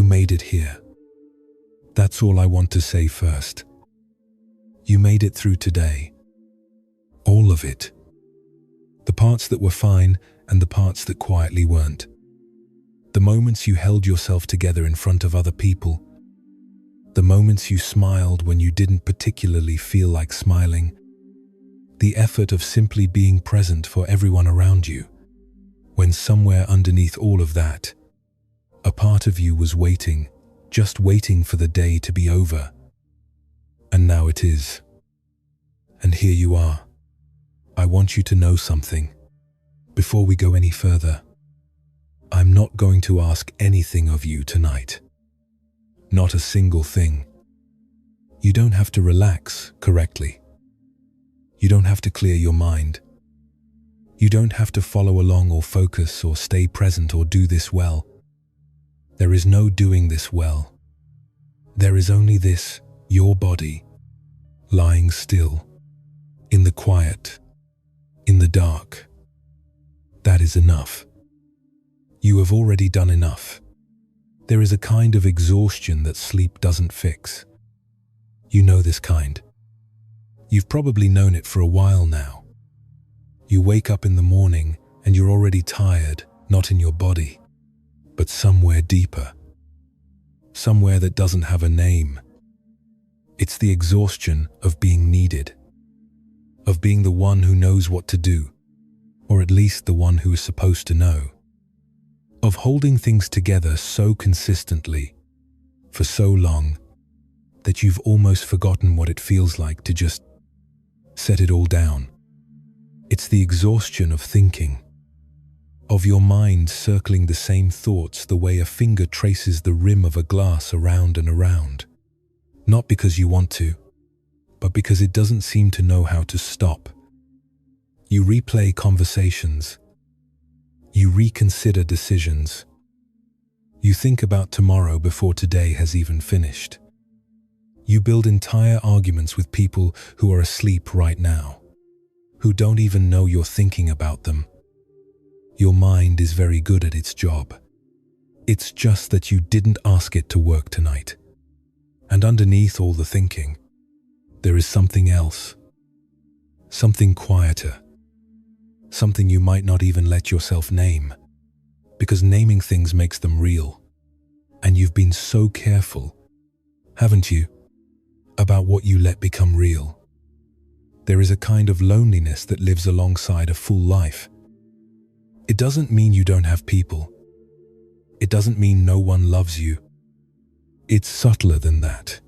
made it here. That's all I want to say first. You made it through today. All of it. The parts that were fine and the parts that quietly weren't. The moments you held yourself together in front of other people. The moments you smiled when you didn't particularly feel like smiling. The effort of simply being present for everyone around you. When somewhere underneath all of that, a part of you was waiting, just waiting for the day to be over. And now it is. And here you are. I want you to know something. Before we go any further, I'm not going to ask anything of you tonight. Not a single thing. You don't have to relax correctly. You don't have to clear your mind. You don't have to follow along or focus or stay present or do this well. There is no doing this well. There is only this, your body, lying still, in the quiet, in the dark. That is enough. You have already done enough. There is a kind of exhaustion that sleep doesn't fix. You know this kind. You've probably known it for a while now. You wake up in the morning and you're already tired, not in your body, but somewhere deeper. Somewhere that doesn't have a name. It's the exhaustion of being needed, of being the one who knows what to do, or at least the one who is supposed to know, of holding things together so consistently, for so long, that you've almost forgotten what it feels like to just set it all down. It's the exhaustion of thinking, of your mind circling the same thoughts the way a finger traces the rim of a glass around and around. Not because you want to, but because it doesn't seem to know how to stop. You replay conversations. You reconsider decisions. You think about tomorrow before today has even finished. You build entire arguments with people who are asleep right now, who don't even know you're thinking about them. Your mind is very good at its job. It's just that you didn't ask it to work tonight. And underneath all the thinking, there is something else. Something quieter. Something you might not even let yourself name, because naming things makes them real. And you've been so careful, haven't you, about what you let become real. There is a kind of loneliness that lives alongside a full life. It doesn't mean you don't have people. It doesn't mean no one loves you. It's subtler than that.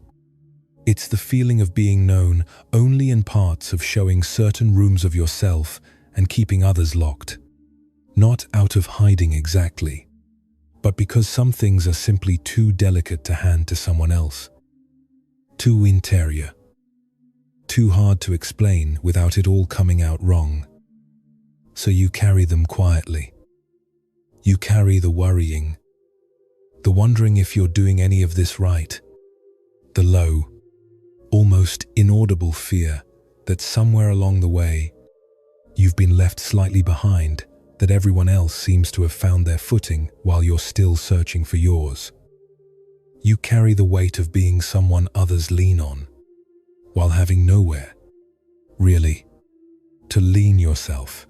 It's the feeling of being known only in parts, of showing certain rooms of yourself and keeping others locked. Not out of hiding exactly, but because some things are simply too delicate to hand to someone else. Too interior. Too hard to explain without it all coming out wrong. So you carry them quietly. You carry the worrying, the wondering if you're doing any of this right, the low, almost inaudible fear that somewhere along the way you've been left slightly behind, that everyone else seems to have found their footing while you're still searching for yours. You carry the weight of being someone others lean on, while having nowhere, really, to lean yourself.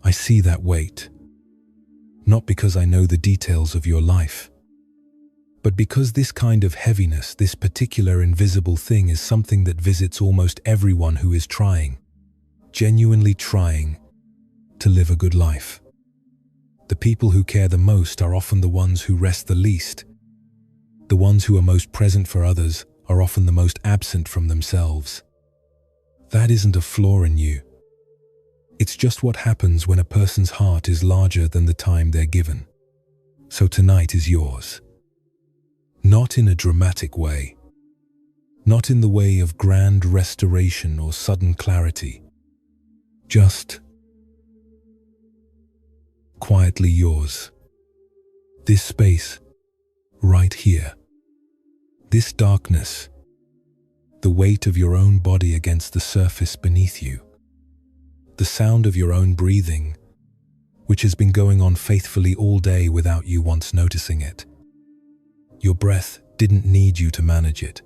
I see that weight, not because I know the details of your life, but because this kind of heaviness, this particular invisible thing, is something that visits almost everyone who is trying, genuinely trying, to live a good life. The people who care the most are often the ones who rest the least. The ones who are most present for others are often the most absent from themselves. That isn't a flaw in you. It's just what happens when a person's heart is larger than the time they're given. So tonight is yours. Not in a dramatic way. Not in the way of grand restoration or sudden clarity. Just quietly yours. This space, right here. This darkness, the weight of your own body against the surface beneath you. The sound of your own breathing, which has been going on faithfully all day without you once noticing it. Your breath didn't need you to manage it.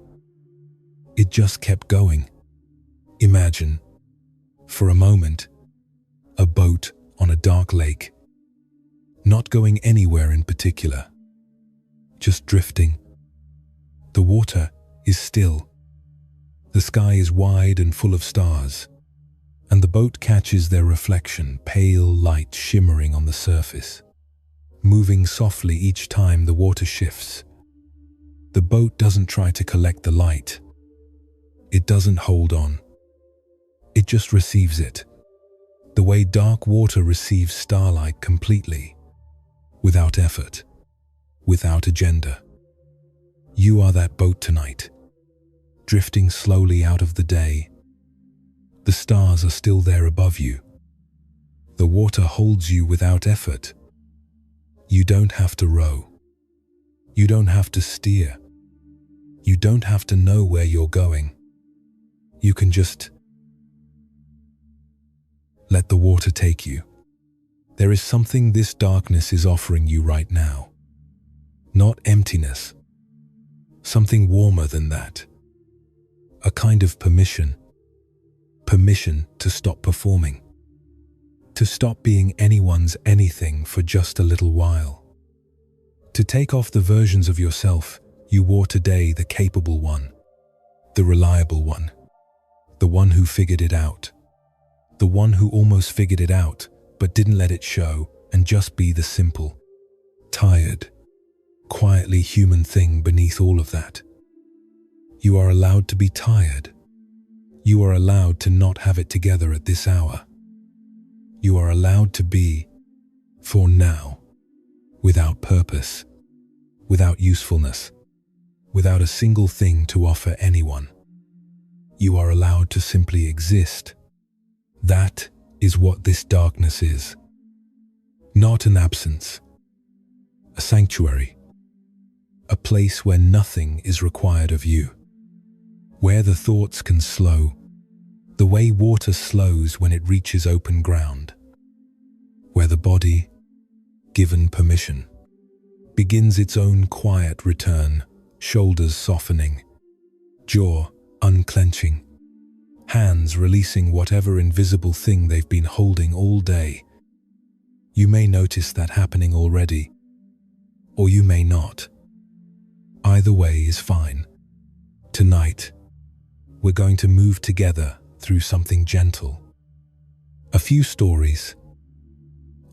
It just kept going. Imagine, for a moment, a boat on a dark lake, not going anywhere in particular, just drifting. The water is still. The sky is wide and full of stars, and the boat catches their reflection, pale light shimmering on the surface, moving softly each time the water shifts. The boat doesn't try to collect the light. It doesn't hold on. It just receives it, the way dark water receives starlight completely, without effort, without agenda. You are that boat tonight, drifting slowly out of the day. The stars are still there above you. The water holds you without effort. You don't have to row. You don't have to steer. You don't have to know where you're going. You can just let the water take you. There is something this darkness is offering you right now. Not emptiness. Something warmer than that. A kind of permission. Permission to stop performing. To stop being anyone's anything for just a little while. To take off the versions of yourself you wore today, the capable one, the reliable one, the one who figured it out, the one who almost figured it out but didn't let it show, and just be the simple, tired, quietly human thing beneath all of that. You are allowed to be tired. You are allowed to not have it together at this hour. You are allowed to be, for now, without purpose, without usefulness, without a single thing to offer anyone. You are allowed to simply exist. That is what this darkness is. Not an absence, a sanctuary, a place where nothing is required of you, where the thoughts can slow, the way water slows when it reaches open ground, where the body, given permission, begins its own quiet return, shoulders softening, jaw unclenching, hands releasing whatever invisible thing they've been holding all day. You may notice that happening already, or you may not. Either way is fine. Tonight, we're going to move together through something gentle. A few stories,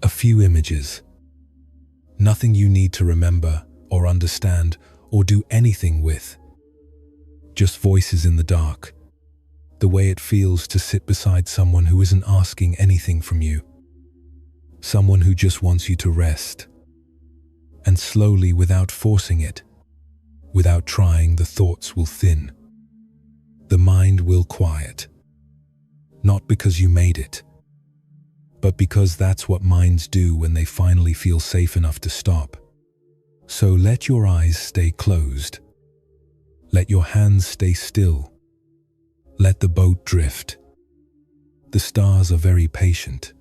a few images. Nothing you need to remember or understand or do anything with. Just voices in the dark. The way it feels to sit beside someone who isn't asking anything from you. Someone who just wants you to rest. And slowly, without forcing it, without trying, the thoughts will thin. The mind will quiet. Not because you made it, but because that's what minds do when they finally feel safe enough to stop. So let your eyes stay closed. Let your hands stay still. Let the boat drift. The stars are very patient.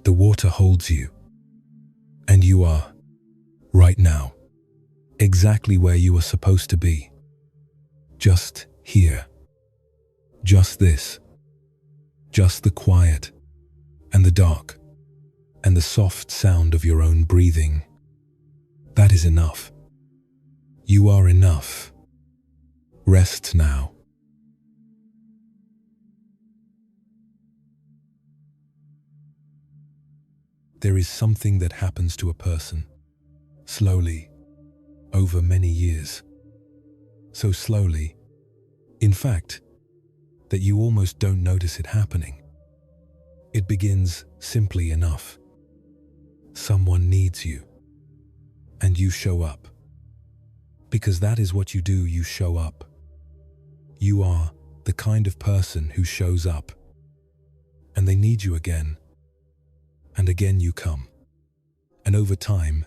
The water holds you. And you are, right now, exactly where you are supposed to be. Just here. Just this. Just the quiet and the dark and the soft sound of your own breathing. That is enough. You are enough. Rest now. There is something that happens to a person, slowly, over many years. So slowly, in fact, that you almost don't notice it happening. It begins simply enough. Someone needs you, and you show up. Because that is what you do, you show up. You are the kind of person who shows up, and they need you again. And again you come. And over time,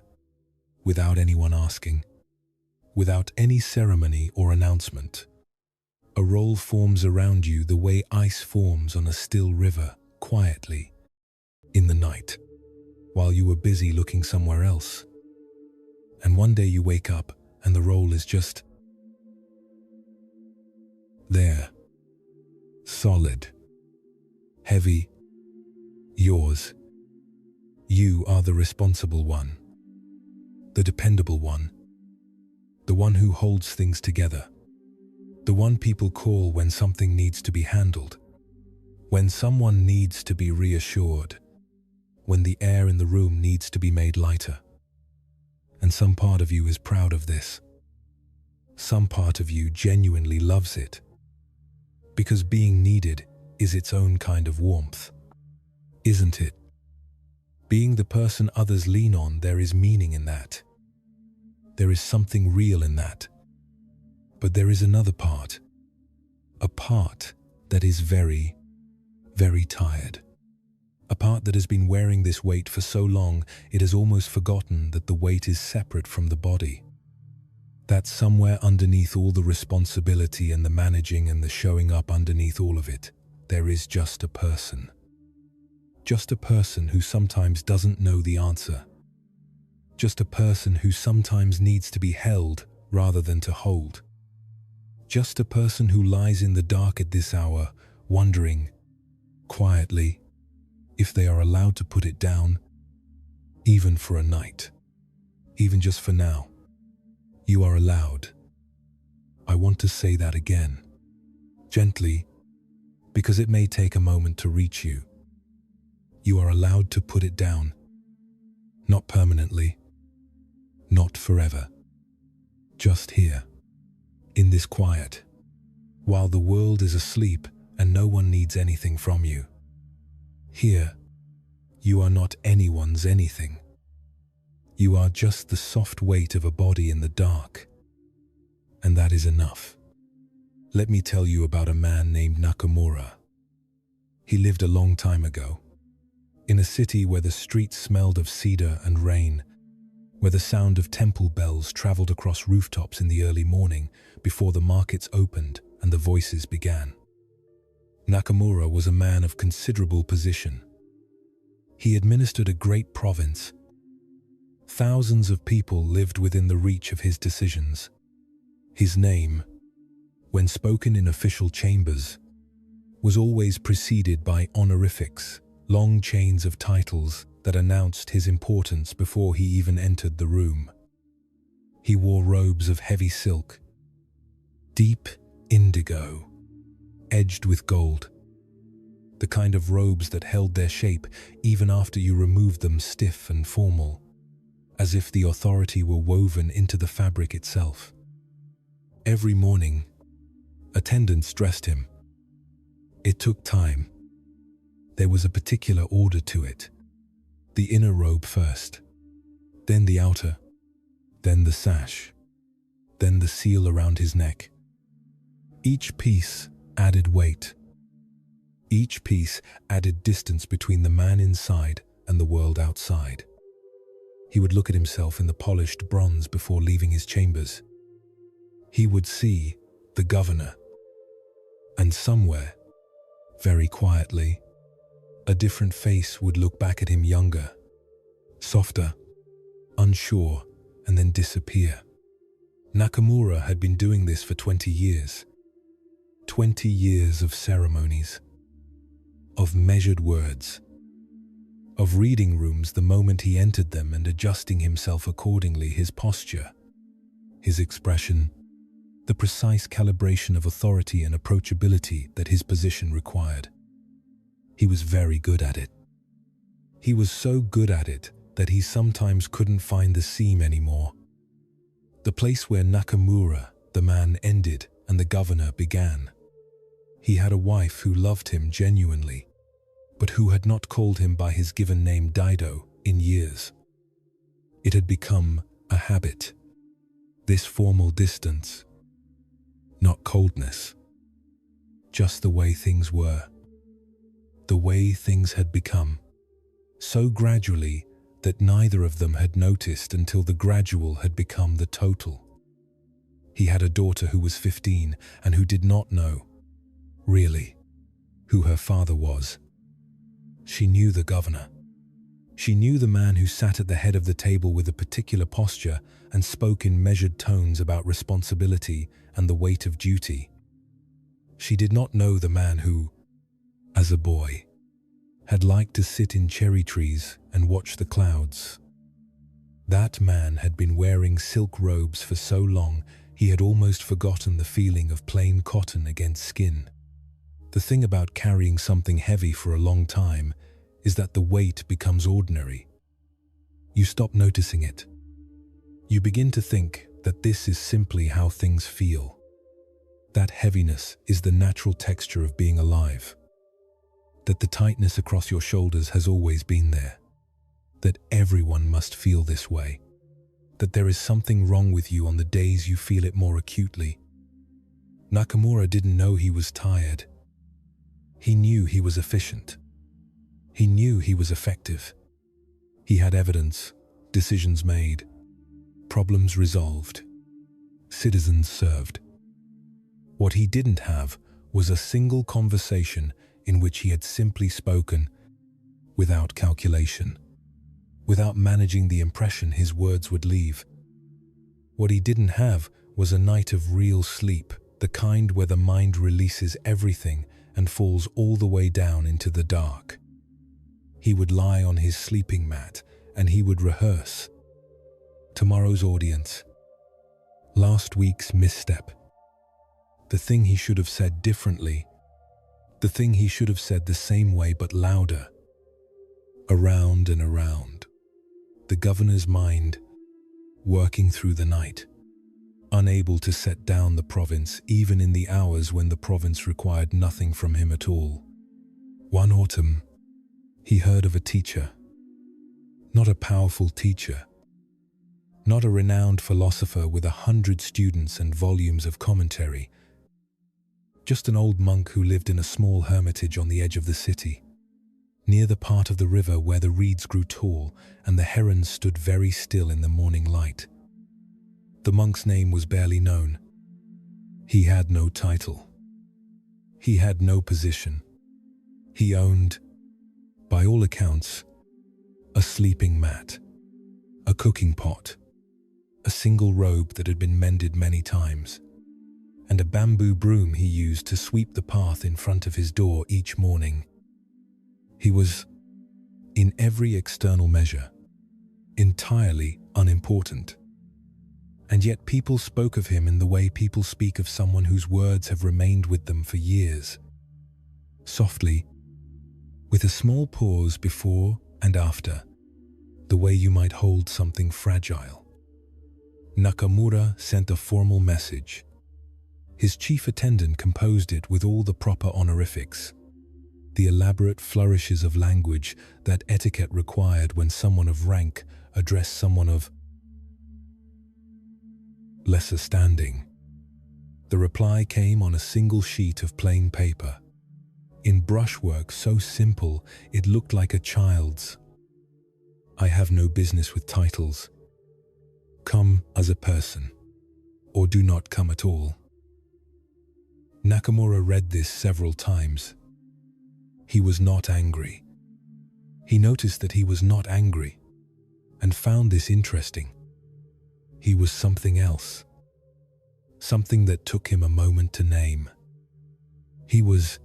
without anyone asking, without any ceremony or announcement, a roll forms around you the way ice forms on a still river, quietly, in the night, while you were busy looking somewhere else. And one day you wake up and the role is just there. Solid. Heavy. Yours. You are the responsible one. The dependable one. The one who holds things together. The one people call when something needs to be handled. When someone needs to be reassured. When the air in the room needs to be made lighter. And some part of you is proud of this. Some part of you genuinely loves it. Because being needed is its own kind of warmth. Isn't it? Being the person others lean on, there is meaning in that. There is something real in that. But there is another part. A part that is very, very tired. A part that has been wearing this weight for so long, it has almost forgotten that the weight is separate from the body. That somewhere underneath all the responsibility and the managing and the showing up underneath all of it, there is just a person. Just a person who sometimes doesn't know the answer. Just a person who sometimes needs to be held rather than to hold. Just a person who lies in the dark at this hour, wondering, quietly, if they are allowed to put it down, even for a night, even just for now. You are allowed. I want to say that again, gently, because it may take a moment to reach you. You are allowed to put it down. Not permanently. Not forever. Just here, in this quiet, while the world is asleep and no one needs anything from you. Here, you are not anyone's anything. You are just the soft weight of a body in the dark. And that is enough. Let me tell you about a man named Nakamura. He lived a long time ago, in a city where the streets smelled of cedar and rain, where the sound of temple bells traveled across rooftops in the early morning before the markets opened and the voices began. Nakamura was a man of considerable position. He administered a great province. Thousands of people lived within the reach of his decisions. His name, when spoken in official chambers, was always preceded by honorifics, long chains of titles that announced his importance before he even entered the room. He wore robes of heavy silk, deep indigo, edged with gold. The kind of robes that held their shape even after you removed them stiff and formal, as if the authority were woven into the fabric itself. Every morning, attendants dressed him. It took time. There was a particular order to it. The inner robe first, then the outer, then the sash, then the seal around his neck. Each piece added weight. Each piece added distance between the man inside and the world outside. He would look at himself in the polished bronze before leaving his chambers. He would see the governor. And somewhere, very quietly, a different face would look back at him, younger, softer, unsure, and then disappear. Nakamura had been doing this for 20 years. 20 years of ceremonies, of measured words, of reading rooms the moment he entered them and adjusting himself accordingly, his posture, his expression, the precise calibration of authority and approachability that his position required. He was very good at it. He was so good at it that he sometimes couldn't find the seam anymore. The place where Nakamura, the man, ended and the governor began. He had a wife who loved him genuinely, but who had not called him by his given name Dido in years. It had become a habit, this formal distance, not coldness, just the way things were. The way things had become, so gradually that neither of them had noticed until the gradual had become the total. He had a daughter who was 15 and who did not know, really, who her father was. She knew the governor, She knew the man who sat at the head of the table with a particular posture and spoke in measured tones about responsibility and the weight of duty. She did not know the man who, as a boy, had liked to sit in cherry trees and watch the clouds. That man had been wearing silk robes for so long he had almost forgotten the feeling of plain cotton against skin. The thing about carrying something heavy for a long time is that the weight becomes ordinary. You stop noticing it. You begin to think that this is simply how things feel. That heaviness is the natural texture of being alive. That the tightness across your shoulders has always been there. That everyone must feel this way. That there is something wrong with you on the days you feel it more acutely. Nakamura didn't know he was tired. He knew he was efficient. He knew he was effective. He had evidence, decisions made, problems resolved, citizens served. What he didn't have was a single conversation in which he had simply spoken without calculation, without managing the impression his words would leave. What he didn't have was a night of real sleep, the kind where the mind releases everything and falls all the way down into the dark. He would lie on his sleeping mat and he would rehearse. Tomorrow's audience. Last week's misstep. The thing he should have said differently. The thing he should have said the same way but louder. Around and around. The governor's mind, working through the night. Unable to set down the province even in the hours when the province required nothing from him at all. One autumn, he heard of a teacher. Not a powerful teacher. Not a renowned philosopher with 100 students and volumes of commentary. Just an old monk who lived in a small hermitage on the edge of the city, near the part of the river where the reeds grew tall and the herons stood very still in the morning light. The monk's name was barely known. He had no title. He had no position. He owned, by all accounts, a sleeping mat, a cooking pot, a single robe that had been mended many times, and a bamboo broom he used to sweep the path in front of his door each morning. He was, in every external measure, entirely unimportant. And yet people spoke of him in the way people speak of someone whose words have remained with them for years. Softly, with a small pause before and after, the way you might hold something fragile. Nakamura sent a formal message. His chief attendant composed it with all the proper honorifics, the elaborate flourishes of language that etiquette required when someone of rank addressed someone of lesser standing. The reply came on a single sheet of plain paper, in brushwork so simple it looked like a child's. I have no business with titles. Come as a person, or do not come at all. Nakamura read this several times. He was not angry. He noticed that he was not angry, and found this interesting. He was something else, something that took him a moment to name. He was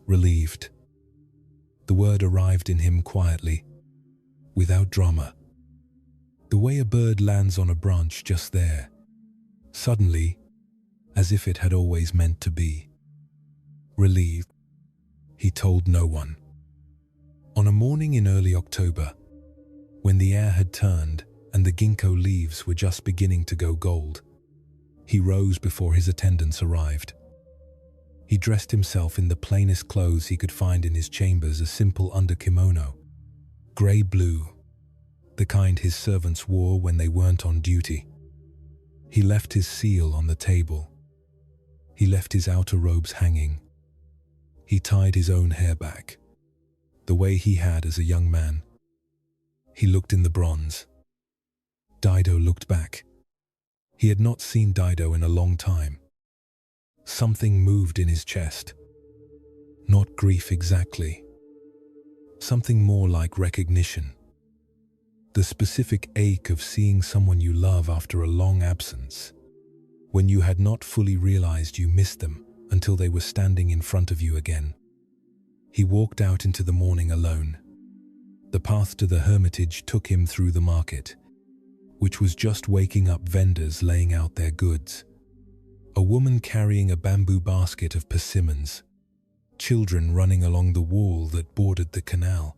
relieved. The word arrived in him quietly, without drama. The way a bird lands on a branch just there, suddenly, as if it had always meant to be. Relieved. He told no one. On a morning in early October, when the air had turned and the ginkgo leaves were just beginning to go gold, he rose before his attendants arrived. He dressed himself in the plainest clothes he could find in his chambers, a simple underkimono, grey-blue, the kind his servants wore when they weren't on duty. He left his seal on the table. He left his outer robes hanging. He tied his own hair back, the way he had as a young man. He looked in the bronze. Dido looked back. He had not seen Dido in a long time. Something moved in his chest. Not grief exactly, something more like recognition. The specific ache of seeing someone you love after a long absence, when you had not fully realized you missed them until they were standing in front of you again. He walked out into the morning alone. The path to the hermitage took him through the market, which was just waking up vendors laying out their goods. A woman carrying a bamboo basket of persimmons, children running along the wall that bordered the canal.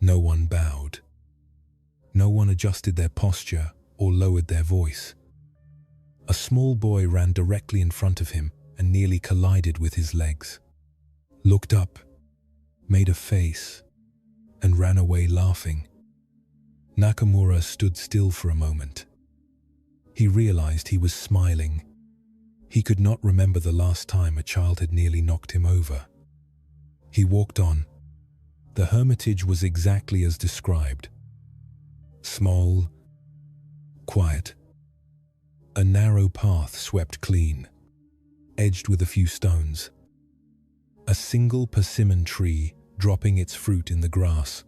No one bowed. No one adjusted their posture or lowered their voice. A small boy ran directly in front of him and nearly collided with his legs. Looked up, made a face, and ran away laughing. Nakamura stood still for a moment. He realized he was smiling. He could not remember the last time a child had nearly knocked him over. He walked on. The hermitage was exactly as described. Small, quiet. A narrow path swept clean, edged with a few stones. A single persimmon tree dropping its fruit in the grass.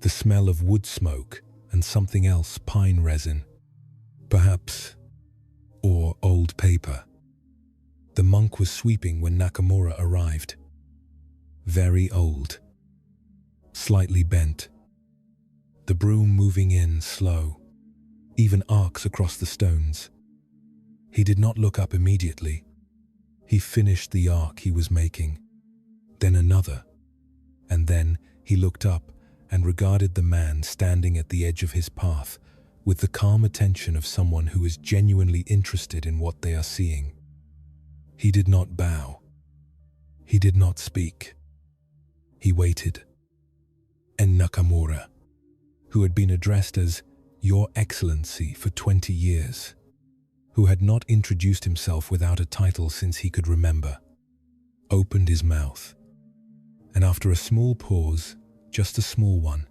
The smell of wood smoke and something else, pine resin, perhaps, or old paper. The monk was sweeping when Nakamura arrived. Very old, slightly bent. The broom moving in slow, even arcs across the stones. He did not look up immediately. He finished the arc he was making, then another, and then he looked up and regarded the man standing at the edge of his path with the calm attention of someone who is genuinely interested in what they are seeing. He did not bow. He did not speak. He waited. And Nakamura, who had been addressed as Your Excellency for 20 years, who had not introduced himself without a title since he could remember, opened his mouth. And after a small pause, just a small one,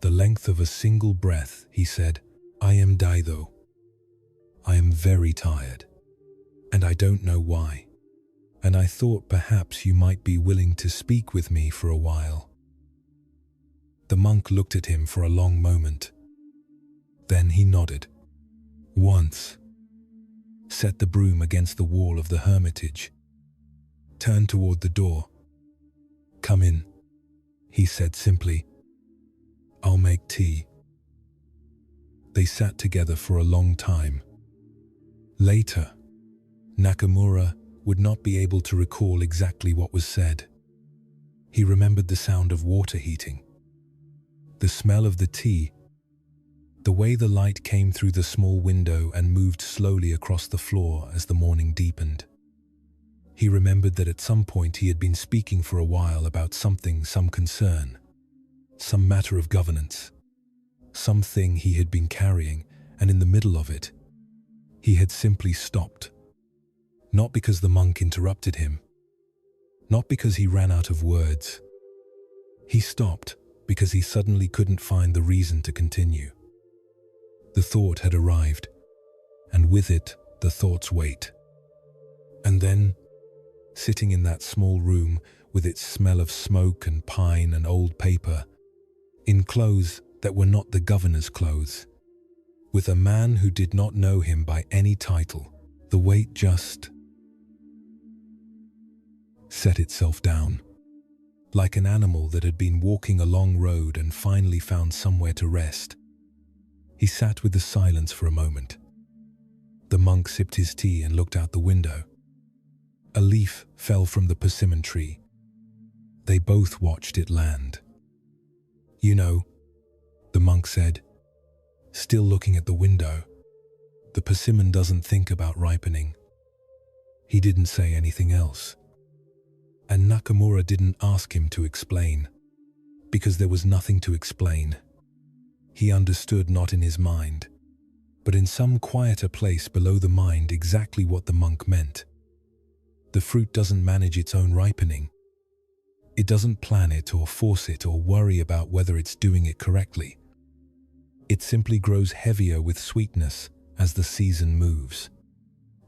the length of a single breath, he said, I am Daido. I am very tired, and I don't know why. And I thought perhaps you might be willing to speak with me for a while. The monk looked at him for a long moment. Then he nodded. Once, set the broom against the wall of the hermitage, turned toward the door. Come in, he said simply. I'll make tea. They sat together for a long time. Later, Nakamura would not be able to recall exactly what was said. He remembered the sound of water heating, the smell of the tea, the way the light came through the small window and moved slowly across the floor as the morning deepened. He remembered that at some point he had been speaking for a while about something, some concern, some matter of governance, something he had been carrying, and in the middle of it, he had simply stopped. Not because the monk interrupted him, not because he ran out of words. He stopped because he suddenly couldn't find the reason to continue. The thought had arrived, and with it, the thought's weight. And then, sitting in that small room with its smell of smoke and pine and old paper, in clothes that were not the governor's clothes, with a man who did not know him by any title, the weight just set itself down, like an animal that had been walking a long road and finally found somewhere to rest. He sat with the silence for a moment. The monk sipped his tea and looked out the window. A leaf fell from the persimmon tree. They both watched it land. You know, the monk said, still looking at the window, the persimmon doesn't think about ripening. He didn't say anything else. And Nakamura didn't ask him to explain, because there was nothing to explain. He understood not in his mind, but in some quieter place below the mind exactly what the monk meant. The fruit doesn't manage its own ripening. It doesn't plan it or force it or worry about whether it's doing it correctly. It simply grows heavier with sweetness as the season moves.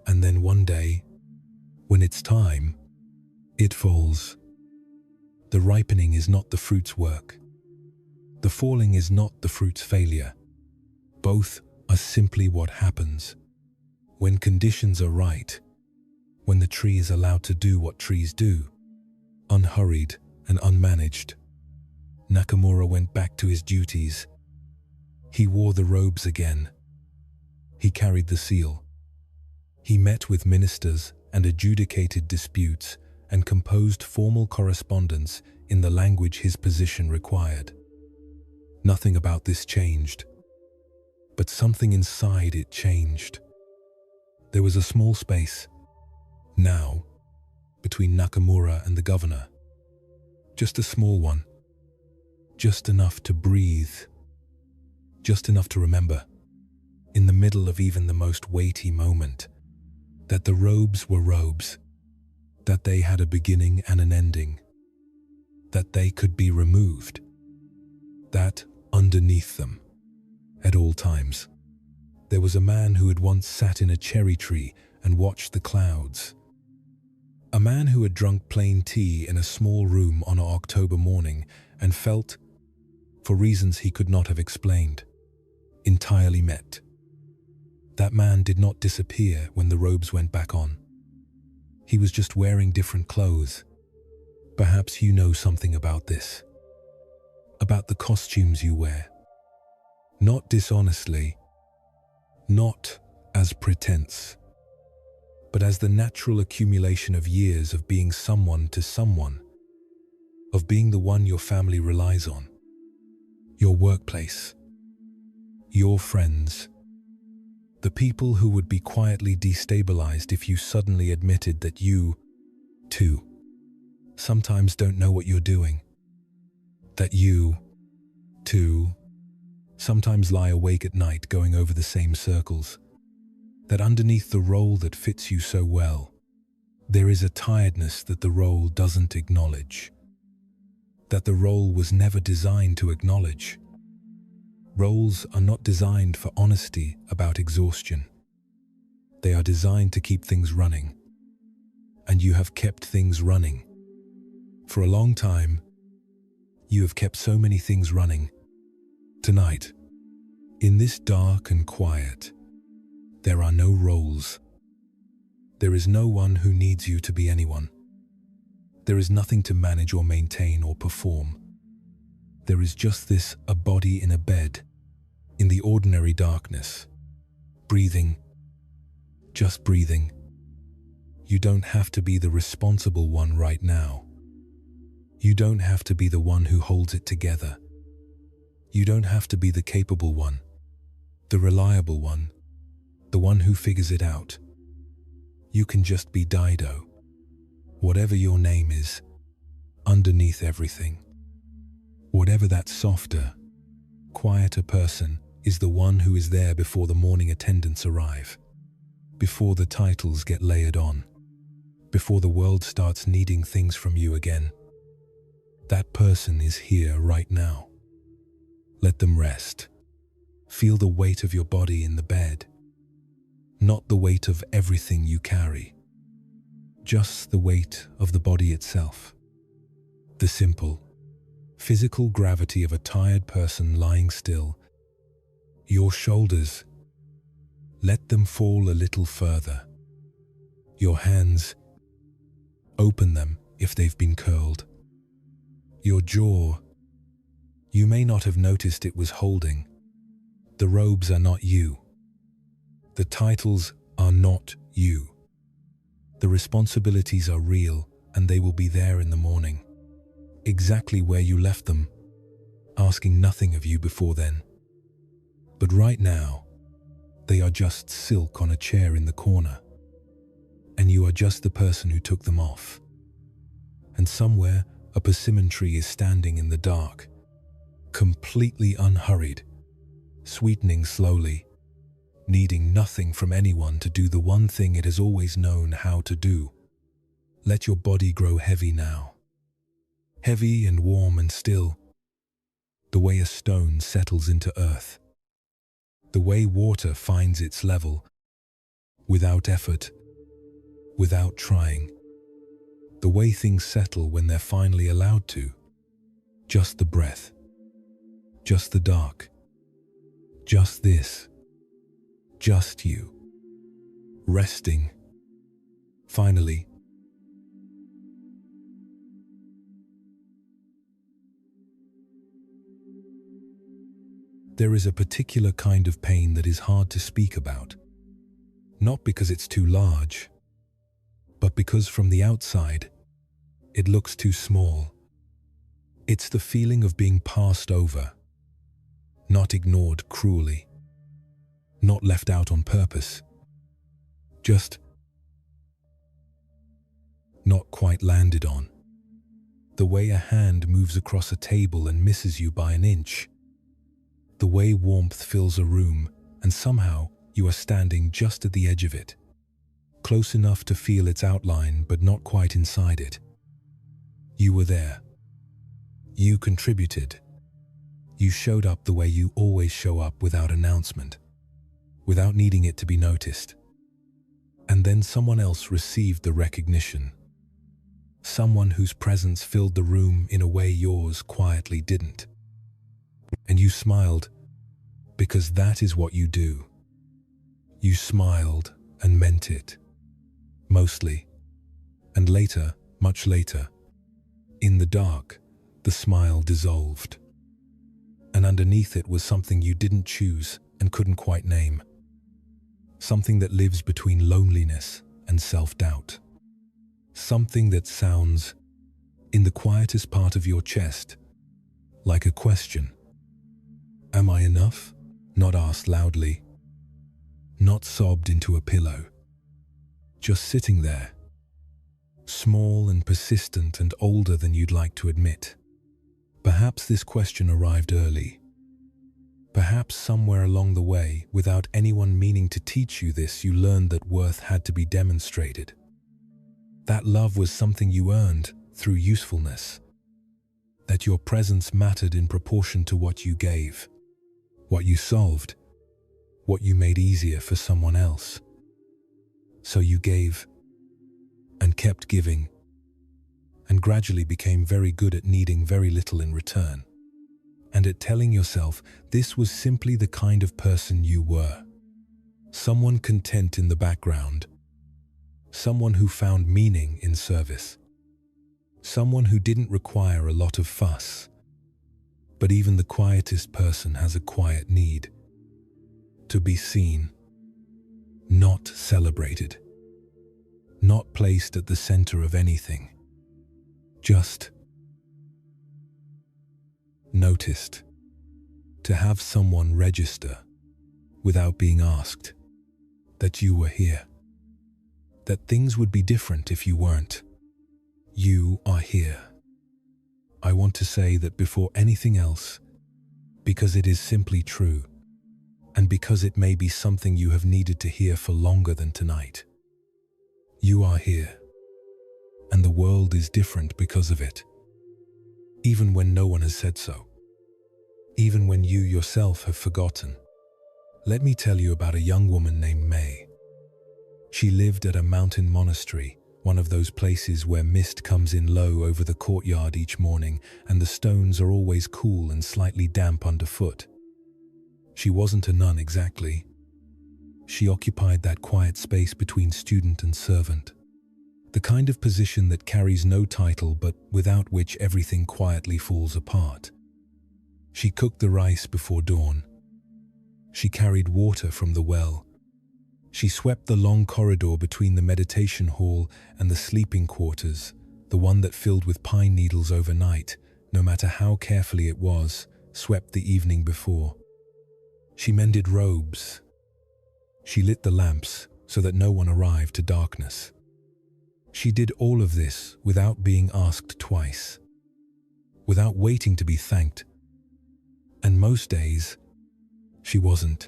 And then one day, when it's time, it falls. The ripening is not the fruit's work. The falling is not the fruit's failure. Both are simply what happens when conditions are right, when the tree is allowed to do what trees do, unhurried and unmanaged. Nakamura went back to his duties. He wore the robes again. He carried the seal. He met with ministers and adjudicated disputes and composed formal correspondence in the language his position required. Nothing about this changed, but something inside it changed. There was a small space, now, between Nakamura and the governor. Just a small one. Just enough to breathe. Just enough to remember, in the middle of even the most weighty moment, that the robes were robes, that they had a beginning and an ending, that they could be removed, that underneath them, at all times, there was a man who had once sat in a cherry tree and watched the clouds. A man who had drunk plain tea in a small room on an October morning and felt, for reasons he could not have explained, entirely met. That man did not disappear when the robes went back on. He was just wearing different clothes. Perhaps you know something about this. About the costumes you wear. Not dishonestly, not as pretense, but as the natural accumulation of years of being someone to someone, of being the one your family relies on, your workplace, your friends, the people who would be quietly destabilized if you suddenly admitted that you, too, sometimes don't know what you're doing, that you, too, sometimes lie awake at night going over the same circles, that underneath the role that fits you so well, there is a tiredness that the role doesn't acknowledge, that the role was never designed to acknowledge. Roles are not designed for honesty about exhaustion. They are designed to keep things running. And you have kept things running. For a long time, you have kept so many things running. Tonight, in this dark and quiet, there are no roles. There is no one who needs you to be anyone. There is nothing to manage or maintain or perform. There is just this, a body in a bed, in the ordinary darkness, breathing, just breathing. You don't have to be the responsible one right now. You don't have to be the one who holds it together. You don't have to be the capable one, the reliable one, the one who figures it out. You can just be Dido, whatever your name is, underneath everything. Whatever that softer, quieter person is, the one who is there before the morning attendants arrive, before the titles get layered on, before the world starts needing things from you again. That person is here right now. Let them rest. Feel the weight of your body in the bed, not the weight of everything you carry, just the weight of the body itself. The simple, physical gravity of a tired person lying still. Your shoulders, let them fall a little further. Your hands, open them if they've been curled. Your jaw, you may not have noticed it was holding. The robes are not you. The titles are not you. The responsibilities are real, and they will be there in the morning, exactly where you left them, asking nothing of you before then. But right now, they are just silk on a chair in the corner, and you are just the person who took them off. And somewhere, a persimmon tree is standing in the dark, completely unhurried, sweetening slowly, needing nothing from anyone to do the one thing it has always known how to do. Let your body grow heavy now. Heavy and warm and still, the way a stone settles into earth, the way water finds its level, without effort, without trying, the way things settle when they're finally allowed to. Just the breath. Just the dark. Just this. Just you. Resting. Finally. There is a particular kind of pain that is hard to speak about. Not because it's too large, but because from the outside, it looks too small. It's the feeling of being passed over, not ignored cruelly, not left out on purpose, just not quite landed on. The way a hand moves across a table and misses you by an inch. The way warmth fills a room and somehow you are standing just at the edge of it, close enough to feel its outline but not quite inside it. You were there. You contributed. You showed up the way you always show up without announcement, without needing it to be noticed. And then someone else received the recognition. Someone whose presence filled the room in a way yours quietly didn't. And you smiled, because that is what you do. You smiled and meant it. Mostly. And later, much later, in the dark, the smile dissolved. And underneath it was something you didn't choose and couldn't quite name. Something that lives between loneliness and self-doubt. Something that sounds, in the quietest part of your chest, like a question. Am I enough? Not asked loudly. Not sobbed into a pillow. Just sitting there. Small and persistent and older than you'd like to admit. Perhaps this question arrived early. Perhaps somewhere along the way, without anyone meaning to teach you this, you learned that worth had to be demonstrated. That love was something you earned through usefulness. That your presence mattered in proportion to what you gave. What you solved, what you made easier for someone else. So you gave, and kept giving, and gradually became very good at needing very little in return, and at telling yourself this was simply the kind of person you were. Someone content in the background, someone who found meaning in service, someone who didn't require a lot of fuss. But even the quietest person has a quiet need. To be seen. Not celebrated. Not placed at the center of anything. Just noticed. To have someone register, without being asked, that you were here. That things would be different if you weren't. You are here. I want to say that before anything else, because it is simply true, and because it may be something you have needed to hear for longer than tonight. You are here, and the world is different because of it. Even when no one has said so. Even when you yourself have forgotten. Let me tell you about a young woman named May. She lived at a mountain monastery, one of those places where mist comes in low over the courtyard each morning and the stones are always cool and slightly damp underfoot. She wasn't a nun exactly. She occupied that quiet space between student and servant. The kind of position that carries no title but without which everything quietly falls apart. She cooked the rice before dawn. She carried water from the well. She swept the long corridor between the meditation hall and the sleeping quarters, the one that filled with pine needles overnight, no matter how carefully it was, swept the evening before. She mended robes. She lit the lamps so that no one arrived to darkness. She did all of this without being asked twice, without waiting to be thanked. And most days, she wasn't.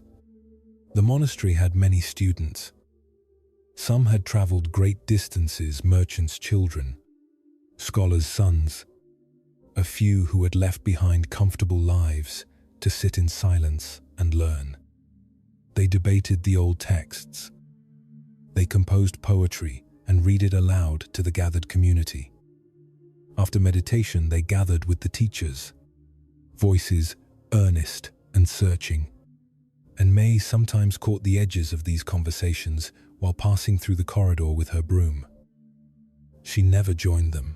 The monastery had many students. Some had traveled great distances, merchants' children, scholars' sons, a few who had left behind comfortable lives to sit in silence and learn. They debated the old texts. They composed poetry and read it aloud to the gathered community. After meditation, they gathered with the teachers, voices earnest and searching. And May sometimes caught the edges of these conversations while passing through the corridor with her broom. She never joined them.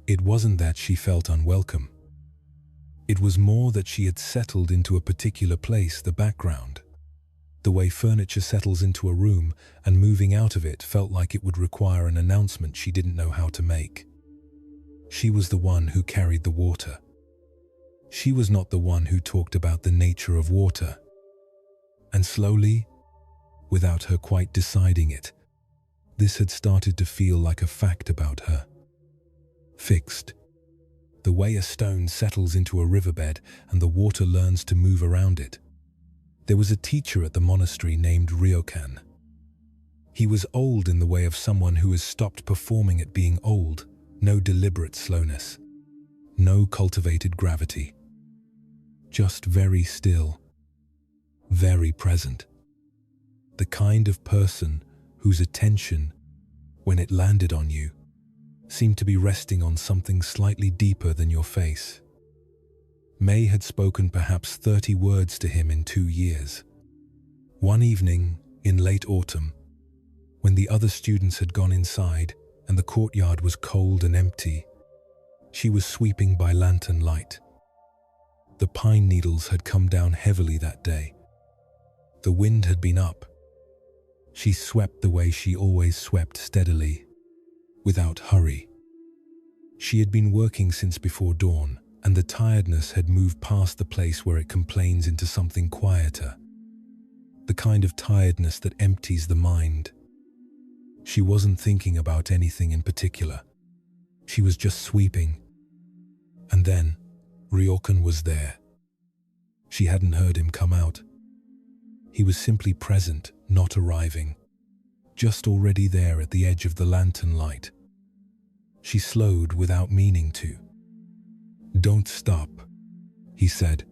It wasn't that she felt unwelcome. It was more that she had settled into a particular place, the background. The way furniture settles into a room, and moving out of it felt like it would require an announcement she didn't know how to make. She was the one who carried the water. She was not the one who talked about the nature of water. And slowly, without her quite deciding it, this had started to feel like a fact about her. Fixed. The way a stone settles into a riverbed and the water learns to move around it. There was a teacher at the monastery named Ryokan. He was old in the way of someone who has stopped performing at being old. No deliberate slowness. No cultivated gravity. Just very still. Very present. The kind of person whose attention, when it landed on you, seemed to be resting on something slightly deeper than your face. May had spoken perhaps 30 words to him in 2 years. One evening, in late autumn, when the other students had gone inside and the courtyard was cold and empty, she was sweeping by lantern light. The pine needles had come down heavily that day. The wind had been up. She swept the way she always swept, steadily, without hurry. She had been working since before dawn, and the tiredness had moved past the place where it complains into something quieter. The kind of tiredness that empties the mind. She wasn't thinking about anything in particular. She was just sweeping. And then, Ryokan was there. She hadn't heard him come out. He was simply present, not arriving. Just already there at the edge of the lantern light. She slowed without meaning to. "Don't stop," he said.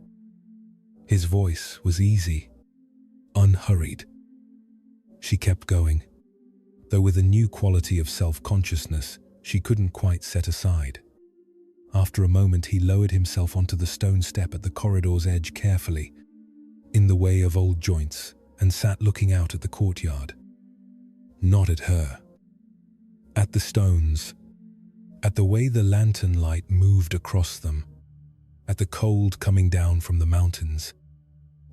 His voice was easy, unhurried. She kept going, though with a new quality of self-consciousness she couldn't quite set aside. After a moment he lowered himself onto the stone step at the corridor's edge carefully, in the way of old joints, and sat looking out at the courtyard. Not at her. At the stones. At the way the lantern light moved across them. At the cold coming down from the mountains.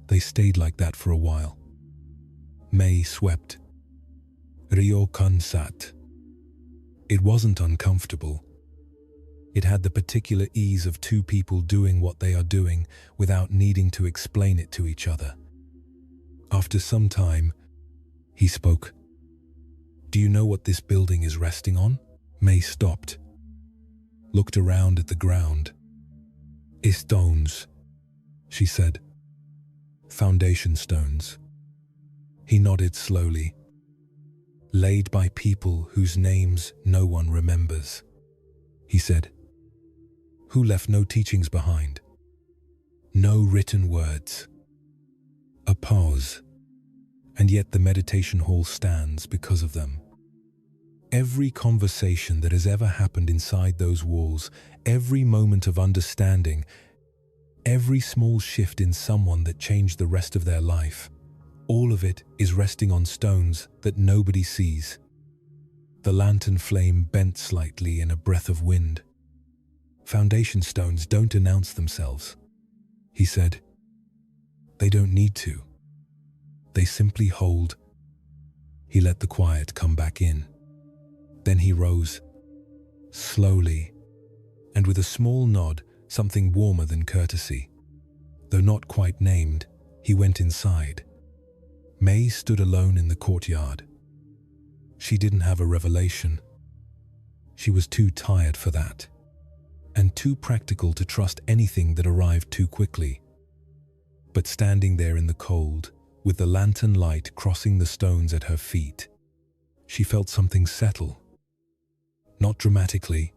They stayed like that for a while. May swept. Ryokan sat. It wasn't uncomfortable. It had the particular ease of two people doing what they are doing without needing to explain it to each other. After some time, he spoke. "Do you know what this building is resting on?" May stopped. Looked around at the ground. "Stones," she said. "Foundation stones." He nodded slowly. "Laid by people whose names no one remembers," he said. "Who left no teachings behind. No written words." A pause, and yet the meditation hall stands because of them. Every conversation that has ever happened inside those walls, every moment of understanding, every small shift in someone that changed the rest of their life, all of it is resting on stones that nobody sees. The lantern flame bent slightly in a breath of wind. "Foundation stones don't announce themselves," he said. "They don't need to. They simply hold." He let the quiet come back in. Then he rose, slowly, and with a small nod, something warmer than courtesy. Though not quite named, he went inside. May stood alone in the courtyard. She didn't have a revelation. She was too tired for that, and too practical to trust anything that arrived too quickly. But standing there in the cold, with the lantern light crossing the stones at her feet, she felt something settle. Not dramatically,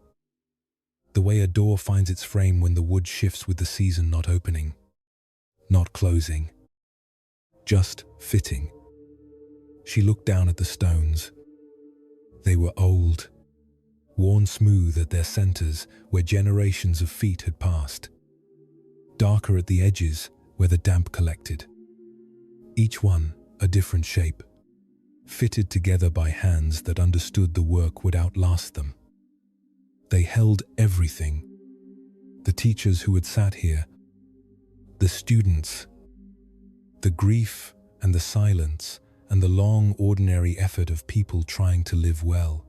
the way a door finds its frame when the wood shifts with the season, not opening, not closing, just fitting. She looked down at the stones. They were old, worn smooth at their centers where generations of feet had passed, darker at the edges where the damp collected. Each one a different shape, fitted together by hands that understood the work would outlast them. They held everything. The teachers who had sat here, the students, the grief and the silence and the long ordinary effort of people trying to live well.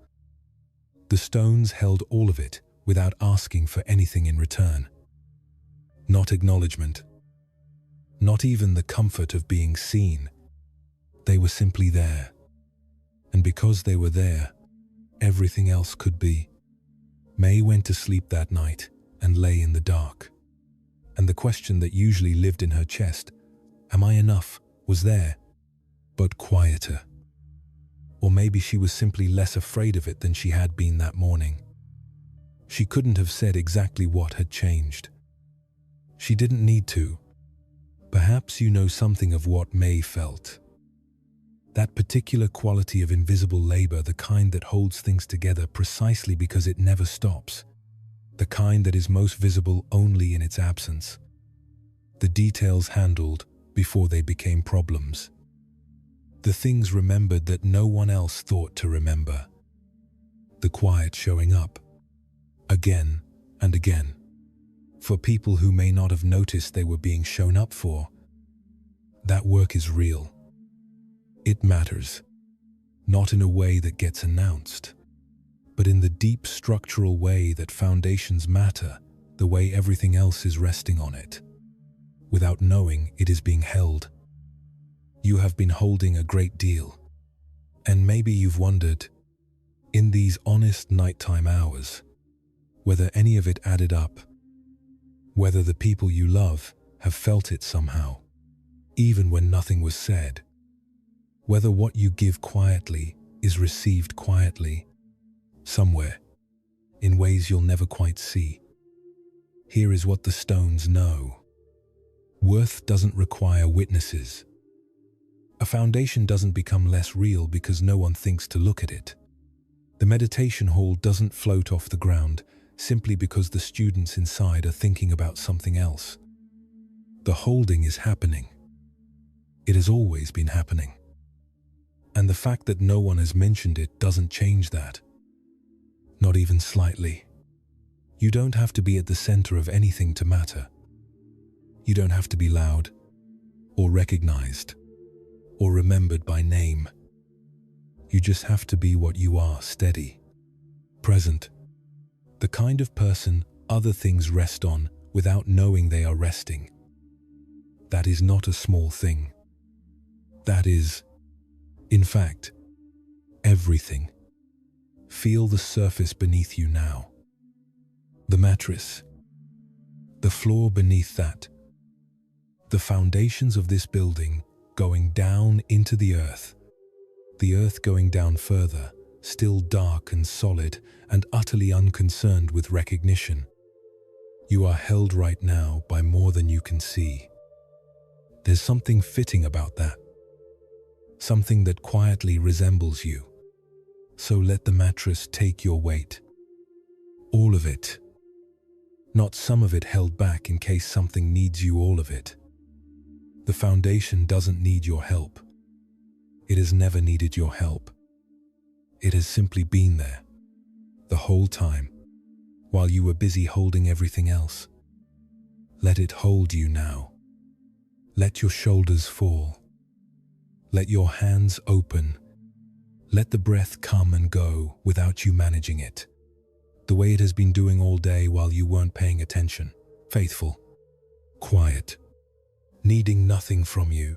The stones held all of it without asking for anything in return. Not acknowledgement, not even the comfort of being seen. They were simply there. And because they were there, everything else could be. May went to sleep that night and lay in the dark. And the question that usually lived in her chest, "Am I enough?" was there, but quieter. Or maybe she was simply less afraid of it than she had been that morning. She couldn't have said exactly what had changed. She didn't need to. Perhaps you know something of what May felt. That particular quality of invisible labor, the kind that holds things together precisely because it never stops. The kind that is most visible only in its absence. The details handled before they became problems. The things remembered that no one else thought to remember. The quiet showing up, again and again, for people who may not have noticed they were being shown up for. That work is real. It matters, not in a way that gets announced, but in the deep structural way that foundations matter, the way everything else is resting on it. Without knowing it is being held. You have been holding a great deal, and maybe you've wondered, in these honest nighttime hours, whether any of it added up, whether the people you love have felt it somehow, even when nothing was said, whether what you give quietly is received quietly, somewhere, in ways you'll never quite see. Here is what the stones know. Worth doesn't require witnesses. A foundation doesn't become less real because no one thinks to look at it. The meditation hall doesn't float off the ground simply because the students inside are thinking about something else. The holding is happening. It has always been happening. And the fact that no one has mentioned it doesn't change that. Not even slightly. You don't have to be at the center of anything to matter. You don't have to be loud, or recognized, or remembered by name. You just have to be what you are, steady, present, the kind of person other things rest on without knowing they are resting. That is not a small thing. That is, in fact, everything. Feel the surface beneath you now. The mattress, the floor beneath that, the foundations of this building going down into the earth going down further, still dark and solid and utterly unconcerned with recognition. You are held right now by more than you can see. There's something fitting about that. Something that quietly resembles you. So let the mattress take your weight. All of it. Not some of it held back in case something needs you all of it. The foundation doesn't need your help. It has never needed your help. It has simply been there, the whole time, while you were busy holding everything else. Let it hold you now. Let your shoulders fall. Let your hands open. Let the breath come and go without you managing it. The way it has been doing all day while you weren't paying attention. Faithful. Quiet. Needing nothing from you.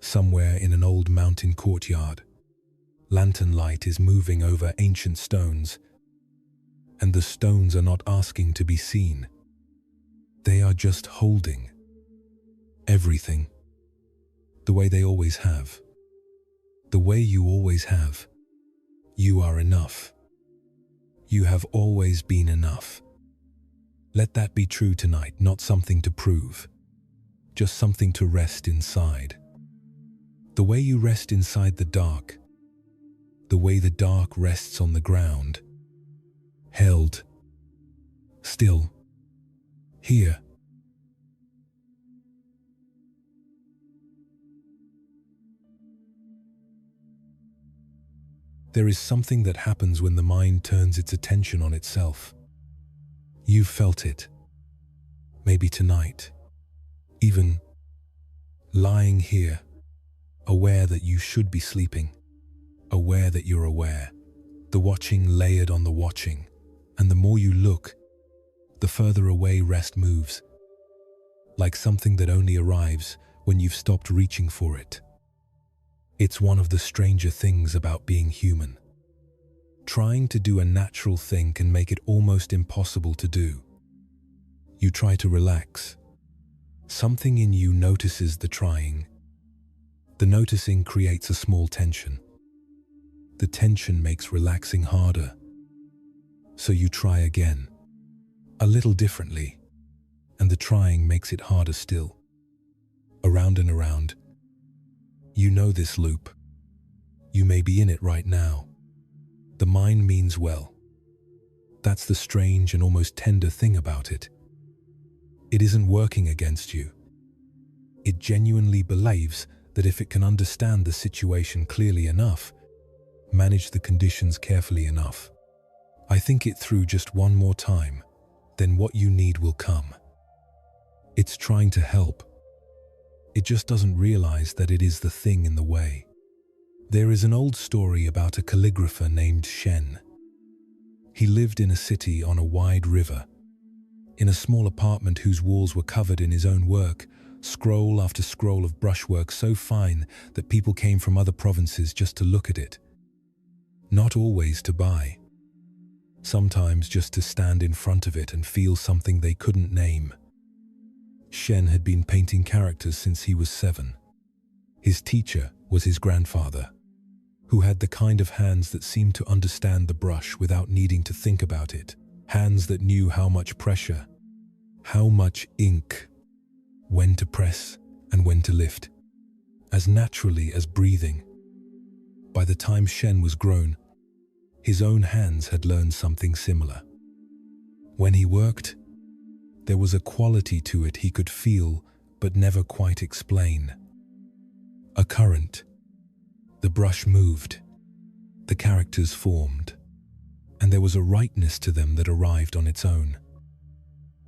Somewhere in an old mountain courtyard, lantern light is moving over ancient stones, and the stones are not asking to be seen. They are just holding everything, the way they always have, the way you always have. You are enough. You have always been enough. Let that be true tonight, not something to prove, just something to rest inside. The way you rest inside the dark, the way the dark rests on the ground, held, still, here. There is something that happens when the mind turns its attention on itself. You've felt it. Maybe tonight. Even lying here, aware that you should be sleeping, aware that you're aware, the watching layered on the watching, and the more you look, the further away rest moves, like something that only arrives when you've stopped reaching for it. It's one of the stranger things about being human. Trying to do a natural thing can make it almost impossible to do. You try to relax. Something in you notices the trying. The noticing creates a small tension. The tension makes relaxing harder. So you try again, a little differently, and the trying makes it harder still. Around and around. You know this loop. You may be in it right now. The mind means well. That's the strange and almost tender thing about it. It isn't working against you. It genuinely believes that if it can understand the situation clearly enough, manage the conditions carefully enough, I think it through just one more time, then what you need will come. It's trying to help. It just doesn't realize that it is the thing in the way. There is an old story about a calligrapher named Shen. He lived in a city on a wide river, in a small apartment whose walls were covered in his own work, scroll after scroll of brushwork so fine that people came from other provinces just to look at it. Not always to buy. Sometimes just to stand in front of it and feel something they couldn't name. Shen had been painting characters since he was 7. His teacher was his grandfather, who had the kind of hands that seemed to understand the brush without needing to think about it. Hands that knew how much pressure, how much ink, when to press and when to lift, as naturally as breathing. By the time Shen was grown, his own hands had learned something similar. When he worked, there was a quality to it he could feel but never quite explain. A current. The brush moved. The characters formed. And there was a rightness to them that arrived on its own.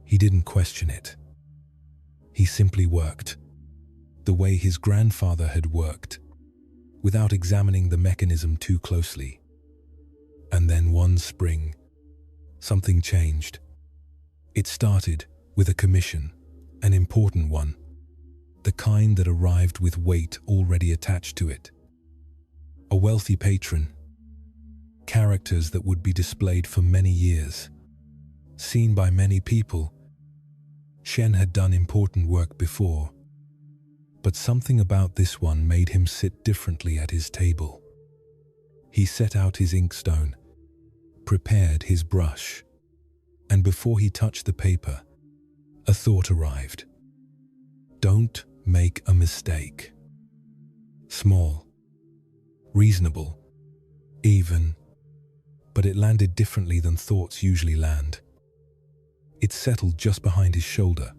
He didn't question it. He simply worked, the way his grandfather had worked, without examining the mechanism too closely. And then one spring, something changed. It started with a commission, an important one, the kind that arrived with weight already attached to it. A wealthy patron, characters that would be displayed for many years, seen by many people. Shen had done important work before, but something about this one made him sit differently at his table. He set out his inkstone, prepared his brush, and before he touched the paper, a thought arrived. Don't make a mistake. Small, reasonable, even, but it landed differently than thoughts usually land. It settled just behind his shoulder,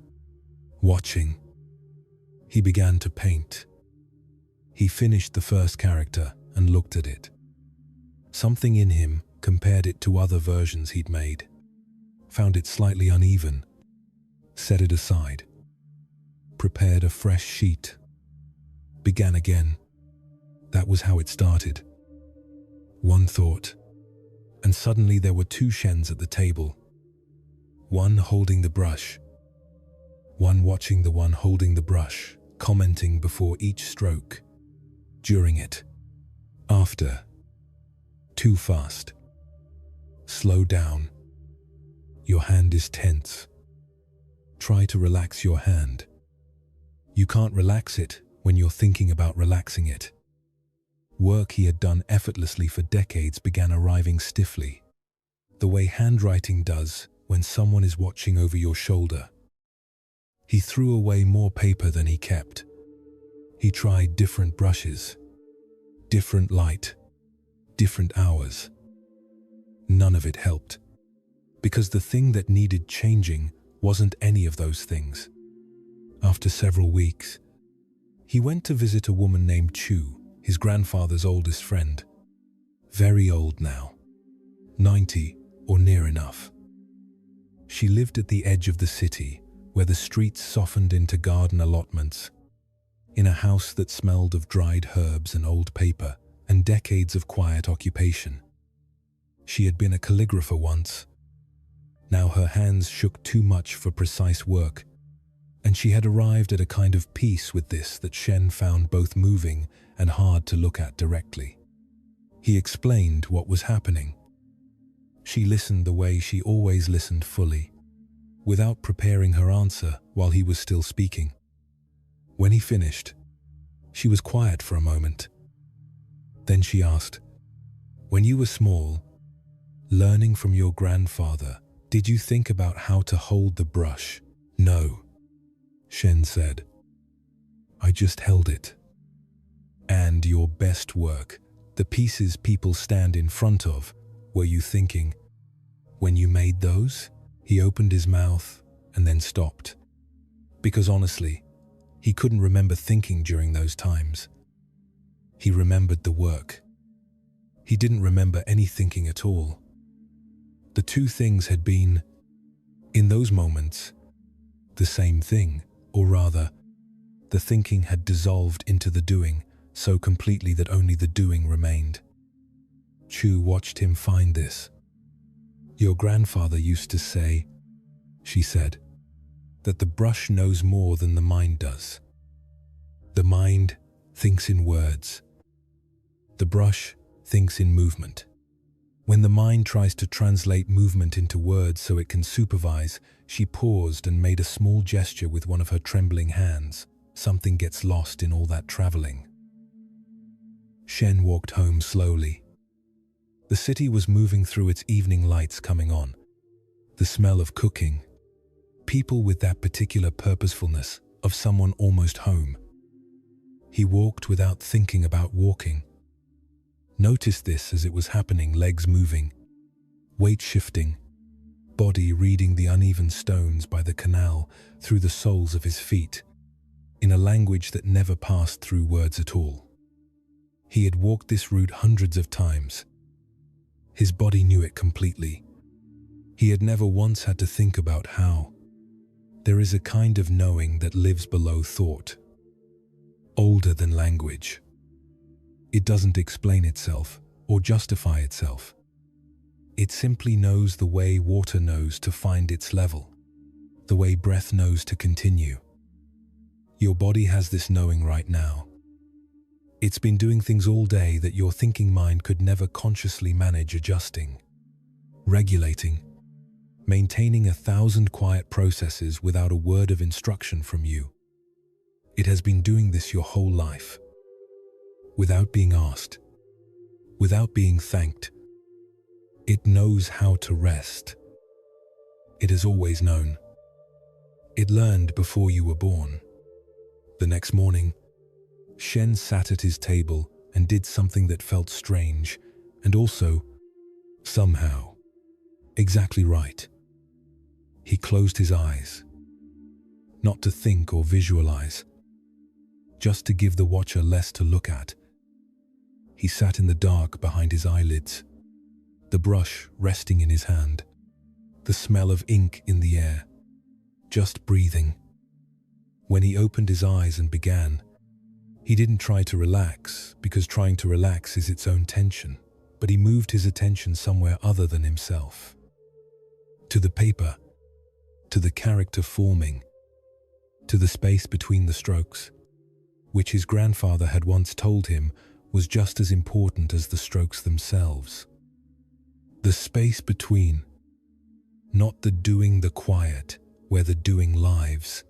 watching. He began to paint. He finished the first character and looked at it. Something in him compared it to other versions he'd made, found it slightly uneven, set it aside, prepared a fresh sheet, began again. That was how it started. One thought, and suddenly there were 2 Shens at the table, one holding the brush, one watching the one holding the brush, commenting before each stroke, during it, after. Too fast. Slow down. Your hand is tense. Try to relax your hand. You can't relax it when you're thinking about relaxing it. Work he had done effortlessly for decades began arriving stiffly, the way handwriting does when someone is watching over your shoulder. He threw away more paper than he kept. He tried different brushes, different light, different hours. None of it helped. because the thing that needed changing wasn't any of those things. After several weeks, he went to visit a woman named Chu, his grandfather's oldest friend. Very old now, 90 or near enough. She lived at the edge of the city, where the streets softened into garden allotments, in a house that smelled of dried herbs and old paper and decades of quiet occupation. She had been a calligrapher once. Now her hands shook too much for precise work, and she had arrived at a kind of peace with this that Shen found both moving and hard to look at directly. He explained what was happening. She listened the way she always listened, fully, without preparing her answer while he was still speaking. When he finished, she was quiet for a moment. Then she asked, "When you were small, learning from your grandfather, did you think about how to hold the brush?" "No," Shen said. "I just held it." "And your best work, the pieces people stand in front of, were you thinking when you made those?" He opened his mouth and then stopped, because honestly, he couldn't remember thinking during those times. He remembered the work. He didn't remember any thinking at all. The two things had been, in those moments, the same thing, or rather, the thinking had dissolved into the doing so completely that only the doing remained. Chu watched him find this. "Your grandfather used to say," she said, "that the brush knows more than the mind does. The mind thinks in words. The brush thinks in movement. When the mind tries to translate movement into words so it can supervise," she paused and made a small gesture with one of her trembling hands. "Something gets lost in all that traveling." Shen walked home slowly. The city was moving through its evening lights coming on. The smell of cooking. People with that particular purposefulness of someone almost home. He walked without thinking about walking. Noticed this as it was happening, legs moving, weight shifting, body reading the uneven stones by the canal through the soles of his feet, in a language that never passed through words at all. He had walked this route hundreds of times. His body knew it completely. He had never once had to think about how. There is a kind of knowing that lives below thought, older than language. It doesn't explain itself or justify itself. It simply knows the way water knows to find its level, the way breath knows to continue. Your body has this knowing right now. It's been doing things all day that your thinking mind could never consciously manage, adjusting, regulating, maintaining 1,000 quiet processes without a word of instruction from you. It has been doing this your whole life, without being asked, without being thanked. It knows how to rest. It has always known. It learned before you were born. The next morning, Shen sat at his table and did something that felt strange and also, somehow, exactly right. He closed his eyes, not to think or visualize, just to give the watcher less to look at. He sat in the dark behind his eyelids, the brush resting in his hand, the smell of ink in the air, just breathing. When he opened his eyes and began, he didn't try to relax, because trying to relax is its own tension, but he moved his attention somewhere other than himself. To the paper, to the character forming, to the space between the strokes, which his grandfather had once told him was just as important as the strokes themselves. The space between, not the doing, the quiet, where the doing lives.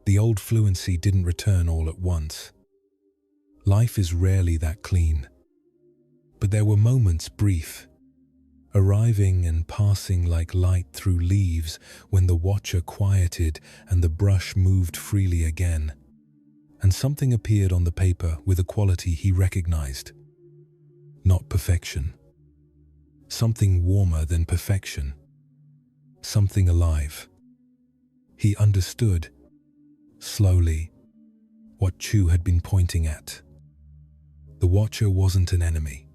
The old fluency didn't return all at once. Life is rarely that clean. But there were moments, brief, arriving and passing like light through leaves, when the watcher quieted and the brush moved freely again, and something appeared on the paper with a quality he recognized. Not perfection. Something warmer than perfection. something alive. He understood, slowly, what Chu had been pointing at. The Watcher wasn't an enemy.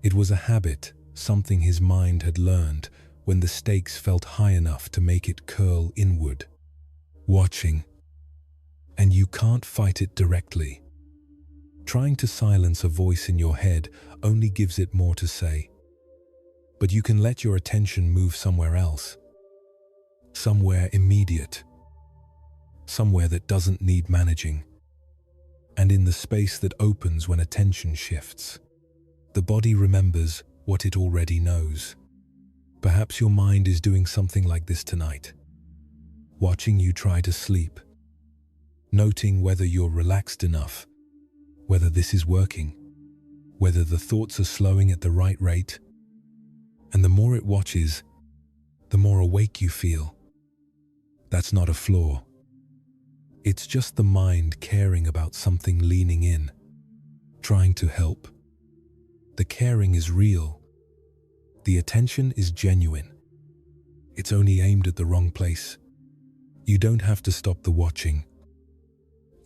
It was a habit, something his mind had learned when the stakes felt high enough to make it curl inward. Watching. And you can't fight it directly. Trying to silence a voice in your head only gives it more to say. But you can let your attention move somewhere else. Somewhere immediate. Somewhere that doesn't need managing. And in the space that opens when attention shifts, the body remembers what it already knows. Perhaps your mind is doing something like this tonight. Watching you try to sleep. Noting whether you're relaxed enough, whether this is working, whether the thoughts are slowing at the right rate. And the more it watches, the more awake you feel. That's not a flaw. It's just the mind caring about something, leaning in, trying to help. The caring is real. The attention is genuine. It's only aimed at the wrong place. You don't have to stop the watching.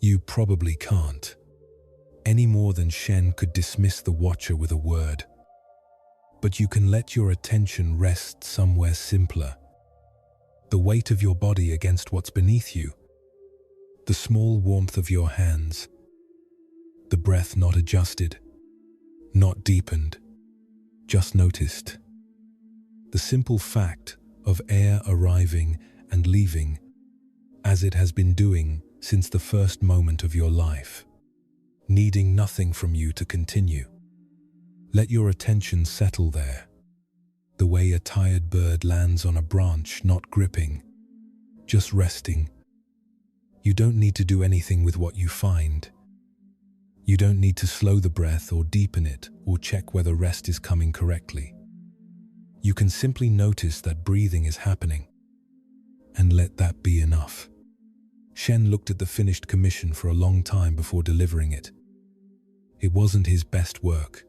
You probably can't. Any more than Shen could dismiss the Watcher with a word. But you can let your attention rest somewhere simpler. The weight of your body against what's beneath you. The small warmth of your hands. The breath not adjusted, not deepened, just noticed. The simple fact of air arriving and leaving as it has been doing since the first moment of your life, needing nothing from you to continue. Let your attention settle there, the way a tired bird lands on a branch, not gripping, just resting. You don't need to do anything with what you find. You don't need to slow the breath or deepen it or check whether rest is coming correctly. You can simply notice that breathing is happening, and let that be enough. Shen looked at the finished commission for a long time before delivering it. It wasn't his best work.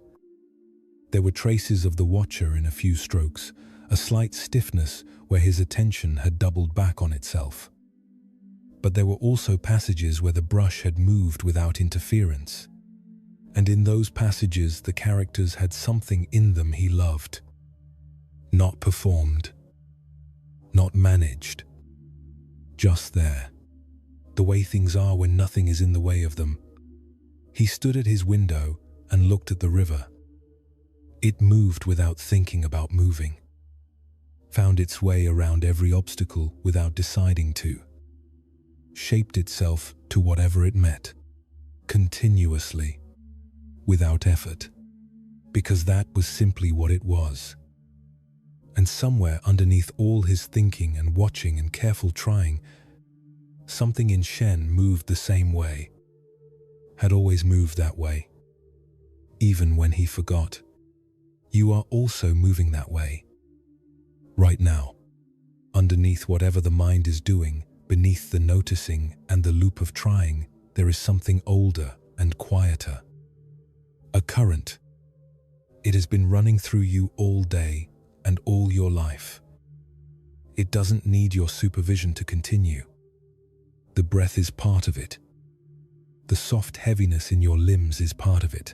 There were traces of the Watcher in a few strokes, a slight stiffness where his attention had doubled back on itself. But there were also passages where the brush had moved without interference. And in those passages, the characters had something in them he loved. Not performed. Not managed. Just there. The way things are when nothing is in the way of them. He stood at his window and looked at the river. It moved without thinking about moving. Found its way around every obstacle without deciding to. Shaped itself to whatever it met, continuously, without effort, because that was simply what it was. And somewhere underneath all his thinking and watching and careful trying, something in Shen moved the same way, had always moved that way. Even when he forgot, you are also moving that way. Right now, underneath whatever the mind is doing, beneath the noticing and the loop of trying, there is something older and quieter. A current. It has been running through you all day and all your life. It doesn't need your supervision to continue. The breath is part of it. The soft heaviness in your limbs is part of it.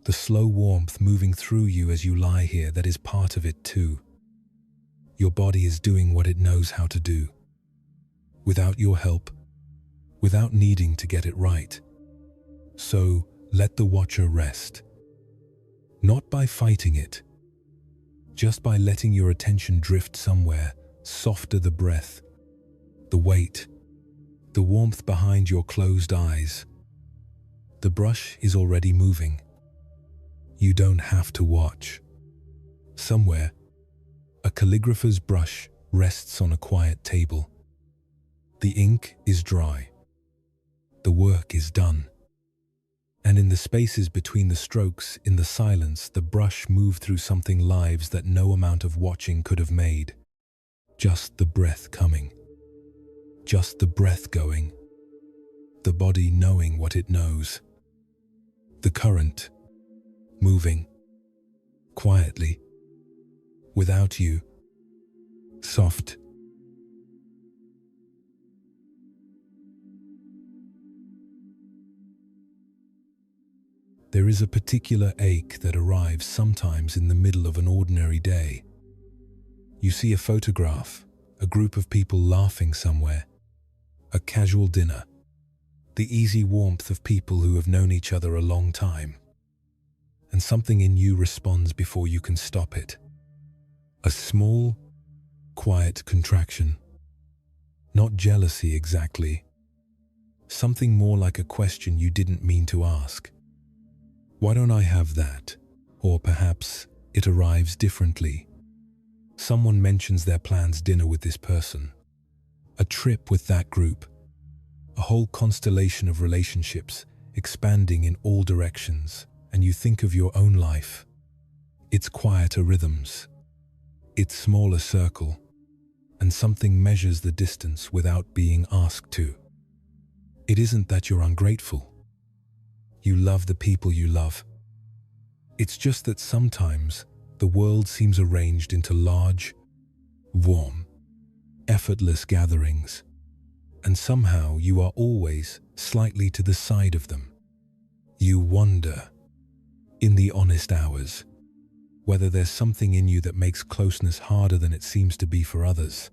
The slow warmth moving through you as you lie here, that is part of it too. Your body is doing what it knows how to do. Without your help, without needing to get it right. So let the Watcher rest. Not by fighting it, just by letting your attention drift somewhere, softer the breath, the weight, the warmth behind your closed eyes. The brush is already moving. You don't have to watch. Somewhere, a calligrapher's brush rests on a quiet table. The ink is dry. The work is done. And in the spaces between the strokes, in the silence, the brush moved through something lives that no amount of watching could have made. Just the breath coming. Just the breath going. The body knowing what it knows. The current, moving, quietly, without you, soft. There is a particular ache that arrives sometimes in the middle of an ordinary day. You see a photograph, a group of people laughing somewhere, a casual dinner, the easy warmth of people who have known each other a long time, and something in you responds before you can stop it. A small, quiet contraction. Not jealousy exactly. Something more like a question you didn't mean to ask. Why don't I have that? Or perhaps it arrives differently. Someone mentions their plans dinner with this person, a trip with that group, a whole constellation of relationships expanding in all directions, and you think of your own life. Its quieter rhythms, its smaller circle, and something measures the distance without being asked to. It isn't that you're ungrateful. You love the people you love. It's just that sometimes the world seems arranged into large, warm, effortless gatherings, and somehow you are always slightly to the side of them. You wonder, in the honest hours, whether there's something in you that makes closeness harder than it seems to be for others.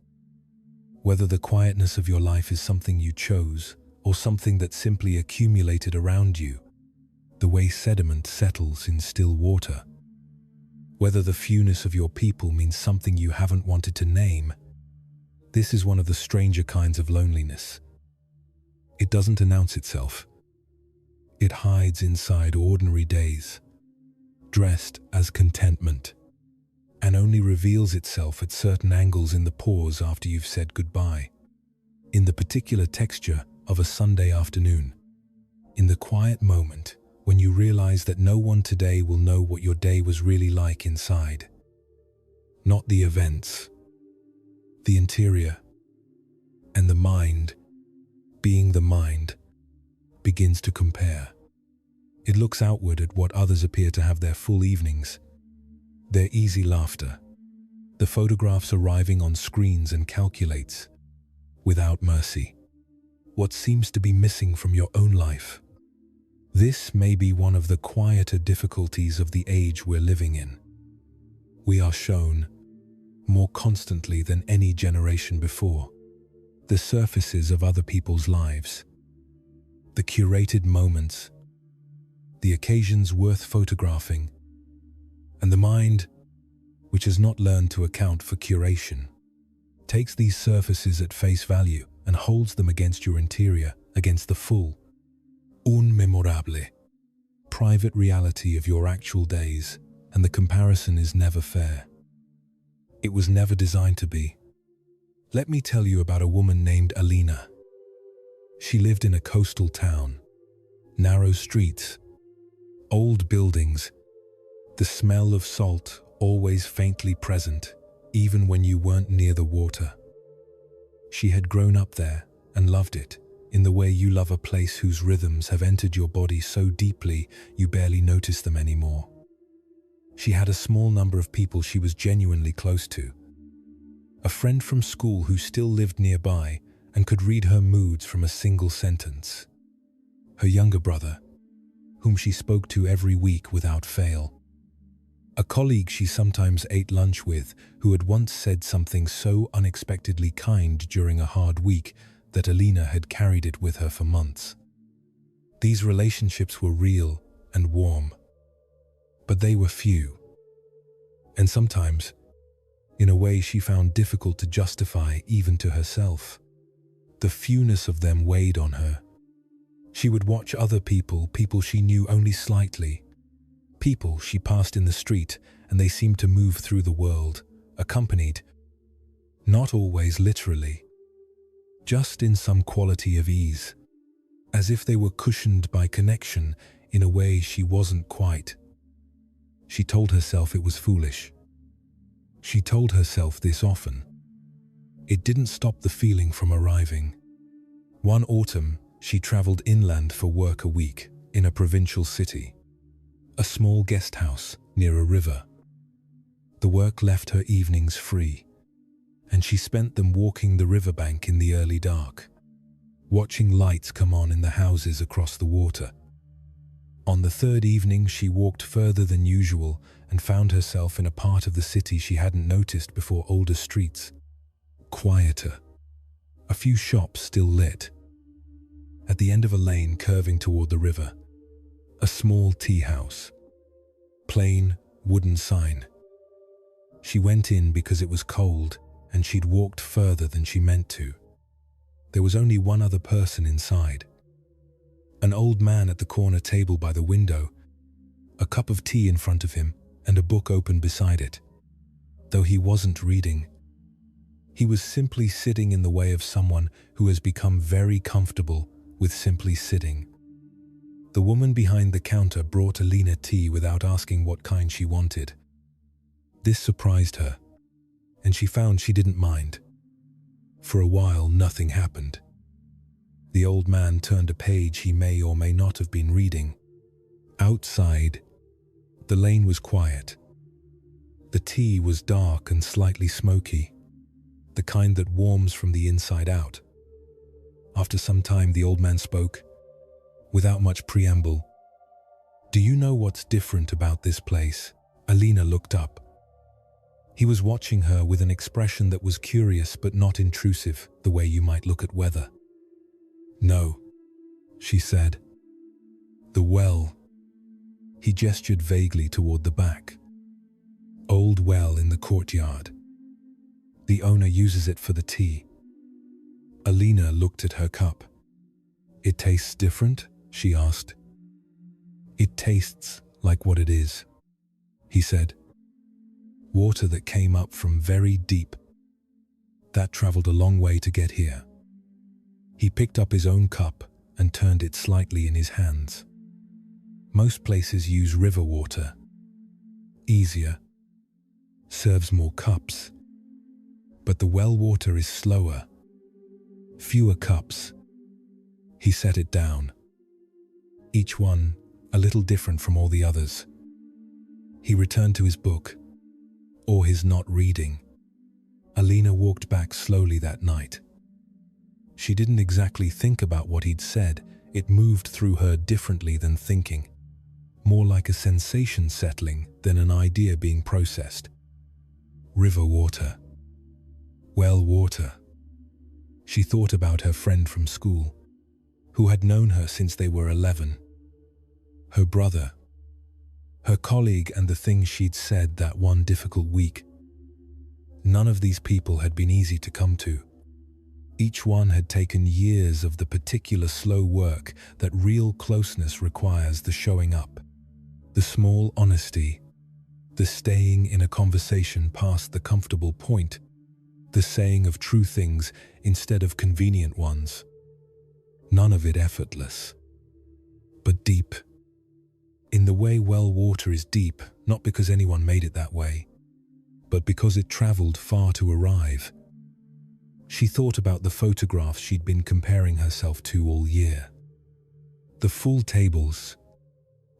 Whether the quietness of your life is something you chose or something that simply accumulated around you, the way sediment settles in still water. Whether the fewness of your people means something you haven't wanted to name. This is one of the stranger kinds of loneliness. It doesn't announce itself. It hides inside ordinary days, dressed as contentment, and only reveals itself at certain angles in the pause after you've said goodbye, in the particular texture of a Sunday afternoon, in the quiet moment when you realize that no one today will know what your day was really like inside. Not the events, the interior, and the mind, being the mind, begins to compare. It looks outward at what others appear to have their full evenings, their easy laughter, the photographs arriving on screens, and calculates, without mercy, what seems to be missing from your own life. This may be one of the quieter difficulties of the age we're living in. We are shown, more constantly than any generation before, the surfaces of other people's lives, the curated moments, the occasions worth photographing, and the mind, which has not learned to account for curation, takes these surfaces at face value and holds them against your interior, against the full, unmemorable, private reality of your actual days, and the comparison is never fair. It was never designed to be. Let me tell you about a woman named Alina. She lived in a coastal town, narrow streets, old buildings, the smell of salt always faintly present, even when you weren't near the water. She had grown up there and loved it, in the way you love a place whose rhythms have entered your body so deeply you barely notice them anymore. She had a small number of people she was genuinely close to. A friend from school who still lived nearby and could read her moods from a single sentence. Her younger brother, whom she spoke to every week without fail. A colleague she sometimes ate lunch with, who had once said something so unexpectedly kind during a hard week that Alina had carried it with her for months. These relationships were real and warm, but they were few, and sometimes, in a way she found difficult to justify even to herself. The fewness of them weighed on her. She would watch other people she knew only slightly, people she passed in the street, and they seemed to move through the world, accompanied, not always literally, just in some quality of ease, as if they were cushioned by connection in a way she wasn't quite. She told herself it was foolish. She told herself this often. It didn't stop the feeling from arriving. One autumn, she traveled inland for work a week in a provincial city, a small guest house near a river. The work left her evenings free, and she spent them walking the riverbank in the early dark, watching lights come on in the houses across the water. On the third evening, she walked further than usual and found herself in a part of the city she hadn't noticed before. Older streets, quieter, a few shops still lit. At the end of a lane curving toward the river, a small tea house. Plain, wooden sign. She went in because it was cold and she'd walked further than she meant to. There was only one other person inside. An old man at the corner table by the window, a cup of tea in front of him and a book open beside it. Though he wasn't reading, he was simply sitting in the way of someone who has become very comfortable with simply sitting. The woman behind the counter brought Alina tea without asking what kind she wanted. This surprised her, and she found she didn't mind. For a while, nothing happened. The old man turned a page he may or may not have been reading. Outside, the lane was quiet. The tea was dark and slightly smoky, the kind that warms from the inside out. After some time, the old man spoke, without much preamble. "Do you know what's different about this place?" Alina looked up. He was watching her with an expression that was curious but not intrusive, the way you might look at weather. "No," she said. "The well." He gestured vaguely toward the back. "Old well in the courtyard. The owner uses it for the tea." Alina looked at her cup. "It tastes different?" she asked. "It tastes like what it is," he said. "Water that came up from very deep. That traveled a long way to get here." He picked up his own cup and turned it slightly in his hands. "Most places use river water. Easier. Serves more cups. But the well water is slower. Fewer cups." He set it down. Each one a little different from all the others. He returned to his book, or his not reading. Alina walked back slowly that night. She didn't exactly think about what he'd said. It moved through her differently than thinking, more like a sensation settling than an idea being processed. River water. Well water. She thought about her friend from school, who had known her since they were 11. Her brother. Her colleague, and the things she'd said that one difficult week. None of these people had been easy to come to. Each one had taken years of the particular slow work that real closeness requires: the showing up, the small honesty, the staying in a conversation past the comfortable point, the saying of true things instead of convenient ones. None of it effortless, but deep. In the way well water is deep, not because anyone made it that way, but because it traveled far to arrive. She thought about the photographs she'd been comparing herself to all year. The full tables,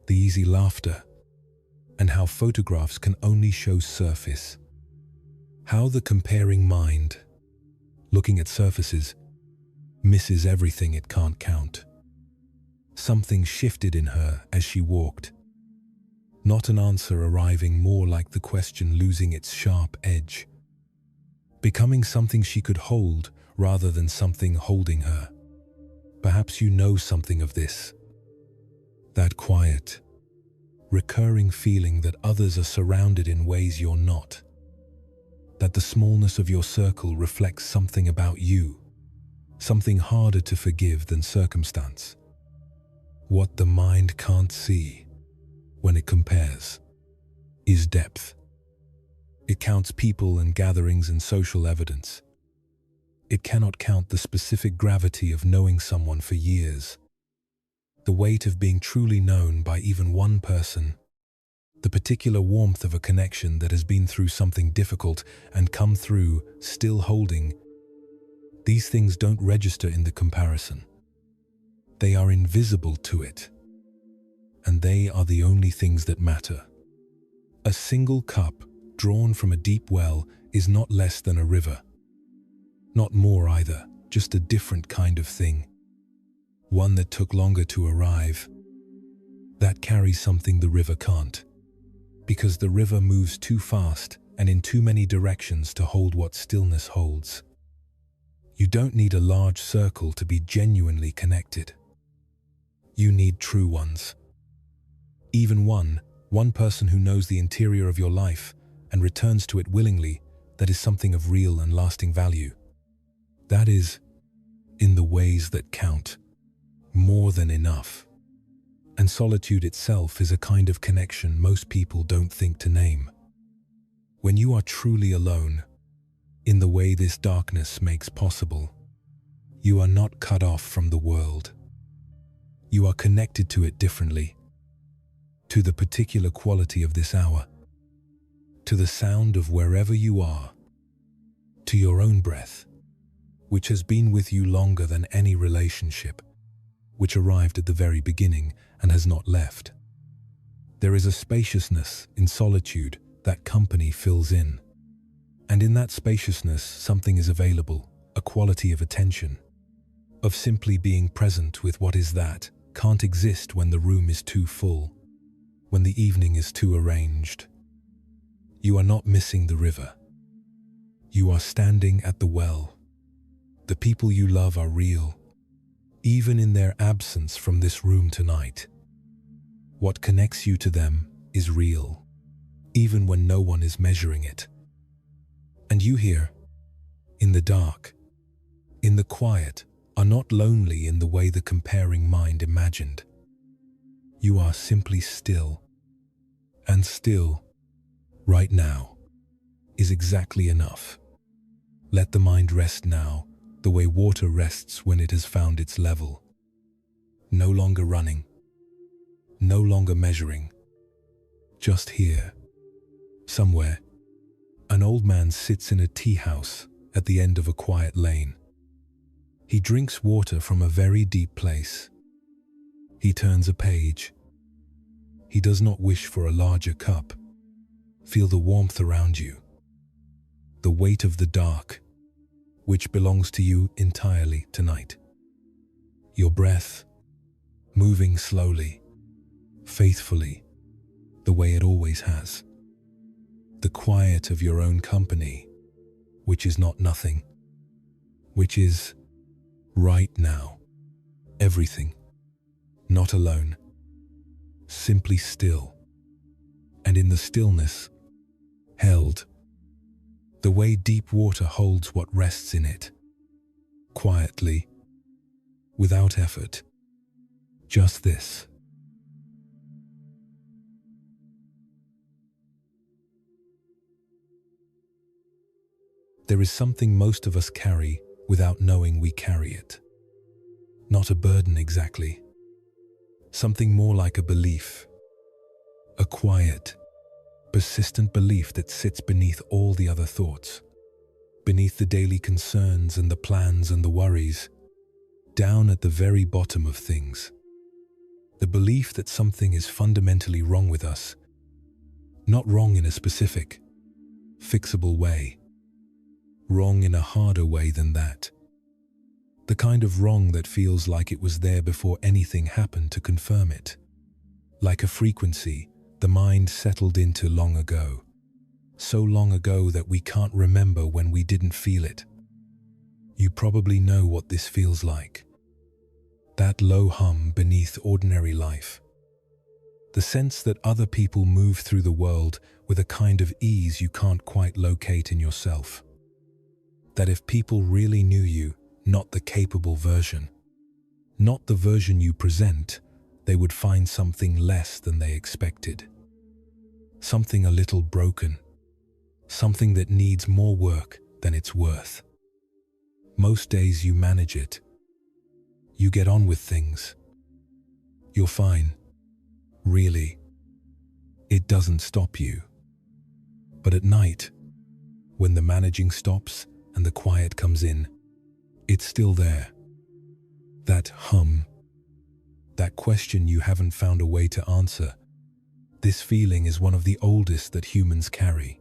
the easy laughter, and how photographs can only show surface. How the comparing mind, looking at surfaces, misses everything it can't count. Something shifted in her as she walked. Not an answer arriving, more like the question losing its sharp edge. Becoming something she could hold rather than something holding her. Perhaps you know something of this. That quiet, recurring feeling that others are surrounded in ways you're not. That the smallness of your circle reflects something about you. Something harder to forgive than circumstance. What the mind can't see when it compares is depth. It counts people and gatherings and social evidence. It cannot count the specific gravity of knowing someone for years. The weight of being truly known by even one person. The particular warmth of a connection that has been through something difficult and come through still holding. These things don't register in the comparison. They are invisible to it. And they are the only things that matter. A single cup drawn from a deep well is not less than a river. Not more either, just a different kind of thing. One that took longer to arrive. That carries something the river can't. Because the river moves too fast and in too many directions to hold what stillness holds. You don't need a large circle to be genuinely connected. You need true ones. Even one person who knows the interior of your life and returns to it willingly, that is something of real and lasting value. That is, in the ways that count, more than enough. And solitude itself is a kind of connection most people don't think to name. When you are truly alone, in the way this darkness makes possible, you are not cut off from the world. You are connected to it differently, to the particular quality of this hour, to the sound of wherever you are, to your own breath, which has been with you longer than any relationship, which arrived at the very beginning and has not left. There is a spaciousness in solitude that company fills in. And in that spaciousness, something is available, a quality of attention, of simply being present with what is that can't exist when the room is too full, when the evening is too arranged. You are not missing the river. You are standing at the well. The people you love are real, even in their absence from this room tonight. What connects you to them is real, even when no one is measuring it. And you here, in the dark, in the quiet, are not lonely in the way the comparing mind imagined. You are simply still, and still, right now, is exactly enough. Let the mind rest now, the way water rests when it has found its level. No longer running, no longer measuring. Just here, somewhere, an old man sits in a tea house at the end of a quiet lane. He drinks water from a very deep place. He turns a page. He does not wish for a larger cup. Feel the warmth around you, the weight of the dark, which belongs to you entirely tonight. Your breath, moving slowly, faithfully, the way it always has. The quiet of your own company, which is not nothing, which is right now, everything, not alone, simply still, and in the stillness, held, the way deep water holds what rests in it, quietly, without effort, just this. There is something most of us carry without knowing we carry it. Not a burden exactly. Something more like a belief. A quiet, persistent belief that sits beneath all the other thoughts. Beneath the daily concerns and the plans and the worries. Down at the very bottom of things. The belief that something is fundamentally wrong with us. Not wrong in a specific, fixable way. Wrong in a harder way than that. The kind of wrong that feels like it was there before anything happened to confirm it. Like a frequency the mind settled into long ago. So long ago that we can't remember when we didn't feel it. You probably know what this feels like. That low hum beneath ordinary life. The sense that other people move through the world with a kind of ease you can't quite locate in yourself. That if people really knew you, not the capable version, not the version you present, they would find something less than they expected. Something a little broken. Something that needs more work than it's worth. Most days you manage it. You get on with things. You're fine. Really. It doesn't stop you. But at night, when the managing stops, and the quiet comes in, it's still there. That hum, that question you haven't found a way to answer. This feeling is one of the oldest that humans carry.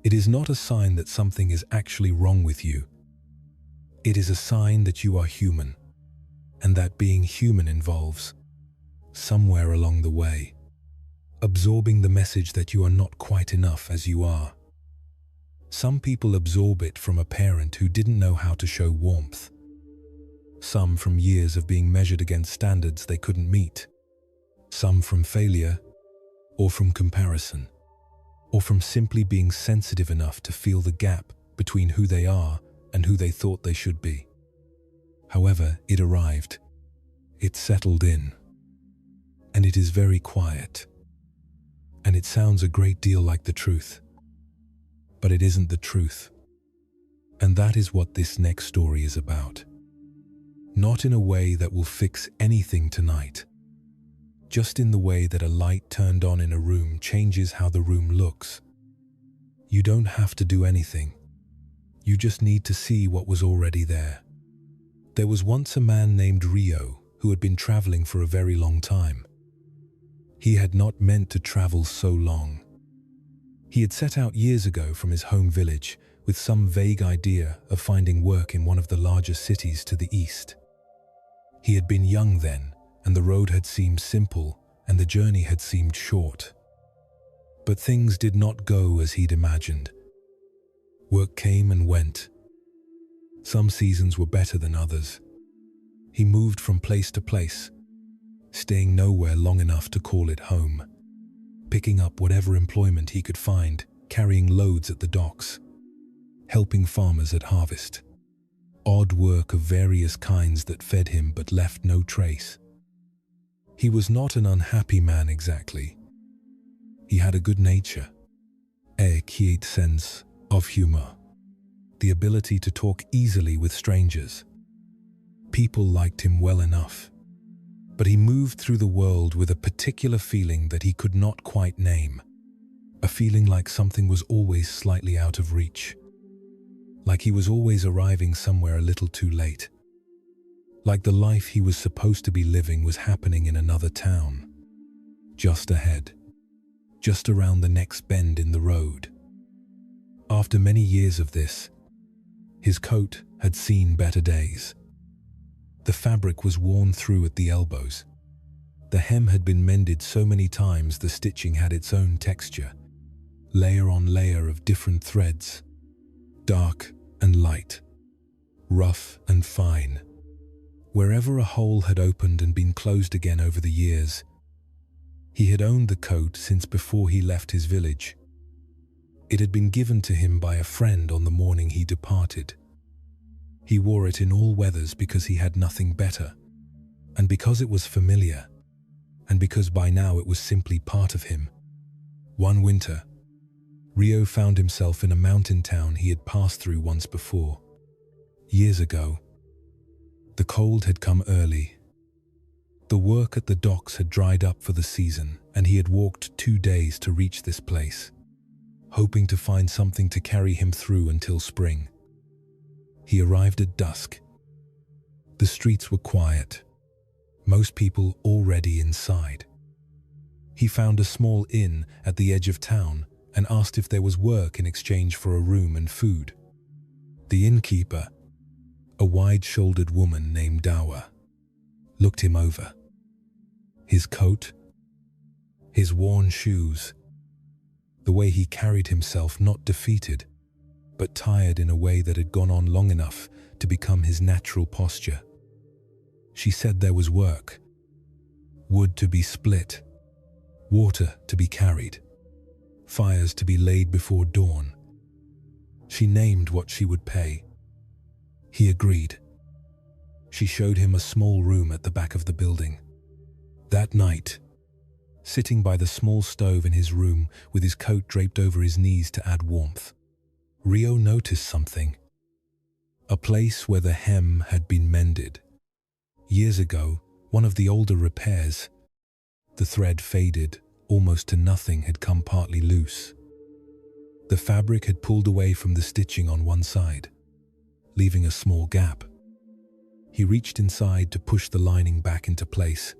It is not a sign that something is actually wrong with you, It is a sign that you are human, and that being human involves, somewhere along the way, absorbing the message that you are not quite enough as you are. Some people absorb it from a parent who didn't know how to show warmth. Some from years of being measured against standards they couldn't meet. Some from failure, or from comparison, or from simply being sensitive enough to feel the gap between who they are and who they thought they should be. However, it arrived. It settled in. And it is very quiet. And it sounds a great deal like the truth. But it isn't the truth. And that is what this next story is about. Not in a way that will fix anything tonight. Just in the way that a light turned on in a room changes how the room looks. You don't have to do anything. You just need to see what was already there. There was once a man named Rio who had been traveling for a very long time. He had not meant to travel so long. He had set out years ago from his home village with some vague idea of finding work in one of the larger cities to the east. He had been young then, and the road had seemed simple, and the journey had seemed short. But things did not go as he'd imagined. Work came and went. Some seasons were better than others. He moved from place to place, staying nowhere long enough to call it home, picking up whatever employment he could find, carrying loads at the docks, helping farmers at harvest. Odd work of various kinds that fed him but left no trace. He was not an unhappy man exactly. He had a good nature, a quiet sense of humor, the ability to talk easily with strangers. People liked him well enough, but he moved through the world with a particular feeling that he could not quite name, a feeling like something was always slightly out of reach. Like he was always arriving somewhere a little too late. Like the life he was supposed to be living was happening in another town. Just ahead. Just around the next bend in the road. After many years of this, his coat had seen better days. The fabric was worn through at the elbows. The hem had been mended so many times the stitching had its own texture. Layer on layer of different threads. Dark and light, rough and fine. Wherever a hole had opened and been closed again over the years, he had owned the coat since before he left his village. It had been given to him by a friend on the morning he departed. He wore it in all weathers because he had nothing better, and because it was familiar, and because by now it was simply part of him. One winter, Rio found himself in a mountain town he had passed through once before. Years ago. The cold had come early. The work at the docks had dried up for the season, and he had walked 2 days to reach this place, hoping to find something to carry him through until spring. He arrived at dusk. The streets were quiet, most people already inside. He found a small inn at the edge of town and asked if there was work in exchange for a room and food. The innkeeper, a wide-shouldered woman named Dawa, looked him over. His coat, his worn shoes, the way he carried himself not defeated, but tired in a way that had gone on long enough to become his natural posture. She said there was work, wood to be split, water to be carried, fires to be laid before dawn. She named what she would pay. He agreed. She showed him a small room at the back of the building. That night, sitting by the small stove in his room with his coat draped over his knees to add warmth, Rio noticed something. A place where the hem had been mended. Years ago, one of the older repairs. The thread faded, almost to nothing, had come partly loose. The fabric had pulled away from the stitching on one side, leaving a small gap. He reached inside to push the lining back into place.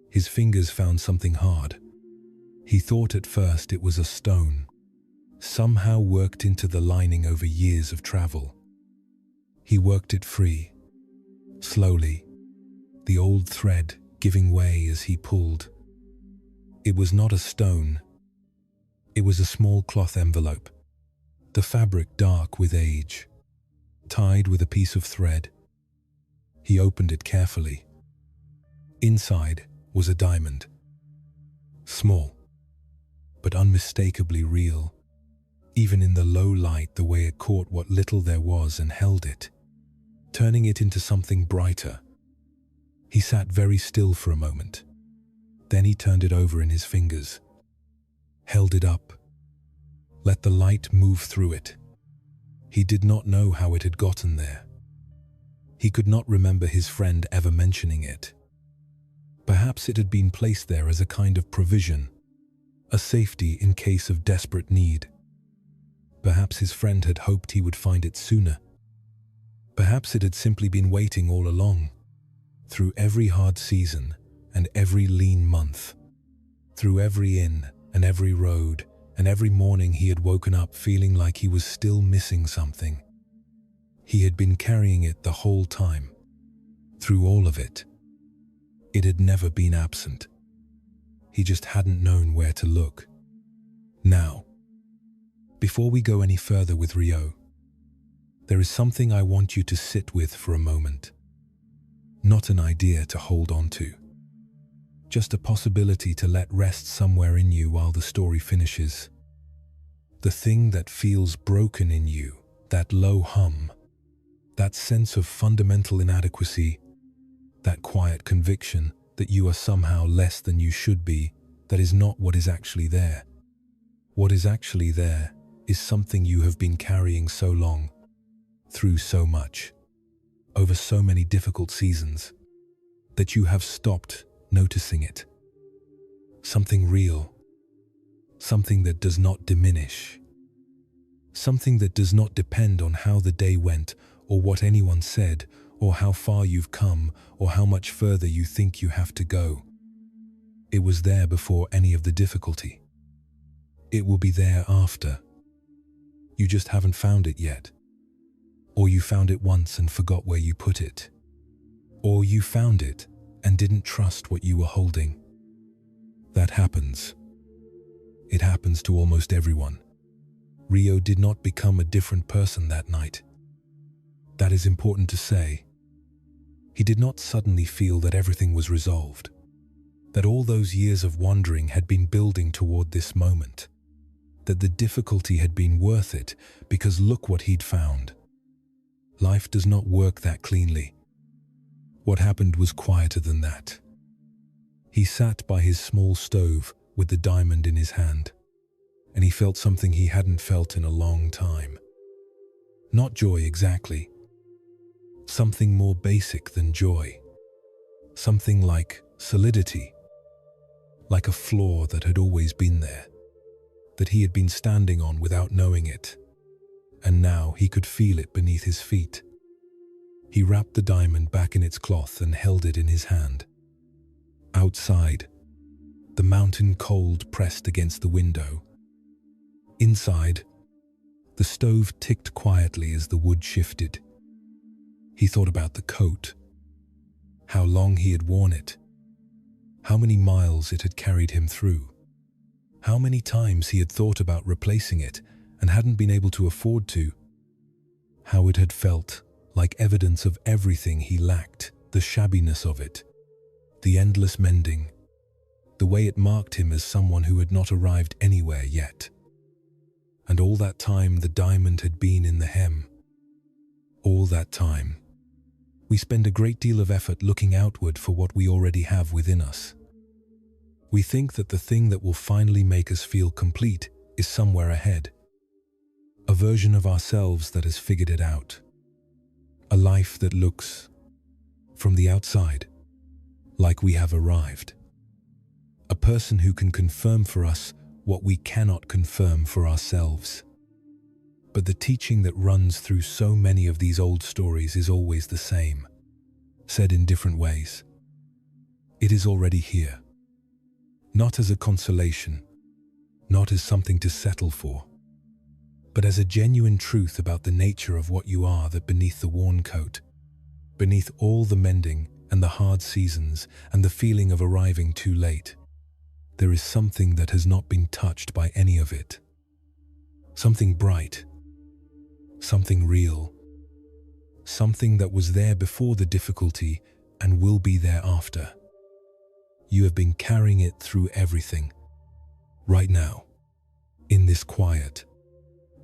His fingers found something hard. He thought at first it was a stone, somehow worked into the lining over years of travel. He worked it free, slowly, the old thread giving way as he pulled. It was not a stone. It was a small cloth envelope, the fabric dark with age, tied with a piece of thread. He opened it carefully. Inside was a diamond, small, but unmistakably real, even in the low light, the way it caught what little there was and held it, turning it into something brighter. He sat very still for a moment. Then he turned it over in his fingers, held it up, let the light move through it. He did not know how it had gotten there. He could not remember his friend ever mentioning it. Perhaps it had been placed there as a kind of provision, a safety in case of desperate need. Perhaps his friend had hoped he would find it sooner. Perhaps it had simply been waiting all along, through every hard season and every lean month, through every inn and every road, and every morning he had woken up feeling like he was still missing something. He had been carrying it the whole time, through all of it. It had never been absent. He just hadn't known where to look. Now, before we go any further with Rio, there is something I want you to sit with for a moment. Not an idea to hold on to. Just a possibility to let rest somewhere in you while the story finishes. The thing that feels broken in you, that low hum, that sense of fundamental inadequacy, that quiet conviction that you are somehow less than you should be, that is not what is actually there. What is actually there is something you have been carrying so long, through so much, over so many difficult seasons, that you have stopped noticing it. Something real, something that does not diminish, something that does not depend on how the day went or what anyone said or how far you've come or how much further you think you have to go. It was there before any of the difficulty. It will be there after. You just haven't found it yet. Or you found it once and forgot where you put it. Or you found it and didn't trust what you were holding. That happens. It happens to almost everyone. Rio did not become a different person that night. That is important to say. He did not suddenly feel that everything was resolved, that all those years of wandering had been building toward this moment, that the difficulty had been worth it because look what he'd found. Life does not work that cleanly. What happened was quieter than that. He sat by his small stove with the diamond in his hand, and he felt something he hadn't felt in a long time. Not joy exactly. Something more basic than joy. Something like solidity. Like a floor that had always been there, that he had been standing on without knowing it, and now he could feel it beneath his feet. He wrapped the diamond back in its cloth and held it in his hand. Outside, the mountain cold pressed against the window. Inside, the stove ticked quietly as the wood shifted. He thought about the coat, how long he had worn it, how many miles it had carried him through, how many times he had thought about replacing it and hadn't been able to afford to, how it had felt like evidence of everything he lacked, the shabbiness of it, the endless mending, the way it marked him as someone who had not arrived anywhere yet. And all that time the diamond had been in the hem. All that time. We spend a great deal of effort looking outward for what we already have within us. We think that the thing that will finally make us feel complete is somewhere ahead. A version of ourselves that has figured it out. A life that looks, from the outside, like we have arrived. A person who can confirm for us what we cannot confirm for ourselves. But the teaching that runs through so many of these old stories is always the same, said in different ways. It is already here. Not as a consolation, not as something to settle for, but as a genuine truth about the nature of what you are, that beneath the worn coat, beneath all the mending and the hard seasons and the feeling of arriving too late, there is something that has not been touched by any of it. Something bright, something real, something that was there before the difficulty and will be there after. You have been carrying it through everything. Right now, in this quiet,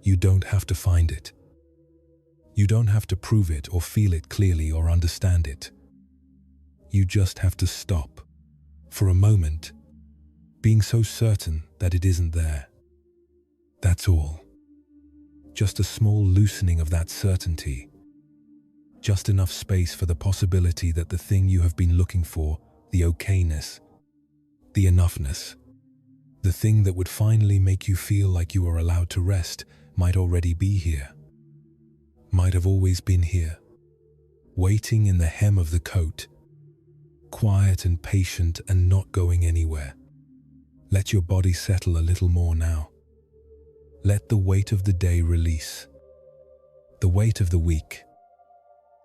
you don't have to find it. You don't have to prove it or feel it clearly or understand it. You just have to stop, for a moment, being so certain that it isn't there. That's all. Just a small loosening of that certainty. Just enough space for the possibility that the thing you have been looking for, the okayness, the enoughness, the thing that would finally make you feel like you are allowed to rest, might already be here. Might have always been here, waiting in the hem of the coat, quiet and patient and not going anywhere. Let your body settle a little more now. Let the weight of the day release. The weight of the week.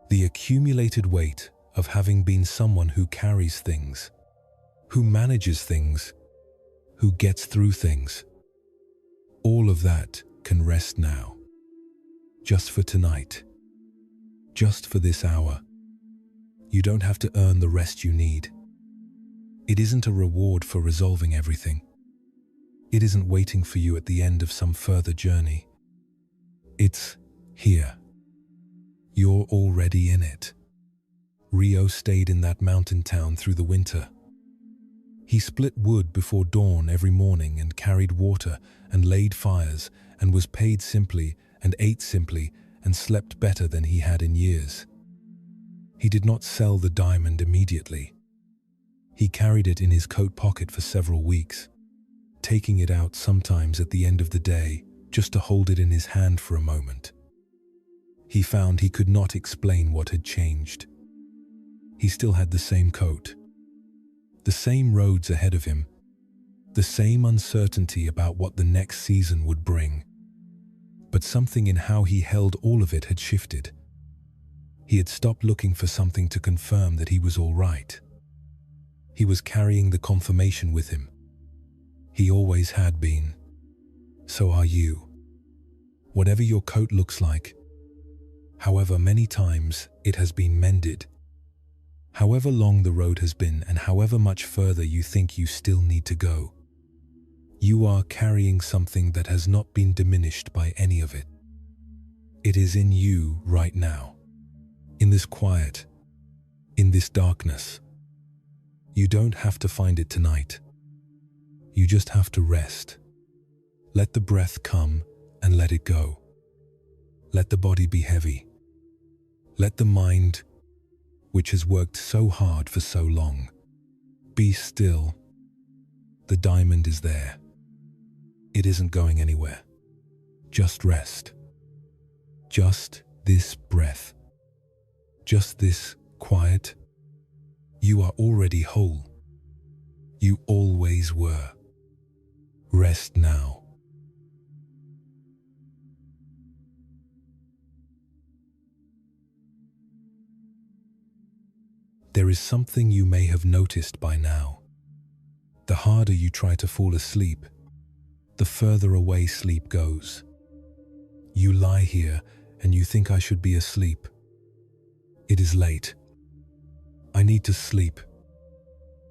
The accumulated weight of having been someone who carries things, who manages things, who gets through things. All of that can rest now. Just for tonight. Just for this hour. You don't have to earn the rest you need. It isn't a reward for resolving everything. It isn't waiting for you at the end of some further journey. It's here. You're already in it. Rio stayed in that mountain town through the winter. He split wood before dawn every morning and carried water and laid fires and was paid simply and ate simply and slept better than he had in years. He did not sell the diamond immediately. He carried it in his coat pocket for several weeks, taking it out sometimes at the end of the day just to hold it in his hand for a moment. He found he could not explain what had changed. He still had the same coat, the same roads ahead of him, the same uncertainty about what the next season would bring. But something in how he held all of it had shifted. He had stopped looking for something to confirm that he was all right. He was carrying the confirmation with him. He always had been. So are you. Whatever your coat looks like, however many times it has been mended, however long the road has been, and however much further you think you still need to go, you are carrying something that has not been diminished by any of it. It is in you right now, in this quiet, in this darkness. You don't have to find it tonight. You just have to rest. Let the breath come and let it go. Let the body be heavy. Let the mind, which has worked so hard for so long, be still. The diamond is there. It isn't going anywhere. Just rest. Just this breath. Just this quiet. You are already whole. You always were. Rest now. There is something you may have noticed by now. The harder you try to fall asleep, the further away sleep goes. You lie here and you think I should be asleep. It is late. I need to sleep.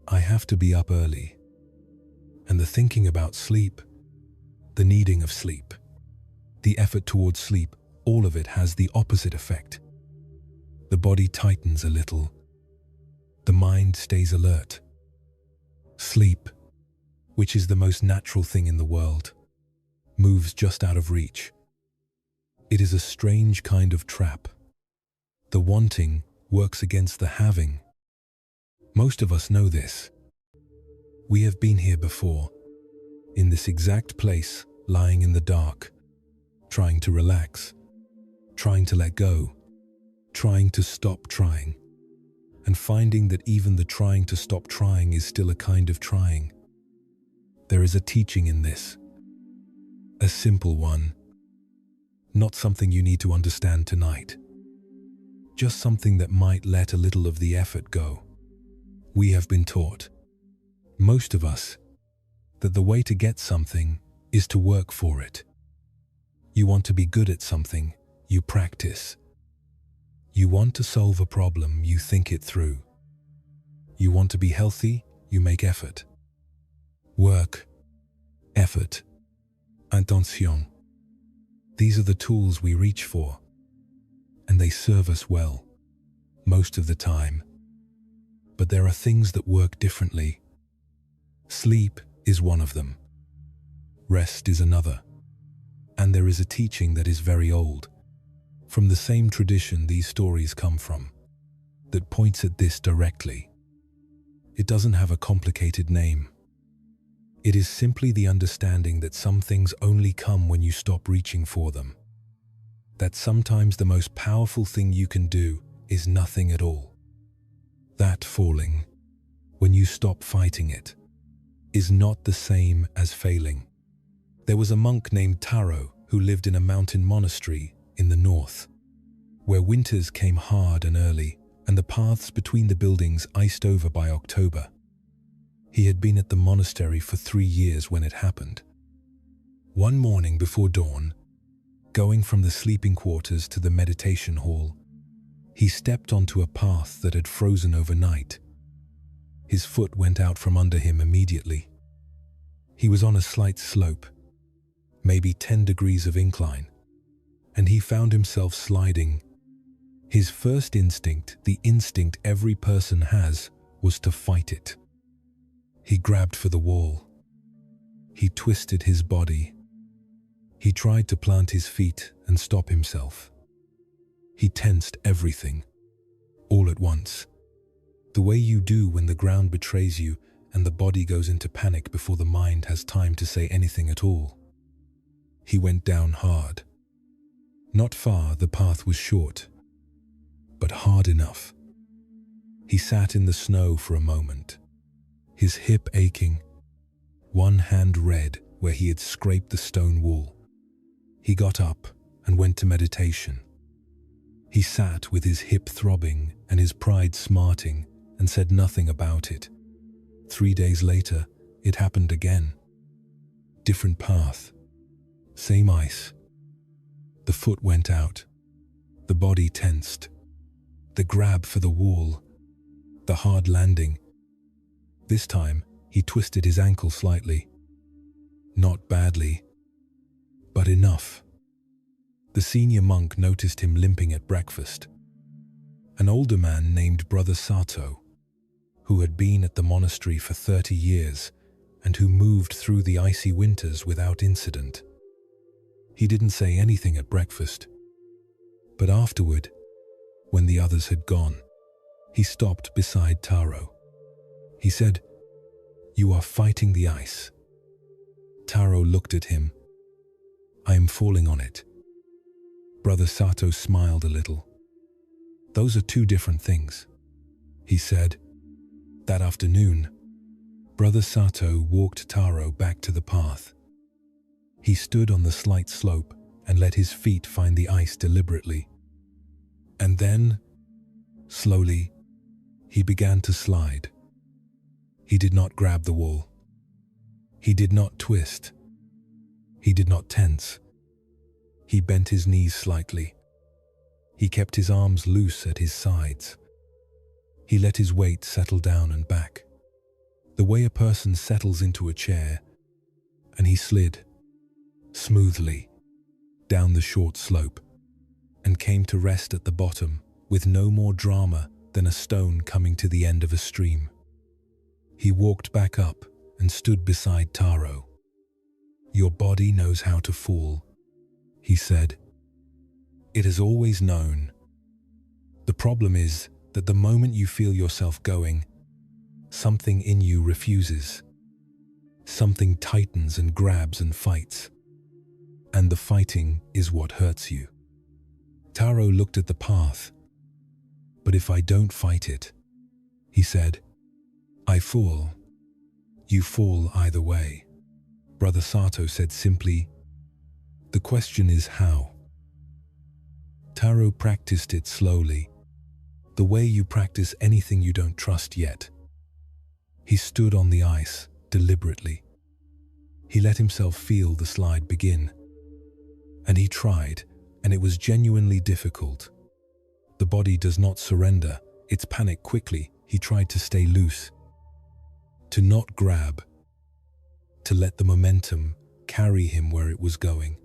I have to be up early. And the thinking about sleep, the needing of sleep, the effort towards sleep, all of it has the opposite effect. The body tightens a little. The mind stays alert. Sleep, which is the most natural thing in the world, moves just out of reach. It is a strange kind of trap. The wanting works against the having. Most of us know this. We have been here before, in this exact place, lying in the dark, trying to relax, trying to let go, trying to stop trying, and finding that even the trying to stop trying is still a kind of trying. There is a teaching in this, a simple one, not something you need to understand tonight. Just something that might let a little of the effort go. We have been taught, most of us, that the way to get something is to work for it. You want to be good at something, you practice. You want to solve a problem, you think it through. You want to be healthy, you make effort. Work, effort, intention. These are the tools we reach for, and they serve us well, most of the time. But there are things that work differently. Sleep is one of them. Rest is another. And there is a teaching that is very old, from the same tradition these stories come from, that points at this directly. It doesn't have a complicated name. It is simply the understanding that some things only come when you stop reaching for them. That sometimes the most powerful thing you can do is nothing at all. That falling, when you stop fighting it, is not the same as failing. There was a monk named Taro who lived in a mountain monastery in the north, where winters came hard and early, and the paths between the buildings iced over by October. He had been at the monastery for 3 years when it happened. One morning before dawn, going from the sleeping quarters to the meditation hall, he stepped onto a path that had frozen overnight. His foot went out from under him immediately. He was on a slight slope, maybe 10 degrees of incline, and he found himself sliding. His first instinct, the instinct every person has, was to fight it. He grabbed for the wall. He twisted his body. He tried to plant his feet and stop himself. He tensed everything, all at once, the way you do when the ground betrays you and the body goes into panic before the mind has time to say anything at all. He went down hard. Not far, the path was short, but hard enough. He sat in the snow for a moment, his hip aching, one hand red where he had scraped the stone wall. He got up and went to meditation. He sat with his hip throbbing and his pride smarting and said nothing about it. 3 days later, it happened again. Different path, same ice. The foot went out, the body tensed, the grab for the wall, the hard landing. This time, he twisted his ankle slightly. Not badly, but enough. The senior monk noticed him limping at breakfast. An older man named Brother Sato, who had been at the monastery for 30 years and who moved through the icy winters without incident. He didn't say anything at breakfast, but afterward, when the others had gone, he stopped beside Taro. He said, "You are fighting the ice." Taro looked at him. "I am falling on it." Brother Sato smiled a little. "Those are two different things," he said. That afternoon, Brother Sato walked Taro back to the path. He stood on the slight slope and let his feet find the ice deliberately. And then, slowly, he began to slide. He did not grab the wall. He did not twist. He did not tense. He bent his knees slightly. He kept his arms loose at his sides. He let his weight settle down and back, the way a person settles into a chair, and he slid, smoothly, down the short slope, and came to rest at the bottom with no more drama than a stone coming to the end of a stream. He walked back up and stood beside Taro. "Your body knows how to fall," he said. "It has always known. The problem is that the moment you feel yourself going, something in you refuses. Something tightens and grabs and fights. And the fighting is what hurts you." Taro looked at the path. "But if I don't fight it," he said, "I fall. You fall either way." Brother Sato said simply, "The question is how." Taro practiced it slowly, the way you practice anything you don't trust yet. He stood on the ice, deliberately. He let himself feel the slide begin. And he tried, and it was genuinely difficult. The body does not surrender, it's panic quickly. He tried to stay loose, to not grab, to let the momentum carry him where it was going.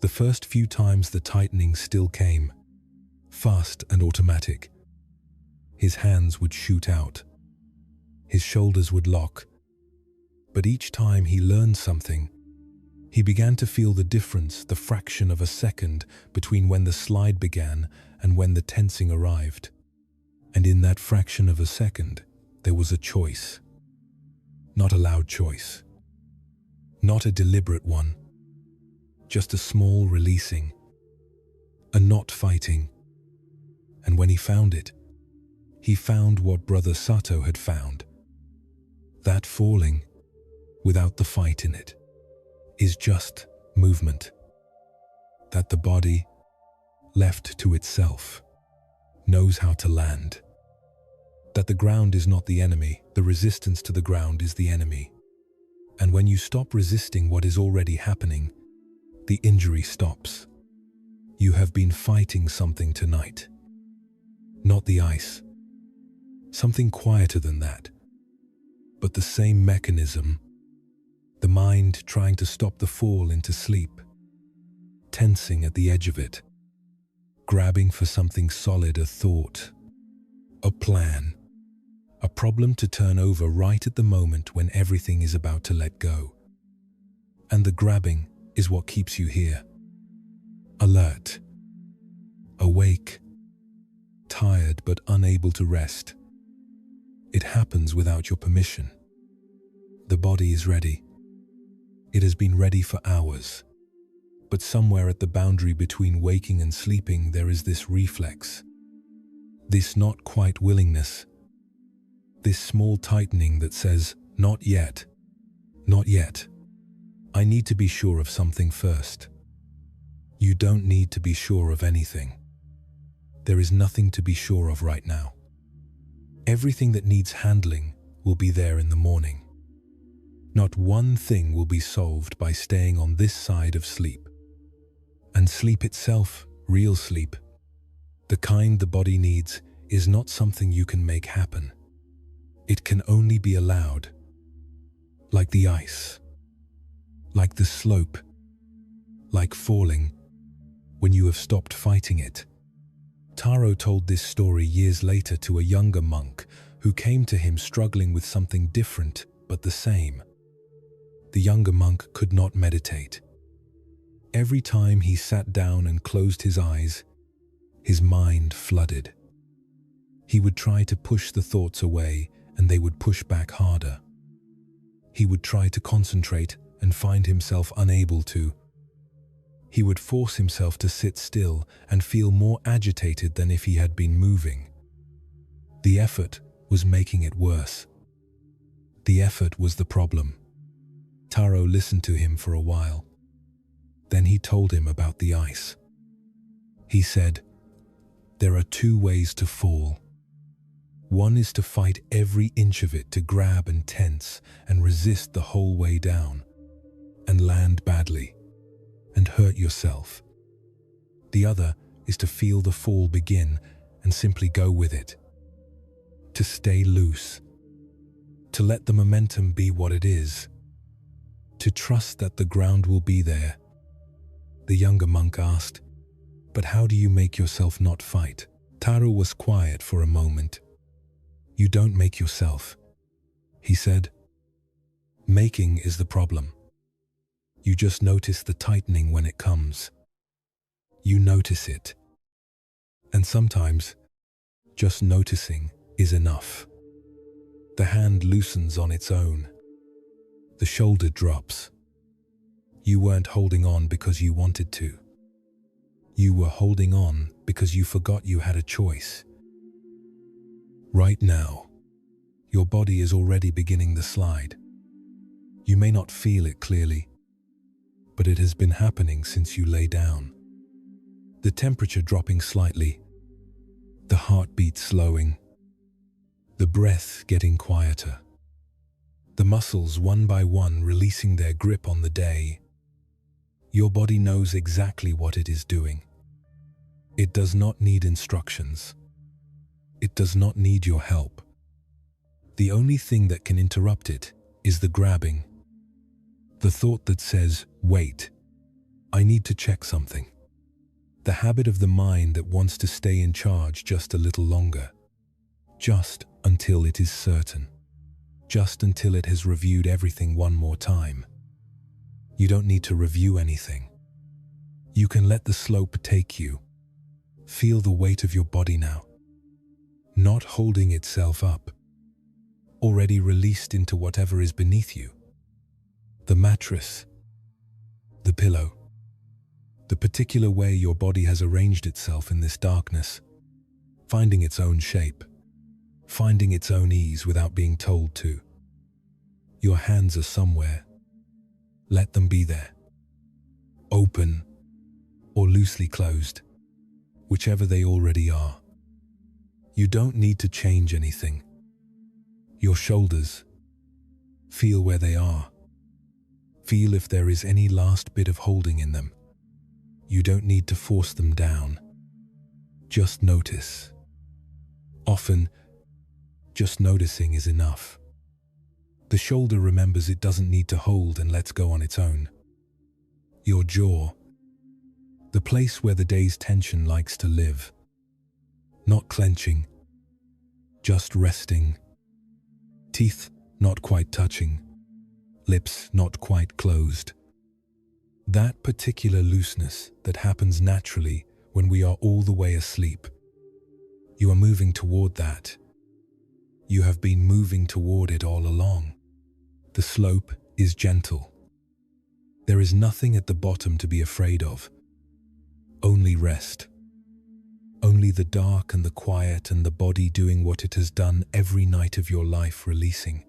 The first few times the tightening still came, fast and automatic. His hands would shoot out. His shoulders would lock. But each time he learned something, he began to feel the difference, the fraction of a second between when the slide began and when the tensing arrived. And in that fraction of a second, there was a choice. Not a loud choice. Not a deliberate one. Just a small releasing. A not fighting. And when he found it, he found what Brother Sato had found. That falling, without the fight in it, is just movement. That the body, left to itself, knows how to land. That the ground is not the enemy, the resistance to the ground is the enemy. And when you stop resisting what is already happening, the injury stops. You have been fighting something tonight. Not the ice. Something quieter than that. But the same mechanism. The mind trying to stop the fall into sleep. Tensing at the edge of it. Grabbing for something solid, a thought. A plan. A problem to turn over right at the moment when everything is about to let go. And the grabbing is what keeps you here. Alert. Awake. Tired but unable to rest. It happens without your permission. The body is ready. It has been ready for hours. But somewhere at the boundary between waking and sleeping there is this reflex. This not quite willingness. This small tightening that says, not yet. Not yet. I need to be sure of something first. You don't need to be sure of anything. There is nothing to be sure of right now. Everything that needs handling will be there in the morning. Not one thing will be solved by staying on this side of sleep. And sleep itself, real sleep, the kind the body needs, is not something you can make happen. It can only be allowed. Like the ice. Like the slope. Like falling. When you have stopped fighting it. Taro told this story years later to a younger monk who came to him struggling with something different but the same. The younger monk could not meditate. Every time he sat down and closed his eyes, his mind flooded. He would try to push the thoughts away and they would push back harder. He would try to concentrate and find himself unable to. He would force himself to sit still and feel more agitated than if he had been moving. The effort was making it worse. The effort was the problem. Taro listened to him for a while. Then he told him about the ice. He said, "There are two ways to fall. One is to fight every inch of it, to grab and tense and resist the whole way down, and land badly, and hurt yourself. The other is to feel the fall begin and simply go with it. To stay loose. To let the momentum be what it is. To trust that the ground will be there." The younger monk asked, "But how do you make yourself not fight?" Taro was quiet for a moment. "You don't make yourself," he said. "Making is the problem. You just notice the tightening when it comes. You notice it. And sometimes, just noticing is enough. The hand loosens on its own. The shoulder drops. You weren't holding on because you wanted to. You were holding on because you forgot you had a choice. Right now, your body is already beginning the slide. You may not feel it clearly, but it has been happening since you lay down. the temperature dropping slightly, the heartbeat slowing, the breath getting quieter, the muscles one by one releasing their grip on the day. Your body knows exactly what it is doing. It does not need instructions. It does not need your help. The only thing that can interrupt it is the grabbing, the thought that says, "Wait, I need to check something." The habit of the mind that wants to stay in charge just a little longer, just until it is certain, just until it has reviewed everything one more time. You don't need to review anything. You can let the slope take you. Feel the weight of your body now, not holding itself up, already released into whatever is beneath you. The mattress, the pillow, the particular way your body has arranged itself in this darkness, finding its own shape, finding its own ease without being told to. Your hands are somewhere. Let them be there. Open or loosely closed, whichever they already are. You don't need to change anything. Your shoulders, feel where they are. Feel if there is any last bit of holding in them. You don't need to force them down. Just notice. Often, just noticing is enough. The shoulder remembers it doesn't need to hold and lets go on its own. Your jaw, the place where the day's tension likes to live. Not clenching, just resting. Teeth not quite touching, lips not quite closed. That particular looseness that happens naturally when we are all the way asleep. You are moving toward that. You have been moving toward it all along. The slope is gentle. There is nothing at the bottom to be afraid of. Only rest. Only the dark and the quiet and the body doing what it has done every night of your life, releasing,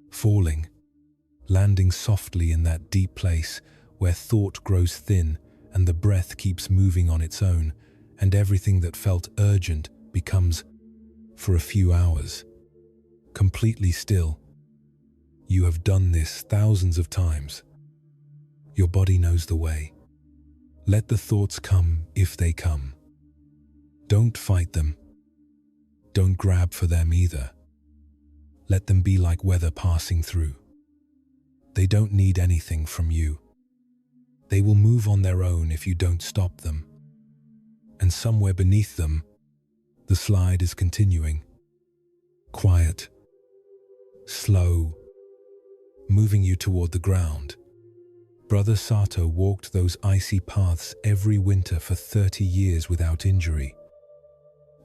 falling, landing softly in that deep place where thought grows thin and the breath keeps moving on its own, and everything that felt urgent becomes, for a few hours, completely still. You have done this thousands of times. Your body knows the way. Let the thoughts come if they come. Don't fight them. Don't grab for them either. Let them be like weather passing through. They don't need anything from you. They will move on their own if you don't stop them. And somewhere beneath them, the slide is continuing. Quiet, slow, moving you toward the ground. Brother Sato walked those icy paths every winter for 30 years without injury.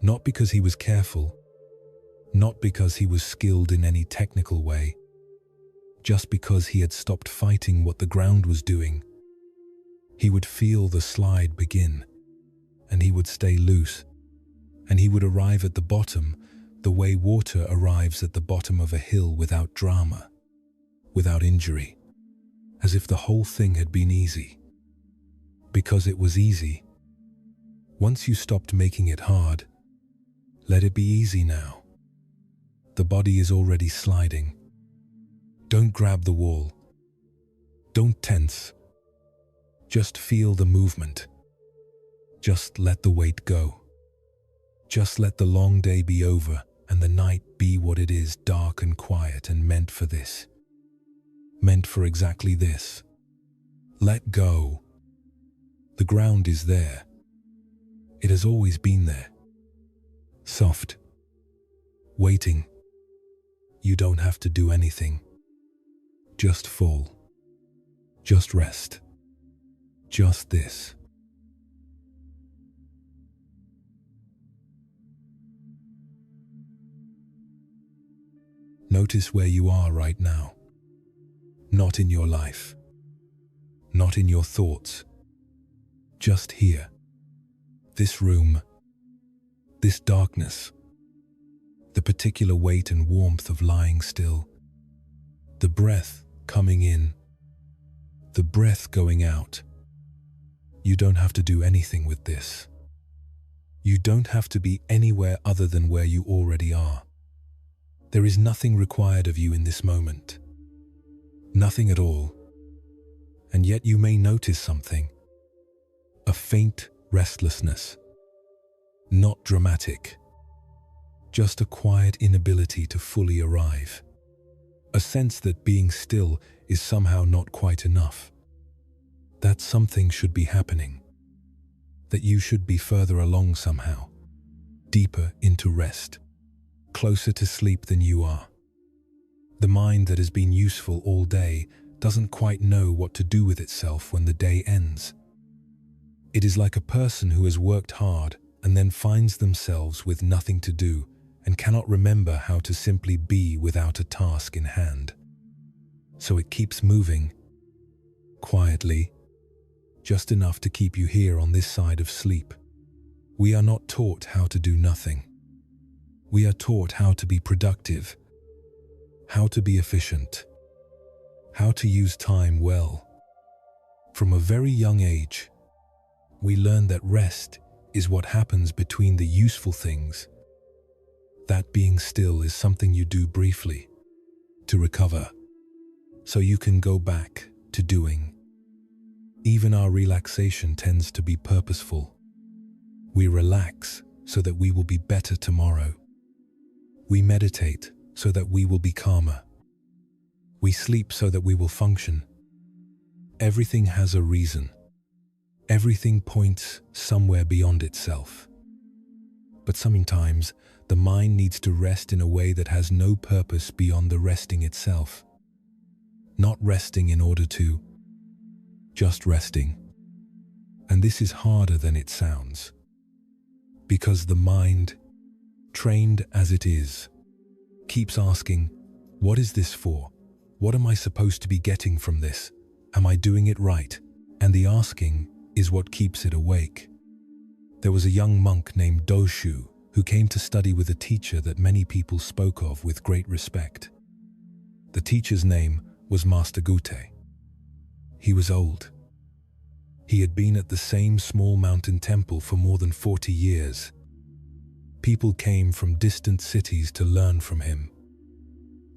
Not because he was careful, not because he was skilled in any technical way, just because he had stopped fighting what the ground was doing. He would feel the slide begin, and he would stay loose, and he would arrive at the bottom the way water arrives at the bottom of a hill without drama, without injury, as if the whole thing had been easy. Because it was easy. Once you stopped making it hard, let it be easy now. The body is already sliding. Don't grab the wall. Don't tense. Just feel the movement. Just let the weight go. Just let the long day be over and the night be what it is, dark and quiet and meant for this. Meant for exactly this. Let go. The ground is there. It has always been there. Soft. Waiting. You don't have to do anything. Just fall. Just rest. Just this. Notice where you are right now. Not in your life. Not in your thoughts. Just here. This room. This darkness. The particular weight and warmth of lying still. The breath coming in. The breath going out. You don't have to do anything with this. You don't have to be anywhere other than where you already are. There is nothing required of you in this moment. Nothing at all. And yet you may notice something. A faint restlessness. Not dramatic. Just a quiet inability to fully arrive. A sense that being still is somehow not quite enough. That something should be happening. That you should be further along somehow. Deeper into rest. Closer to sleep than you are. The mind that has been useful all day doesn't quite know what to do with itself when the day ends. It is like a person who has worked hard and then finds themselves with nothing to do and cannot remember how to simply be without a task in hand. So it keeps moving, quietly, just enough to keep you here on this side of sleep. We are not taught how to do nothing. We are taught how to be productive, how to be efficient, how to use time well. From a very young age, we learn that rest is what happens between the useful things. That being still is something you do briefly, to recover, so you can go back to doing. Even our relaxation tends to be purposeful. We relax so that we will be better tomorrow. We meditate so that we will be calmer. We sleep so that we will function. Everything has a reason. Everything points somewhere beyond itself. But sometimes the mind needs to rest in a way that has no purpose beyond the resting itself. Not resting in order to, just resting. And this is harder than it sounds. Because the mind, trained as it is, keeps asking, what is this for? What am I supposed to be getting from this? Am I doing it right? And the asking is what keeps it awake. There was a young monk named Doshu who came to study with a teacher that many people spoke of with great respect. The teacher's name was Master Gute. He was old. He had been at the same small mountain temple for more than 40 years. People came from distant cities to learn from him.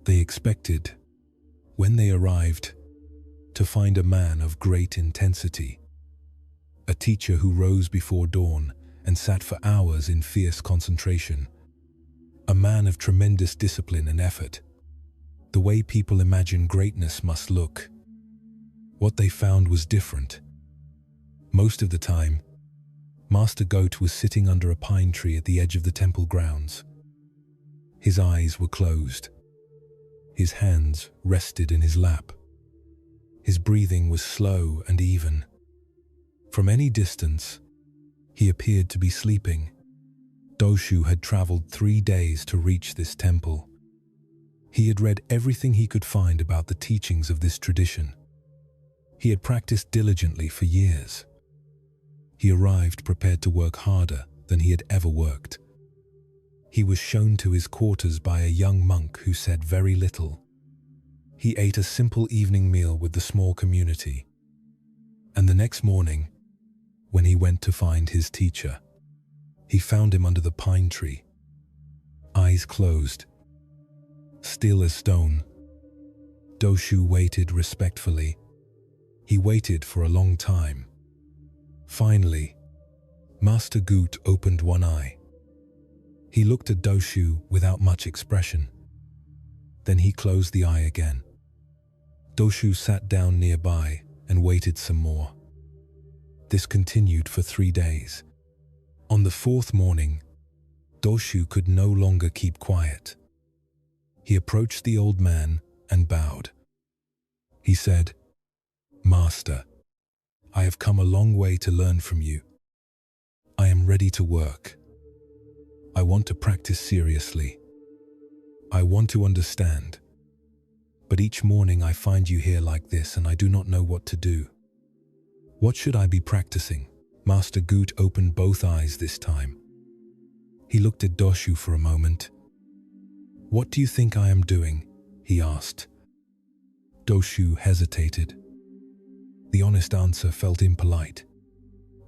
They expected, when they arrived, to find a man of great intensity. A teacher who rose before dawn and sat for hours in fierce concentration. A man of tremendous discipline and effort. The way people imagine greatness must look. What they found was different. Most of the time, Master Goat was sitting under a pine tree at the edge of the temple grounds. His eyes were closed. His hands rested in his lap. His breathing was slow and even. From any distance, he appeared to be sleeping. Doshu had traveled 3 days to reach this temple. He had read everything he could find about the teachings of this tradition. He had practiced diligently for years. He arrived prepared to work harder than he had ever worked. He was shown to his quarters by a young monk who said very little. He ate a simple evening meal with the small community. And the next morning, when he went to find his teacher, he found him under the pine tree, eyes closed, still as stone. Doshu waited respectfully. He waited for a long time. Finally, Master Gut opened one eye. He looked at Doshu without much expression. Then he closed the eye again. Doshu sat down nearby and waited some more. This continued for 3 days. On the 4th morning, Doshu could no longer keep quiet. He approached the old man and bowed. He said, "Master, I have come a long way to learn from you. I am ready to work. I want to practice seriously. I want to understand. But each morning I find you here like this and I do not know what to do. What should I be practicing?" Master Gut opened both eyes this time. He looked at Doshu for a moment. "What do you think I am doing?" he asked. Doshu hesitated. The honest answer felt impolite.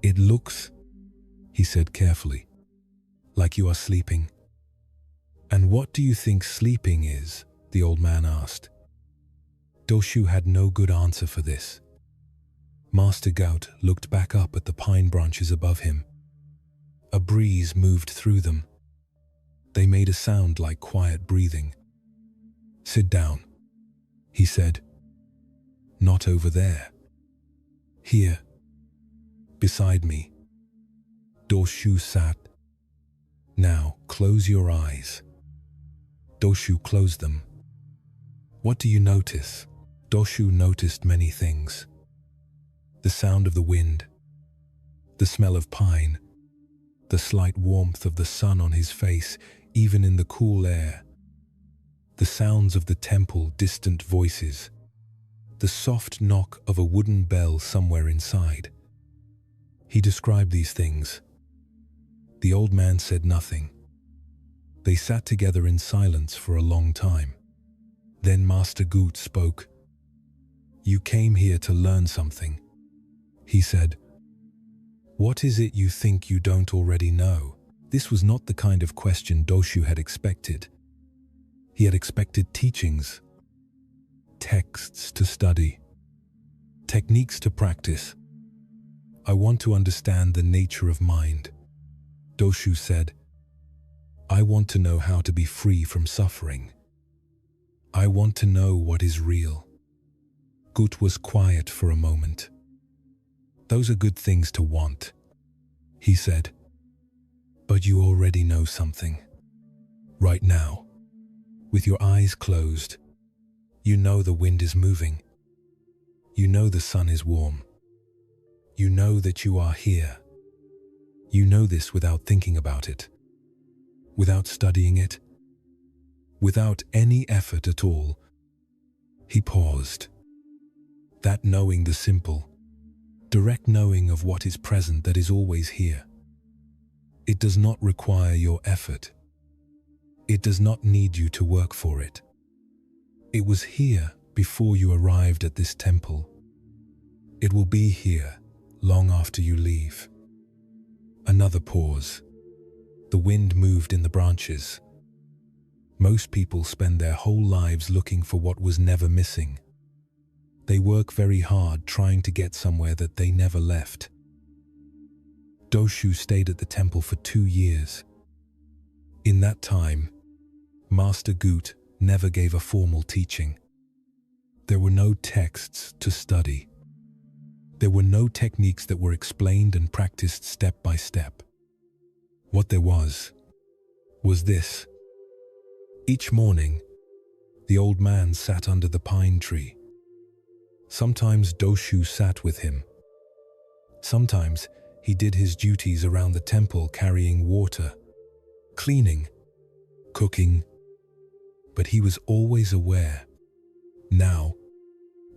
"It looks," he said carefully, "like you are sleeping." "And what do you think sleeping is?" the old man asked. Doshu had no good answer for this. Master Gout looked back up at the pine branches above him. A breeze moved through them. They made a sound like quiet breathing. "Sit down," he said. "Not over there. Here, beside me." Doshu sat. "Now, close your eyes." Doshu closed them. "What do you notice?" Doshu noticed many things. The sound of the wind, the smell of pine, the slight warmth of the sun on his face, even in the cool air, the sounds of the temple, distant voices, the soft knock of a wooden bell somewhere inside. He described these things. The old man said nothing. They sat together in silence for a long time. Then Master Gout spoke. "You came here to learn something," he said. "What is it you think you don't already know?" This was not the kind of question Doshu had expected. He had expected teachings, texts to study, techniques to practice. "I want to understand the nature of mind," Doshu said. "I want to know how to be free from suffering. I want to know what is real." Gut was quiet for a moment. "Those are good things to want," he said. "But you already know something. Right now, with your eyes closed, you know the wind is moving. You know the sun is warm. You know that you are here. You know this without thinking about it, without studying it, without any effort at all." He paused. That knowing, the simple, direct knowing of what is present, that is always here. It does not require your effort. It does not need you to work for it. It was here before you arrived at this temple. It will be here long after you leave. Another pause. The wind moved in the branches. Most people spend their whole lives looking for what was never missing. They work very hard trying to get somewhere that they never left. Doshu stayed at the temple for 2 years. In that time, Master Gout never gave a formal teaching. There were no texts to study. There were no techniques that were explained and practiced step by step. What there was this. Each morning, the old man sat under the pine tree. Sometimes Doshu sat with him. Sometimes he did his duties around the temple, carrying water, cleaning, cooking. But he was always aware, now,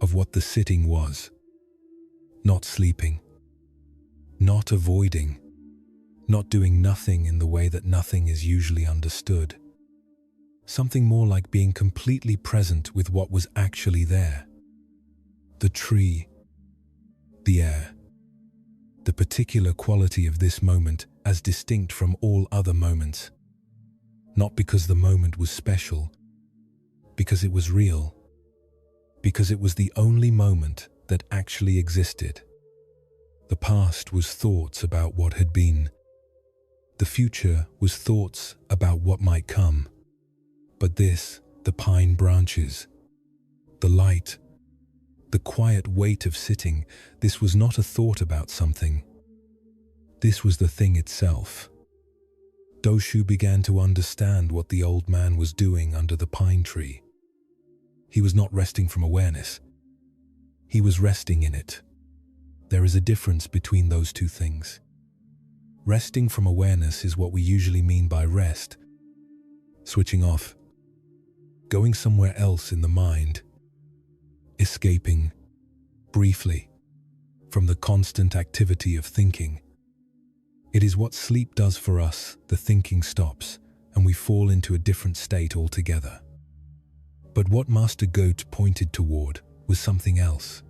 of what the sitting was. Not sleeping, not avoiding, not doing nothing in the way that nothing is usually understood. Something more like being completely present with what was actually there. The tree, the air, the particular quality of this moment as distinct from all other moments. Not because the moment was special, because it was real, because it was the only moment that actually existed. The past was thoughts about what had been. The future was thoughts about what might come. But this, the pine branches, the light, the quiet weight of sitting, this was not a thought about something. This was the thing itself. Doshu began to understand what the old man was doing under the pine tree. He was not resting from awareness. He was resting in it. There is a difference between those two things. Resting from awareness is what we usually mean by rest. Switching off. Going somewhere else in the mind. Escaping, briefly, from the constant activity of thinking. It is what sleep does for us. The thinking stops, and we fall into a different state altogether. But what Master Goat pointed toward was something else.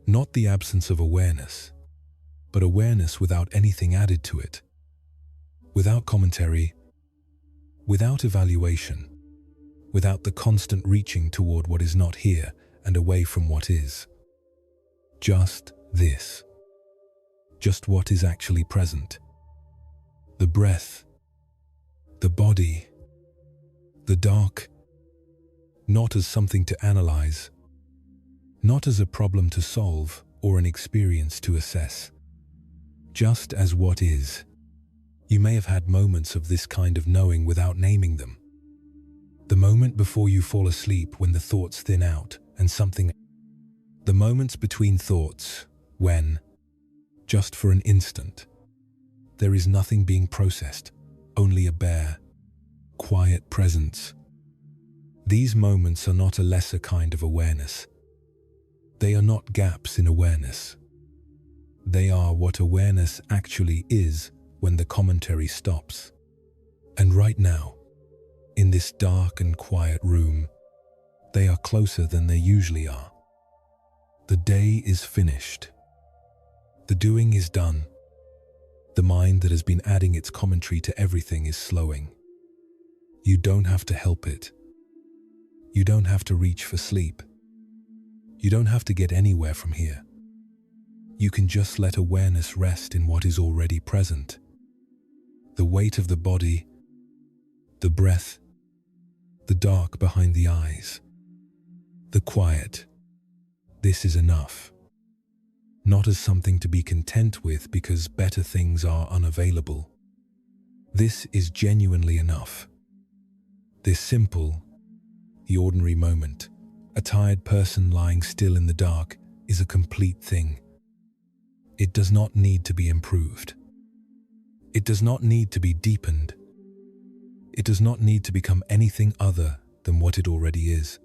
Not the absence of awareness, but awareness without anything added to it. Without commentary, without evaluation, without the constant reaching toward what is not here and away from what is. Just this. Just what is actually present. The breath, the body, the dark, not as something to analyze, not as a problem to solve or an experience to assess, just as what is. You may have had moments of this kind of knowing without naming them. The moment before you fall asleep when the thoughts thin out and something. The moments between thoughts when, just for an instant, there is nothing being processed, only a bare, quiet presence. These moments are not a lesser kind of awareness. They are not gaps in awareness. They are what awareness actually is when the commentary stops. And right now, in this dark and quiet room, they are closer than they usually are. The day is finished. The doing is done. The mind that has been adding its commentary to everything is slowing. You don't have to help it. You don't have to reach for sleep. You don't have to get anywhere from here. You can just let awareness rest in what is already present. The weight of the body, the breath, the dark behind the eyes, the quiet. This is enough. Not as something to be content with because better things are unavailable. This is genuinely enough. This simple, the ordinary moment, a tired person lying still in the dark, is a complete thing. It does not need to be improved. It does not need to be deepened. It does not need to become anything other than what it already is.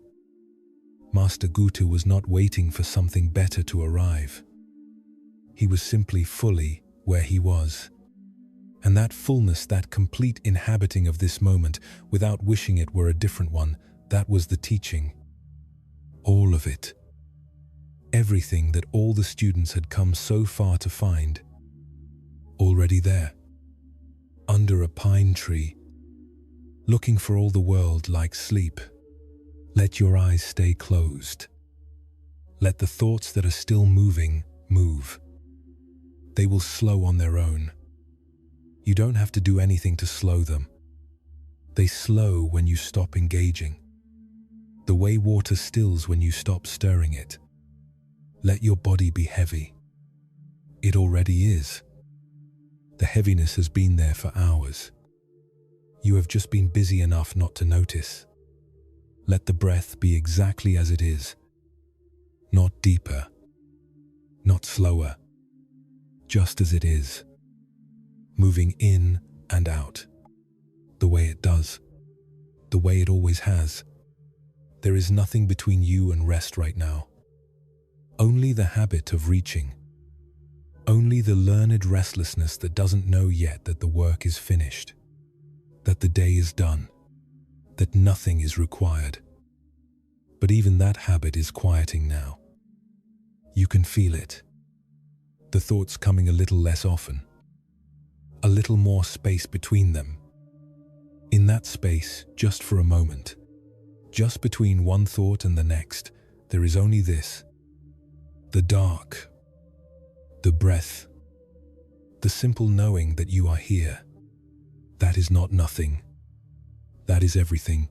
Master Guta was not waiting for something better to arrive. He was simply fully where he was. And that fullness, that complete inhabiting of this moment, without wishing it were a different one, that was the teaching. All of it. Everything that all the students had come so far to find. Already there. Under a pine tree. Looking for all the world like sleep. Let your eyes stay closed. Let the thoughts that are still moving, move. They will slow on their own. You don't have to do anything to slow them. They slow when you stop engaging. The way water stills when you stop stirring it. Let your body be heavy. It already is. The heaviness has been there for hours. You have just been busy enough not to notice. Let the breath be exactly as it is. Not deeper. Not slower. Just as it is. Moving in and out. The way it does. The way it always has. There is nothing between you and rest right now. Only the habit of reaching. Only the learned restlessness that doesn't know yet that the work is finished. That the day is done. That nothing is required. But even that habit is quieting now. You can feel it. The thoughts coming a little less often. A little more space between them. In that space, just for a moment, just between one thought and the next, there is only this. The dark. The breath. The simple knowing that you are here. That is not nothing. That is everything.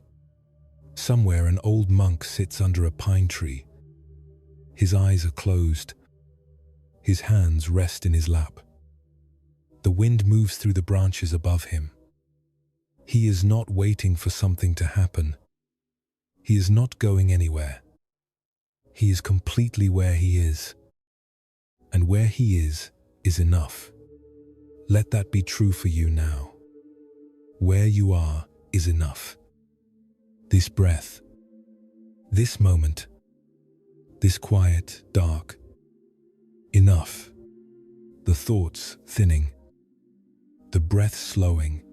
Somewhere an old monk sits under a pine tree. His eyes are closed. His hands rest in his lap. The wind moves through the branches above him. He is not waiting for something to happen. He is not going anywhere. He is completely where he is. And where he is enough. Let that be true for you now. Where you are is enough. This breath, this moment, this quiet, dark, enough. The thoughts thinning, the breath slowing,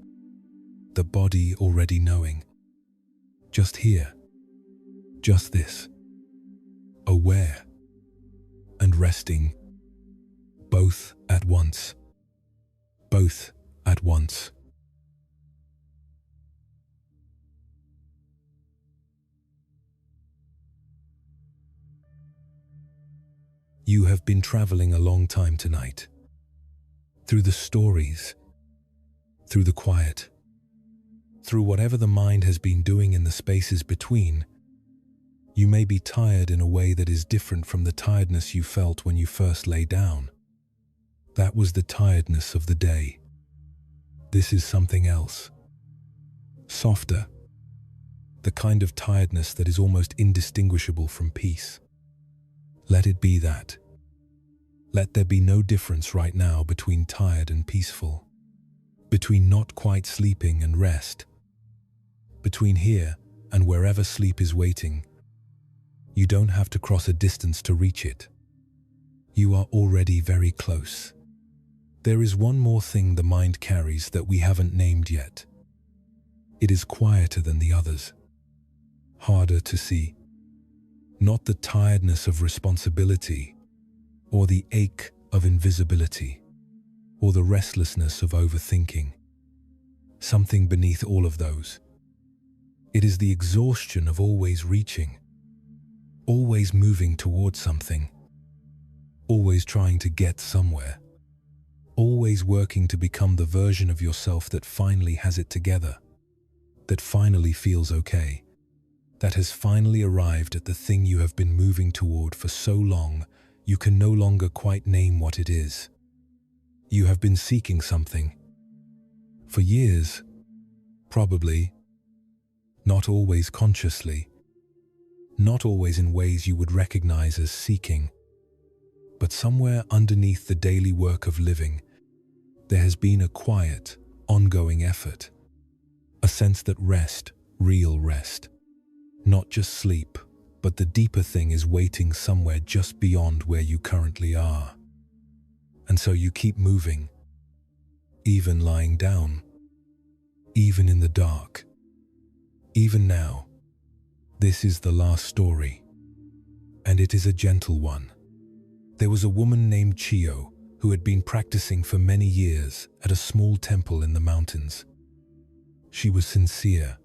the body already knowing. Just here, just this, aware and resting. both at once. Both at once. You have been traveling a long time tonight. Through the stories, through the quiet, through whatever the mind has been doing in the spaces between. You may be tired in a way that is different from the tiredness you felt when you first lay down. That was the tiredness of the day. This is something else. Softer. The kind of tiredness that is almost indistinguishable from peace. Let it be that. Let there be no difference right now between tired and peaceful. Between not quite sleeping and rest. Between here and wherever sleep is waiting. You don't have to cross a distance to reach it. You are already very close. There is one more thing the mind carries that we haven't named yet. It is quieter than the others. Harder to see. Not the tiredness of responsibility, or the ache of invisibility, or the restlessness of overthinking. Something beneath all of those. It is the exhaustion of always reaching, always moving towards something, always trying to get somewhere, always working to become the version of yourself that finally has it together, that finally feels okay, that has finally arrived at the thing you have been moving toward for so long you can no longer quite name what it is. You have been seeking something. For years, probably, not always consciously, not always in ways you would recognize as seeking, but somewhere underneath the daily work of living, there has been a quiet, ongoing effort, a sense that rest, real rest, not just sleep, but the deeper thing is waiting somewhere just beyond where you currently are. And so you keep moving, even lying down, even in the dark, even now. This is the last story, and it is a gentle one. There was a woman named Chio who had been practicing for many years at a small temple in the mountains. She was sincere.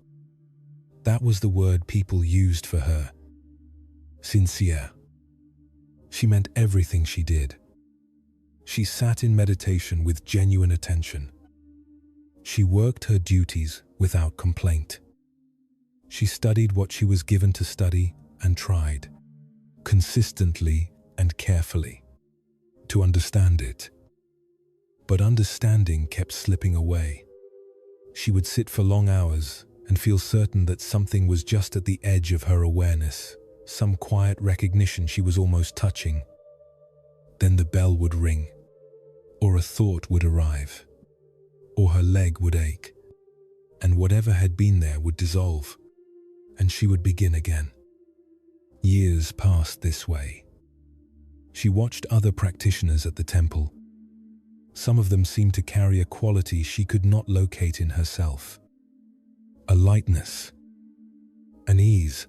That was the word people used for her. Sincere. She meant everything she did. She sat in meditation with genuine attention. She worked her duties without complaint. She studied what she was given to study and tried, consistently and carefully, to understand it. But understanding kept slipping away. She would sit for long hours and feel certain that something was just at the edge of her awareness, some quiet recognition she was almost touching. Then the bell would ring, or a thought would arrive, or her leg would ache, and whatever had been there would dissolve, and she would begin again. Years passed this way. She watched other practitioners at the temple. Some of them seemed to carry a quality she could not locate in herself. A lightness, an ease,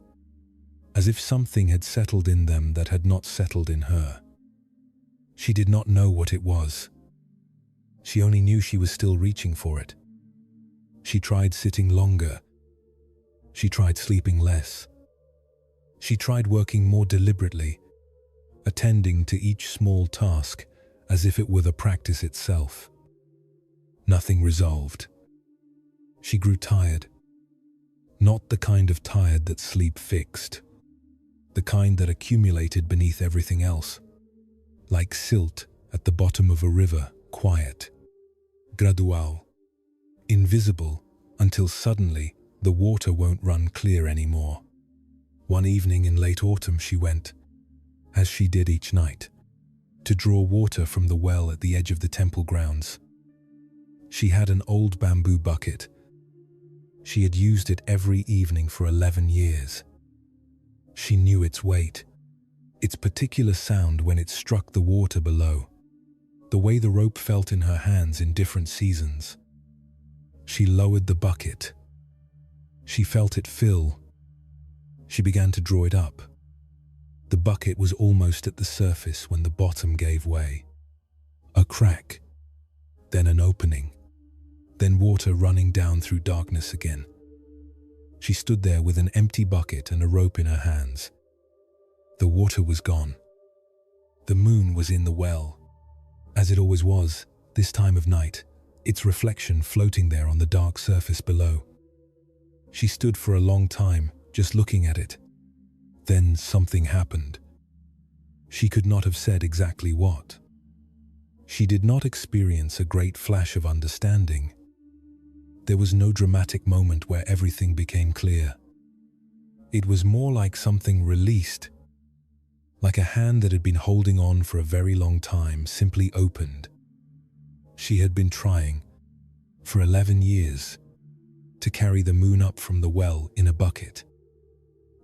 as if something had settled in them that had not settled in her. She did not know what it was. She only knew she was still reaching for it. She tried sitting longer. She tried sleeping less. She tried working more deliberately, attending to each small task as if it were the practice itself. Nothing resolved. She grew tired. Not the kind of tired that sleep fixed. The kind that accumulated beneath everything else. Like silt at the bottom of a river, quiet, gradual, invisible, until suddenly the water won't run clear anymore. One evening in late autumn she went, as she did each night, to draw water from the well at the edge of the temple grounds. She had an old bamboo bucket. She had used it every evening for 11 years. She knew its weight, its particular sound when it struck the water below, the way the rope felt in her hands in different seasons. She lowered the bucket. She felt it fill. She began to draw it up. The bucket was almost at the surface when the bottom gave way. A crack, then an opening, then water running down through darkness again. She stood there with an empty bucket and a rope in her hands. The water was gone. The moon was in the well, as it always was, this time of night, its reflection floating there on the dark surface below. She stood for a long time, just looking at it. Then something happened. She could not have said exactly what. She did not experience a great flash of understanding. There was no dramatic moment where everything became clear. It was more like something released, like a hand that had been holding on for a very long time simply opened. She had been trying, for 11 years, to carry the moon up from the well in a bucket.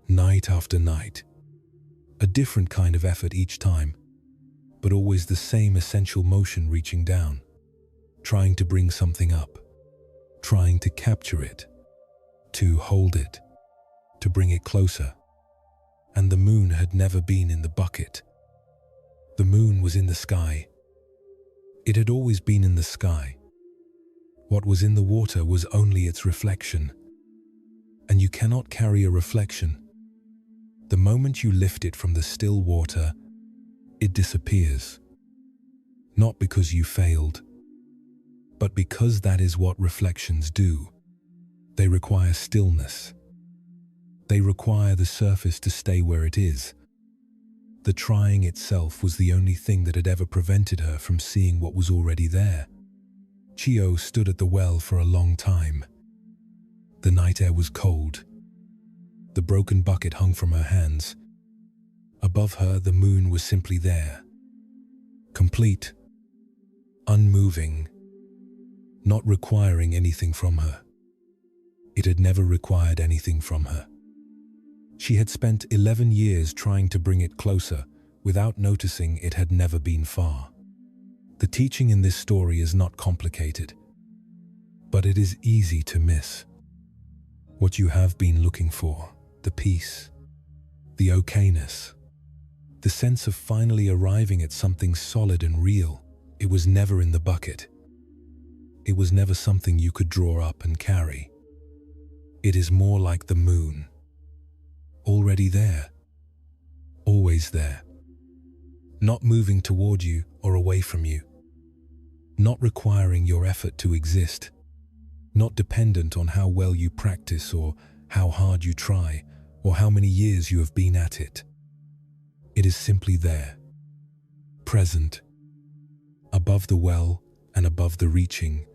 Night after night. A different kind of effort each time, but always the same essential motion reaching down, trying to bring something up, trying to capture it, to hold it, to bring it closer. And the moon had never been in the bucket. The moon was in the sky. It had always been in the sky. What was in the water was only its reflection. And you cannot carry a reflection. The moment you lift it from the still water, it disappears. Not because you failed, but because that is what reflections do. They require stillness. They require the surface to stay where it is. The trying itself was the only thing that had ever prevented her from seeing what was already there. Chio stood at the well for a long time. The night air was cold. The broken bucket hung from her hands. Above her, the moon was simply there. Complete. Unmoving. Not requiring anything from her. It had never required anything from her. She had spent 11 years trying to bring it closer, without noticing it had never been far. The teaching in this story is not complicated, but it is easy to miss. What you have been looking for, the peace, the okayness, the sense of finally arriving at something solid and real, it was never in the bucket. It was never something you could draw up and carry. It is more like the moon. Already there. Always there. Not moving toward you or away from you. Not requiring your effort to exist. Not dependent on how well you practice or how hard you try or how many years you have been at it. It is simply there. Present. Above the well and above the reaching.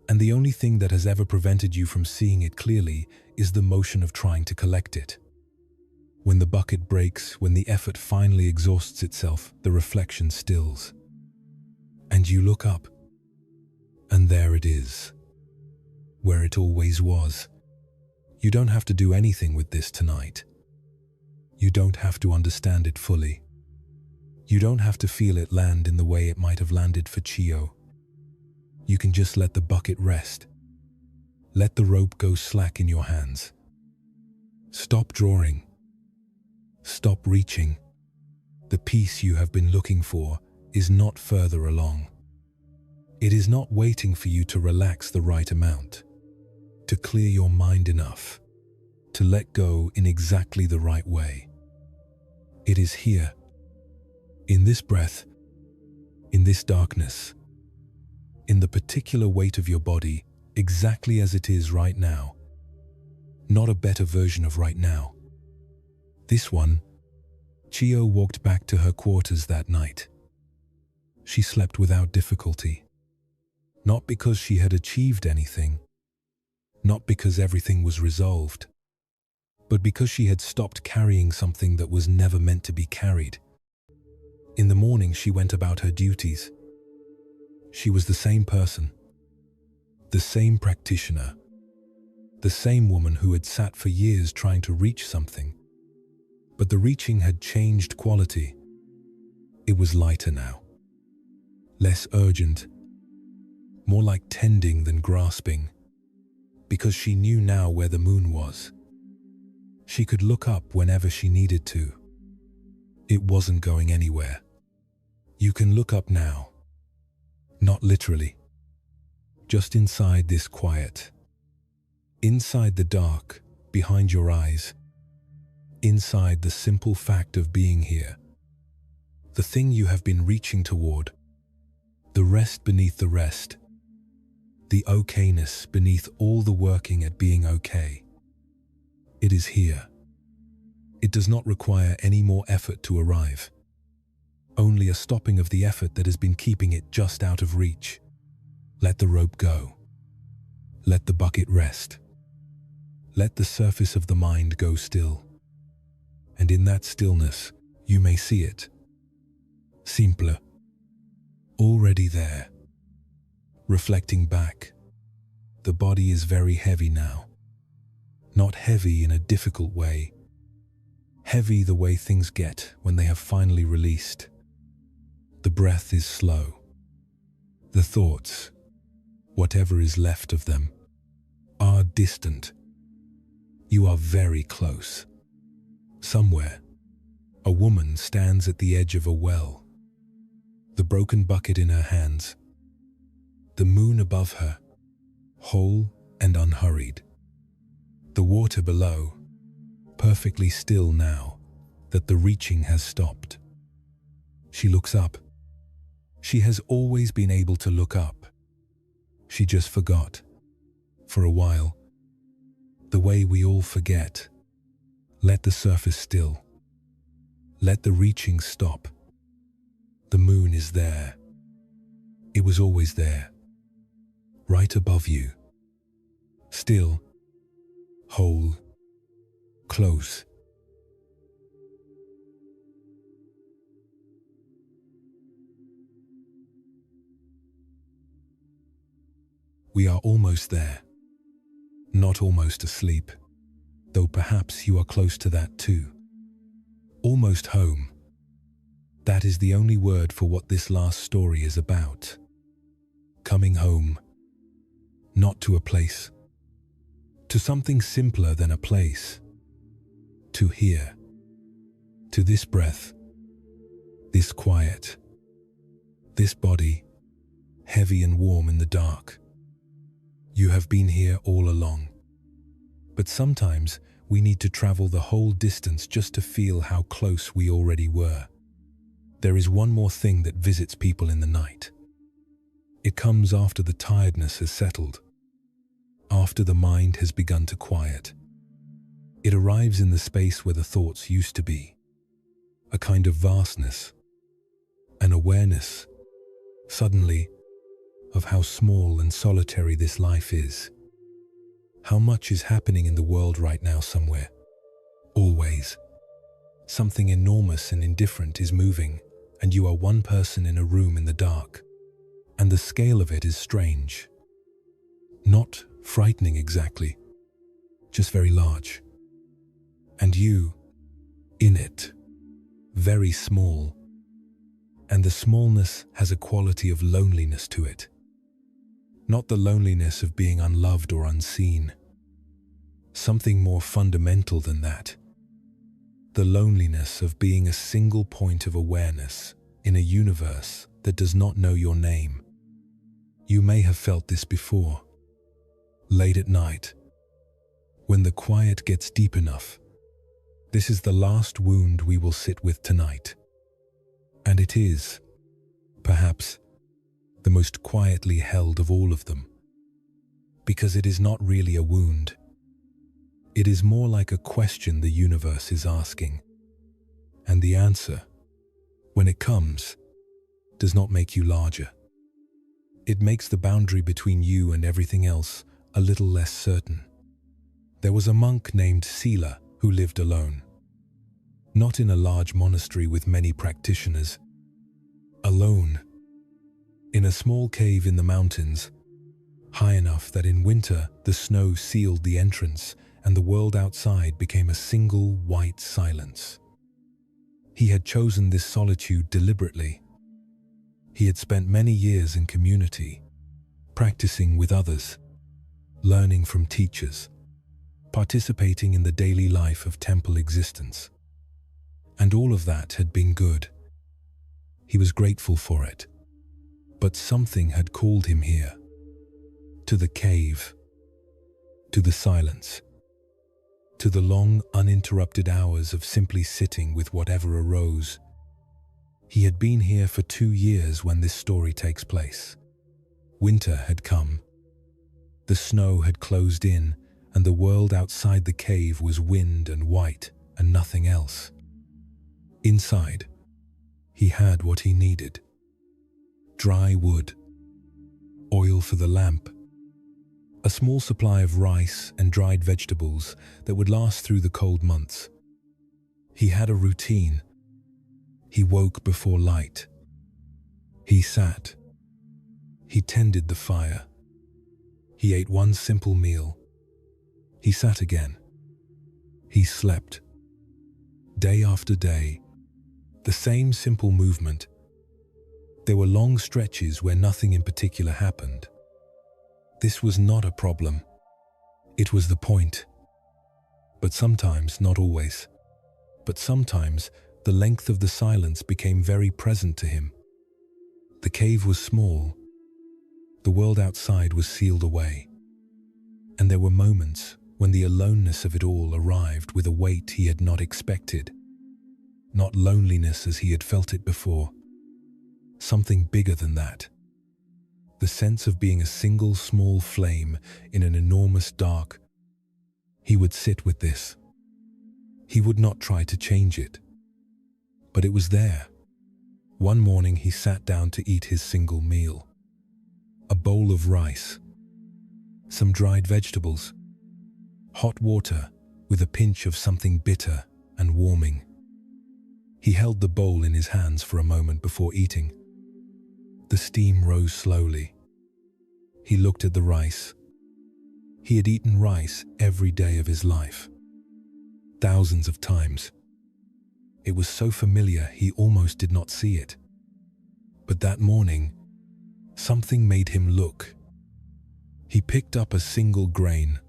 And the only thing that has ever prevented you from seeing it clearly is the motion of trying to collect it. When the bucket breaks, when the effort finally exhausts itself, the reflection stills. And you look up, and there it is, where it always was. You don't have to do anything with this tonight. You don't have to understand it fully. You don't have to feel it land in the way it might have landed for Chio. You can just let the bucket rest. Let the rope go slack in your hands. Stop drawing. Stop reaching. The peace you have been looking for is not further along. It is not waiting for you to relax the right amount, to clear your mind enough, to let go in exactly the right way. It is here, in this breath, in this darkness, in the particular weight of your body, exactly as it is right now. Not a better version of right now. This one, Chio walked back to her quarters that night. She slept without difficulty. Not because she had achieved anything, not because everything was resolved, but because she had stopped carrying something that was never meant to be carried. In the morning, she went about her duties. She was the same person, the same practitioner, the same woman who had sat for years trying to reach something. But the reaching had changed quality. It was lighter now. Less urgent. More like tending than grasping. Because she knew now where the moon was. She could look up whenever she needed to. It wasn't going anywhere. You can look up now. Not literally. Just inside this quiet. Inside the dark, behind your eyes. Inside the simple fact of being here. The thing you have been reaching toward. The rest beneath the rest. The okayness beneath all the working at being okay. It is here. It does not require any more effort to arrive. Only a stopping of the effort that has been keeping it just out of reach. Let the rope go. Let the bucket rest. Let the surface of the mind go still. And in that stillness, you may see it. Simple. Already there. Reflecting back. The body is very heavy now. Not heavy in a difficult way. Heavy the way things get when they have finally released. The breath is slow. The thoughts, whatever is left of them, are distant. You are very close. Somewhere, a woman stands at the edge of a well. The broken bucket in her hands. The moon above her, whole and unhurried. The water below, perfectly still now that the reaching has stopped. She looks up. She has always been able to look up. She just forgot, for a while, the way we all forget. Let the surface still. Let the reaching stop. The moon is there. It was always there, right above you. Still, whole, close. We are almost there. Not almost asleep, though perhaps you are close to that too. Almost home. That is the only word for what this last story is about. Coming home. Not to a place. To something simpler than a place. To here. To this breath. This quiet. This body, heavy and warm in the dark. You have been here all along. But sometimes we need to travel the whole distance just to feel how close we already were. There is one more thing that visits people in the night. It comes after the tiredness has settled, after the mind has begun to quiet. It arrives in the space where the thoughts used to be. A kind of vastness, an awareness, suddenly, of how small and solitary this life is. How much is happening in the world right now somewhere. Always. Something enormous and indifferent is moving, and you are one person in a room in the dark. And the scale of it is strange. Not frightening exactly, just very large. And you, in it, very small. And the smallness has a quality of loneliness to it. Not the loneliness of being unloved or unseen. Something more fundamental than that. The loneliness of being a single point of awareness in a universe that does not know your name. You may have felt this before. Late at night, when the quiet gets deep enough. This is the last wound we will sit with tonight. And it is, perhaps, the most quietly held of all of them. Because it is not really a wound. It is more like a question the universe is asking. And the answer, when it comes, does not make you larger. It makes the boundary between you and everything else a little less certain. There was a monk named Sila who lived alone. Not in a large monastery with many practitioners. Alone. In a small cave in the mountains, high enough that in winter the snow sealed the entrance and the world outside became a single white silence. He had chosen this solitude deliberately. He had spent many years in community, practicing with others, learning from teachers, participating in the daily life of temple existence. And all of that had been good. He was grateful for it. But something had called him here. To the cave. To the silence. To the long, uninterrupted hours of simply sitting with whatever arose. He had been here for 2 years when this story takes place. Winter had come. The snow had closed in, and the world outside the cave was wind and white and nothing else. Inside, he had what he needed. Dry wood, oil for the lamp, a small supply of rice and dried vegetables that would last through the cold months. He had a routine. He woke before light. He sat. He tended the fire. He ate one simple meal. He sat again. He slept. Day after day, the same simple movement. There were long stretches where nothing in particular happened. This was not a problem. It was the point. But sometimes, not always, but sometimes the length of the silence became very present to him. The cave was small. The world outside was sealed away. And there were moments when the aloneness of it all arrived with a weight he had not expected. Not loneliness as he had felt it before. Something bigger than that. The sense of being a single small flame in an enormous dark. He would sit with this. He would not try to change it. But it was there. One morning he sat down to eat his single meal. A bowl of rice. Some dried vegetables. Hot water with a pinch of something bitter and warming. He held the bowl in his hands for a moment before eating. The steam rose slowly. He looked at the rice. He had eaten rice every day of his life. Thousands of times. It was so familiar he almost did not see it. But that morning, something made him look. He picked up a single grain,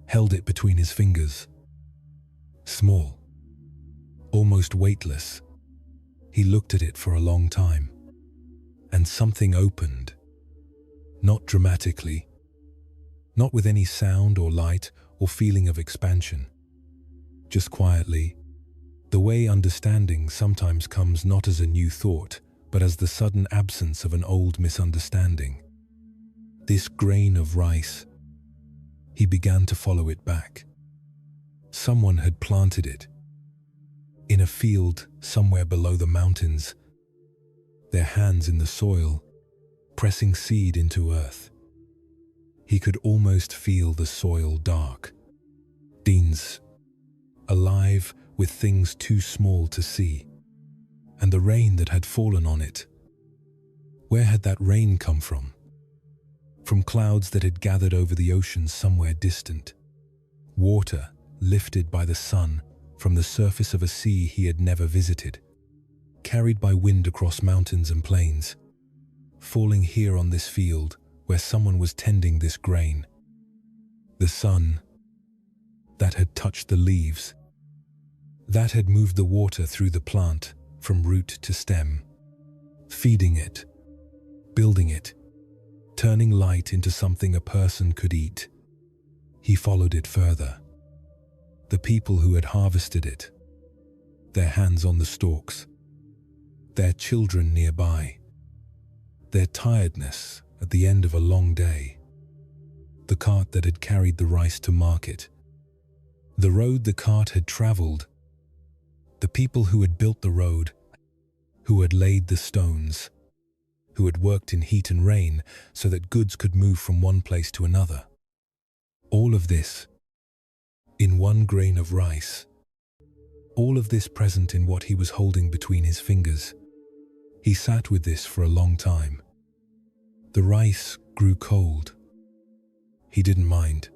held it between his fingers. Small, almost weightless. He looked at it for a long time, and something opened. Not dramatically, not with any sound or light or feeling of expansion. Just quietly, the way understanding sometimes comes not as a new thought, but as the sudden absence of an old misunderstanding. This grain of rice, he began to follow it back. Someone had planted it. In a field somewhere below the mountains, their hands in the soil, pressing seed into earth. He could almost feel the soil dark. Beans, alive with things too small to see. And the rain that had fallen on it. Where had that rain come from? From clouds that had gathered over the ocean somewhere distant. Water lifted by the sun from the surface of a sea he had never visited. Carried by wind across mountains and plains. Falling here on this field where someone was tending this grain. The sun that had touched the leaves. That had moved the water through the plant from root to stem, feeding it, building it, turning light into something a person could eat. He followed it further. The people who had harvested it, their hands on the stalks, their children nearby, their tiredness at the end of a long day, the cart that had carried the rice to market, the road the cart had traveled, the people who had built the road, who had laid the stones, who had worked in heat and rain so that goods could move from one place to another. All of this, in one grain of rice. All of this present in what he was holding between his fingers. He sat with this for a long time. The rice grew cold. He didn't mind.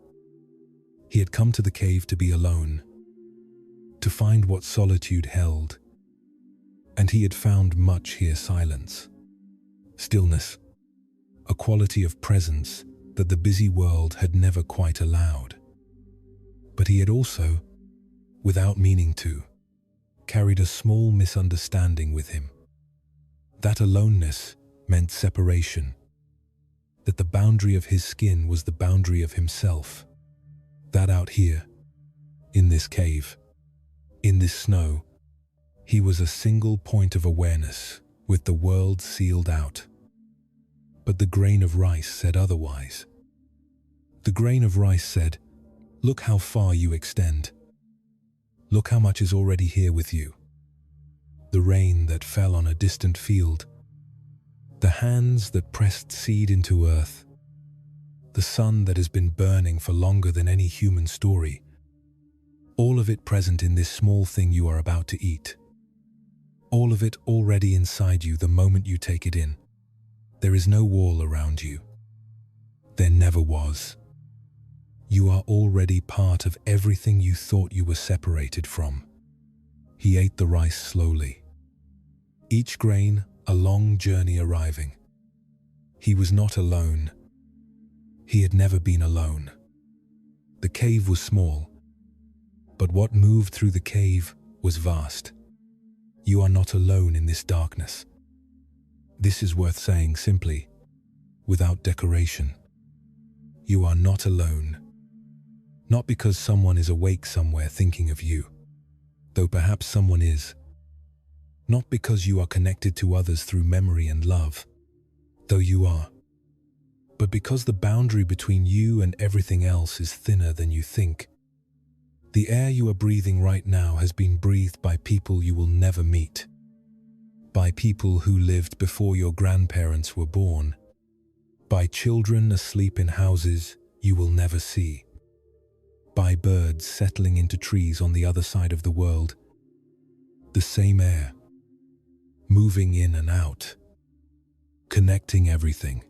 He had come to the cave to be alone, to find what solitude held. And he had found much here: silence, stillness, a quality of presence that the busy world had never quite allowed. But he had also, without meaning to, carried a small misunderstanding with him. That aloneness meant separation, that the boundary of his skin was the boundary of himself, that out here, in this cave, in this snow, he was a single point of awareness with the world sealed out. But the grain of rice said otherwise. The grain of rice said, "Look how far you extend. Look how much is already here with you." The rain that fell on a distant field, the hands that pressed seed into earth, the sun that has been burning for longer than any human story, all of it present in this small thing you are about to eat. All of it already inside you the moment you take it in. There is no wall around you. There never was. You are already part of everything you thought you were separated from. He ate the rice slowly. Each grain, a long journey arriving. He was not alone. He had never been alone. The cave was small, but what moved through the cave was vast. You are not alone in this darkness. This is worth saying simply, without decoration. You are not alone. Not because someone is awake somewhere thinking of you, though perhaps someone is. Not because you are connected to others through memory and love, though you are. But because the boundary between you and everything else is thinner than you think. The air you are breathing right now has been breathed by people you will never meet. By people who lived before your grandparents were born. By children asleep in houses you will never see. By birds settling into trees on the other side of the world. The same air, moving in and out, connecting everything.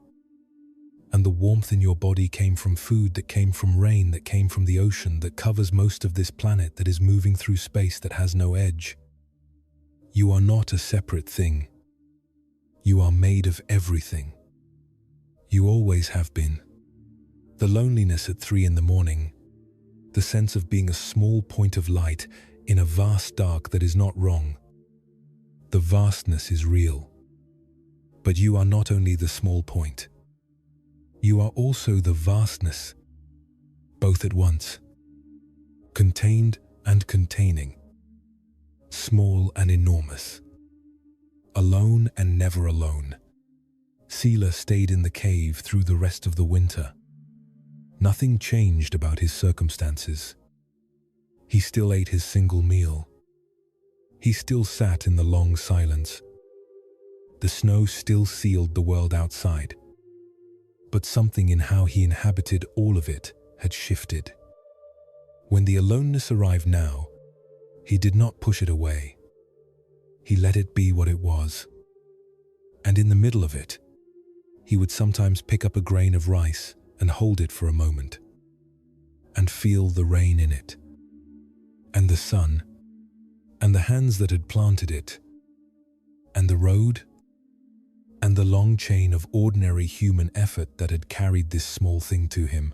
And the warmth in your body came from food that came from rain that came from the ocean that covers most of this planet that is moving through space that has no edge. You are not a separate thing. You are made of everything. You always have been. The loneliness at 3 in the morning, the sense of being a small point of light in a vast dark that is not wrong. The vastness is real. But you are not only the small point. You are also the vastness, both at once, contained and containing, small and enormous, alone and never alone. Sila stayed in the cave through the rest of the winter. Nothing changed about his circumstances. He still ate his single meal. He still sat in the long silence. The snow still sealed the world outside. But something in how he inhabited all of it had shifted. When the aloneness arrived now, he did not push it away. He let it be what it was. And in the middle of it, he would sometimes pick up a grain of rice and hold it for a moment, and feel the rain in it, and the sun, and the hands that had planted it, and the road, and the long chain of ordinary human effort that had carried this small thing to him.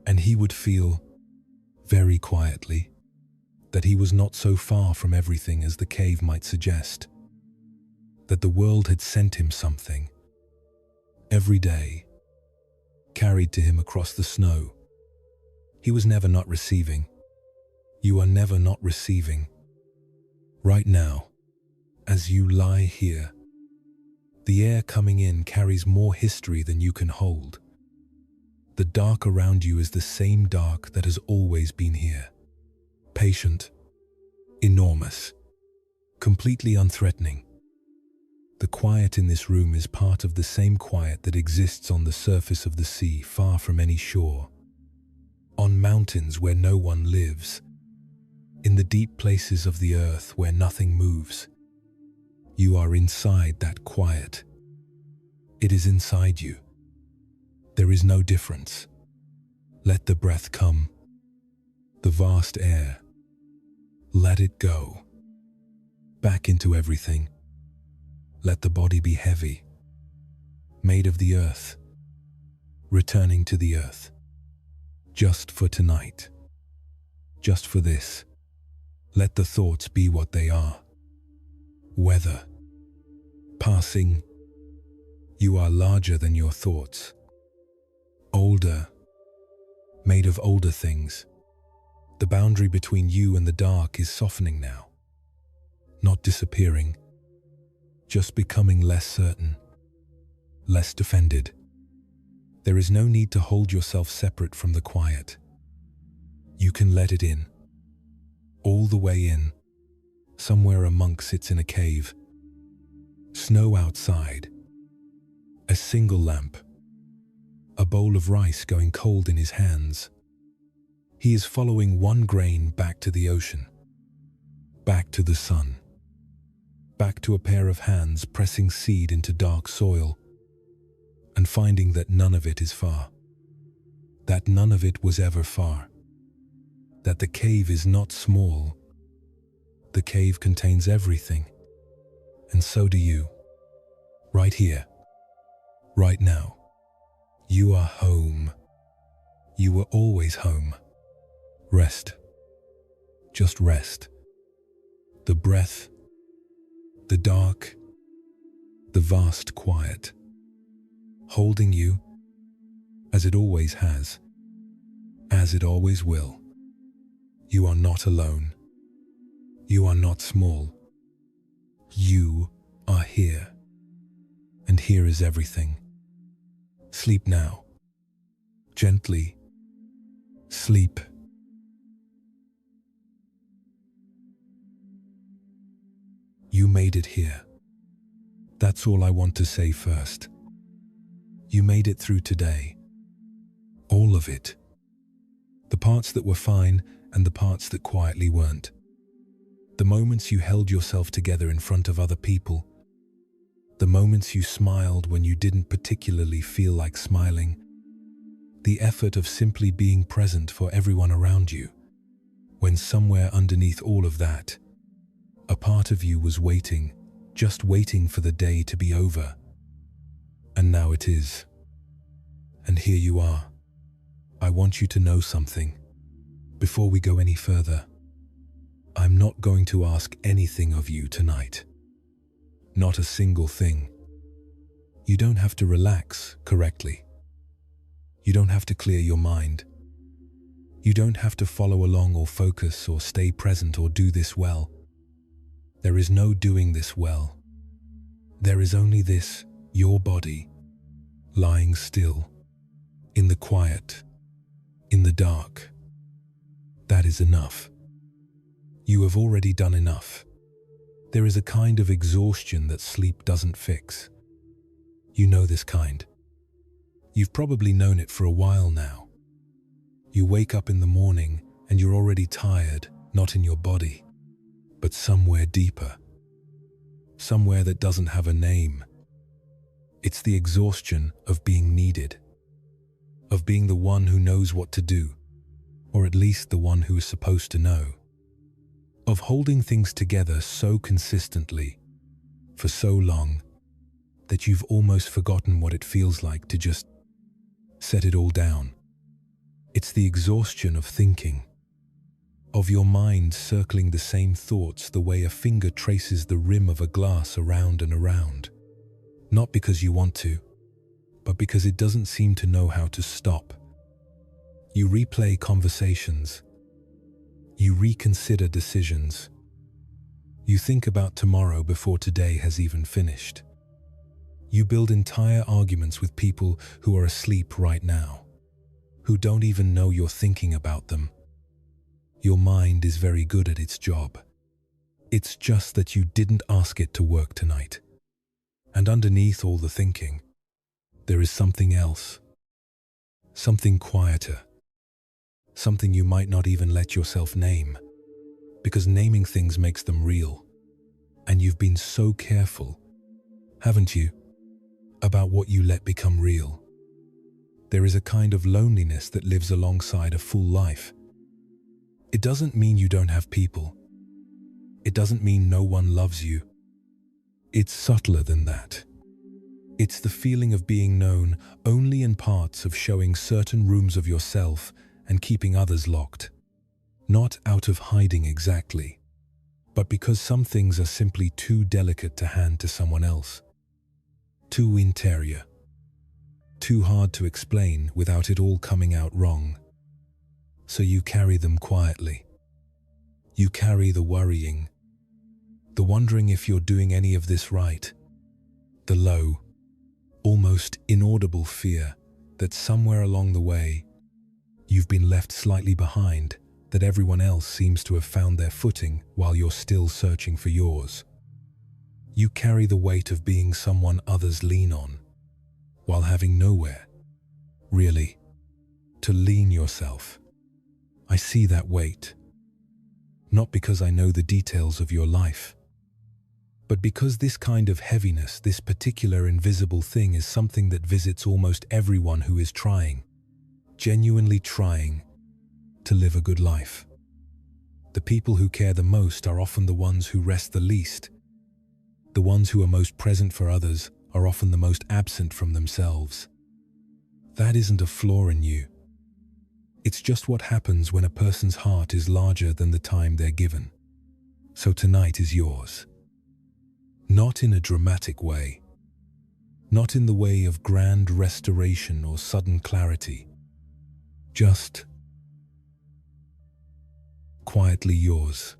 And he would feel, very quietly, that he was not so far from everything as the cave might suggest. That the world had sent him something. Every day, carried to him across the snow. He was never not receiving. You are never not receiving. Right now, as you lie here, the air coming in carries more history than you can hold. The dark around you is the same dark that has always been here. Patient, enormous, completely unthreatening. The quiet in this room is part of the same quiet that exists on the surface of the sea, far from any shore. On mountains where no one lives. In the deep places of the earth where nothing moves. You are inside that quiet. It is inside you. There is no difference. Let the breath come. The vast air. Let it go. Back into everything. Let the body be heavy. Made of the earth. Returning to the earth. Just for tonight. Just for this. Let the thoughts be what they are. Weather. Passing. You are larger than your thoughts. Older, made of older things. The boundary between you and the dark is softening now. Not disappearing, just becoming less certain, less defended. There is no need to hold yourself separate from the quiet. You can let it in, all the way in. Somewhere a monk sits in a cave. Snow outside. A single lamp. A bowl of rice going cold in his hands. He is following one grain back to the ocean. Back to the sun. Back to a pair of hands pressing seed into dark soil. And finding that none of it is far. That none of it was ever far. That the cave is not small. The cave contains everything. And so do you. Right here. Right now. You are home. You were always home. Rest. Just rest. The breath. The dark. The vast quiet. Holding you, as it always has, as it always will. You are not alone. You are not small. You are here. And here is everything. Sleep now. Gently. Sleep. You made it here. That's all I want to say first. You made it through today. All of it. The parts that were fine and the parts that quietly weren't. The moments you held yourself together in front of other people. The moments you smiled when you didn't particularly feel like smiling. The effort of simply being present for everyone around you. When somewhere underneath all of that, a part of you was waiting, just waiting for the day to be over. And now it is. And here you are. I want you to know something. Before we go any further, I'm not going to ask anything of you tonight. Not a single thing. You don't have to relax correctly. You don't have to clear your mind. You don't have to follow along or focus or stay present or do this well. There is no doing this well. There is only this, your body, lying still, in the quiet, in the dark. That is enough. You have already done enough. There is a kind of exhaustion that sleep doesn't fix. You know this kind. You've probably known it for a while now. You wake up in the morning and you're already tired, not in your body, but somewhere deeper. Somewhere that doesn't have a name. It's the exhaustion of being needed. Of being the one who knows what to do, or at least the one who is supposed to know. Of holding things together so consistently, for so long, that you've almost forgotten what it feels like to just set it all down. It's the exhaustion of thinking, of your mind circling the same thoughts the way a finger traces the rim of a glass around and around. Not because you want to, but because it doesn't seem to know how to stop. You replay conversations. You reconsider decisions. You think about tomorrow before today has even finished. You build entire arguments with people who are asleep right now, who don't even know you're thinking about them. Your mind is very good at its job. It's just that you didn't ask it to work tonight. And underneath all the thinking, there is something else. Something quieter. Something you might not even let yourself name, because naming things makes them real. And you've been so careful, haven't you, about what you let become real. There is a kind of loneliness that lives alongside a full life. It doesn't mean you don't have people. It doesn't mean no one loves you. It's subtler than that. It's the feeling of being known only in parts, of showing certain rooms of yourself and keeping others locked. Not out of hiding exactly, but because some things are simply too delicate to hand to someone else. too interior, too hard to explain without it all coming out wrong. So you carry them quietly. You carry the worrying, the wondering if you're doing any of this right, the low, almost inaudible fear that somewhere along the way you've been left slightly behind, that everyone else seems to have found their footing while you're still searching for yours. You carry the weight of being someone others lean on, while having nowhere, really, to lean yourself. I see that weight, not because I know the details of your life, but because this kind of heaviness, this particular invisible thing, is something that visits almost everyone who is trying, genuinely trying, to live a good life. The people who care the most are often the ones who rest the least. The ones who are most present for others are often the most absent from themselves. That isn't a flaw in you. It's just what happens when a person's heart is larger than the time they're given. So tonight is yours. Not in a dramatic way. Not in the way of grand restoration or sudden clarity. Just quietly yours.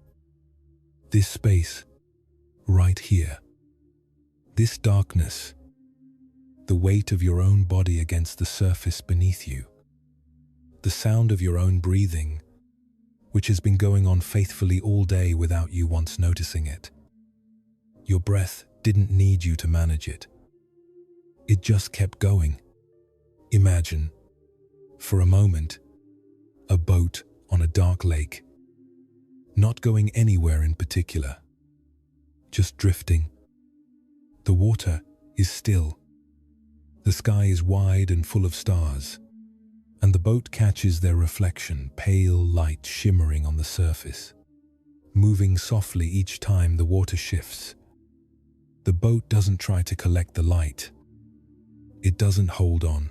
This space, right here. This darkness, the weight of your own body against the surface beneath you. The sound of your own breathing, which has been going on faithfully all day without you once noticing it. Your breath didn't need you to manage it. It just kept going. Imagine, for a moment, a boat on a dark lake, not going anywhere in particular, just drifting. The water is still. The sky is wide and full of stars, and the boat catches their reflection, pale light shimmering on the surface, moving softly each time the water shifts. The boat doesn't try to collect the light. It doesn't hold on.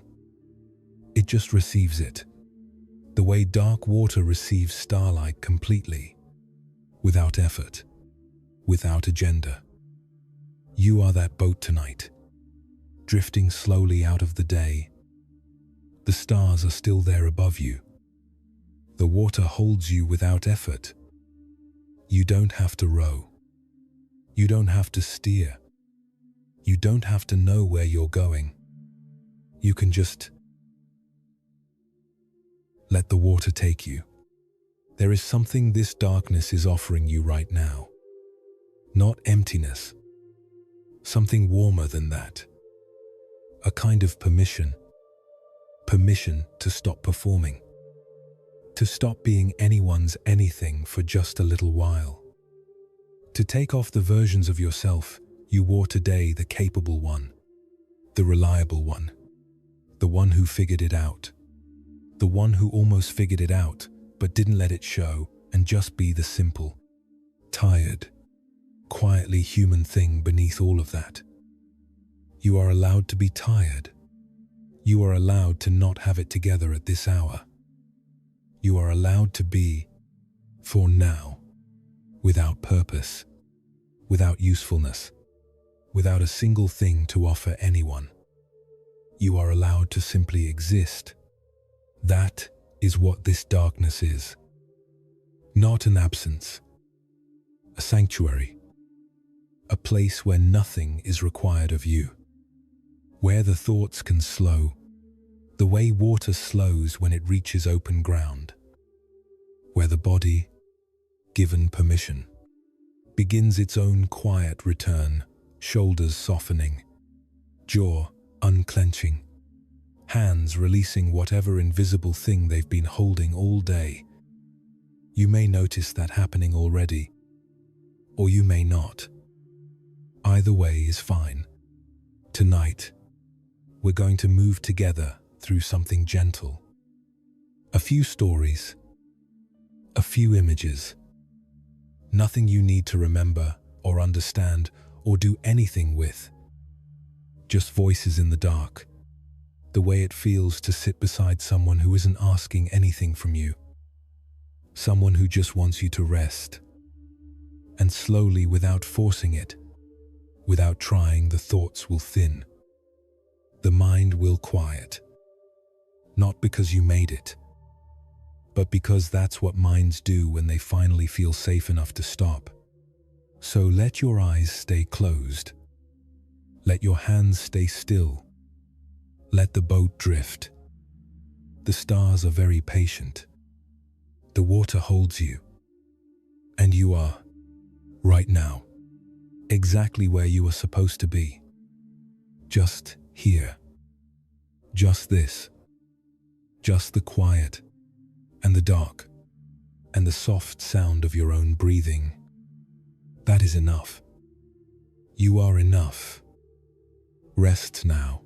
It just receives it, the way dark water receives starlight completely, without effort, without agenda. You are that boat tonight, drifting slowly out of the day. The stars are still there above you. The water holds you without effort. You don't have to row. You don't have to steer. You don't have to know where you're going. You can just let the water take you. There is something this darkness is offering you right now. Not emptiness. Something warmer than that. A kind of permission. Permission to stop performing. To stop being anyone's anything for just a little while. To take off the versions of yourself you wore today, the capable one, the reliable one, the one who figured it out, the one who almost figured it out but didn't let it show, and just be the simple, tired, quietly human thing beneath all of that. You are allowed to be tired. You are allowed to not have it together at this hour. You are allowed to be, for now, without purpose, without usefulness, without a single thing to offer anyone. You are allowed to simply exist. That is what this darkness is. Not an absence, a sanctuary, a place where nothing is required of you, where the thoughts can slow, the way water slows when it reaches open ground, where the body, given permission, begins its own quiet return, shoulders softening, jaw unclenching, hands releasing whatever invisible thing they've been holding all day. You may notice that happening already, or you may not. Either way is fine. Tonight, we're going to move together through something gentle. A few stories, a few images. Nothing you need to remember or understand or do anything with. Just voices in the dark. The way it feels to sit beside someone who isn't asking anything from you. Someone who just wants you to rest. And slowly, without forcing it, without trying, the thoughts will thin. the mind will quiet. Not because you made it, but because that's what minds do when they finally feel safe enough to stop. So let your eyes stay closed. Let your hands stay still. Let the boat drift. The stars are very patient. The water holds you. And you are, right now, exactly where you are supposed to be. Just here. Just this. Just the quiet and the dark and the soft sound of your own breathing. That is enough. You are enough. Rest now.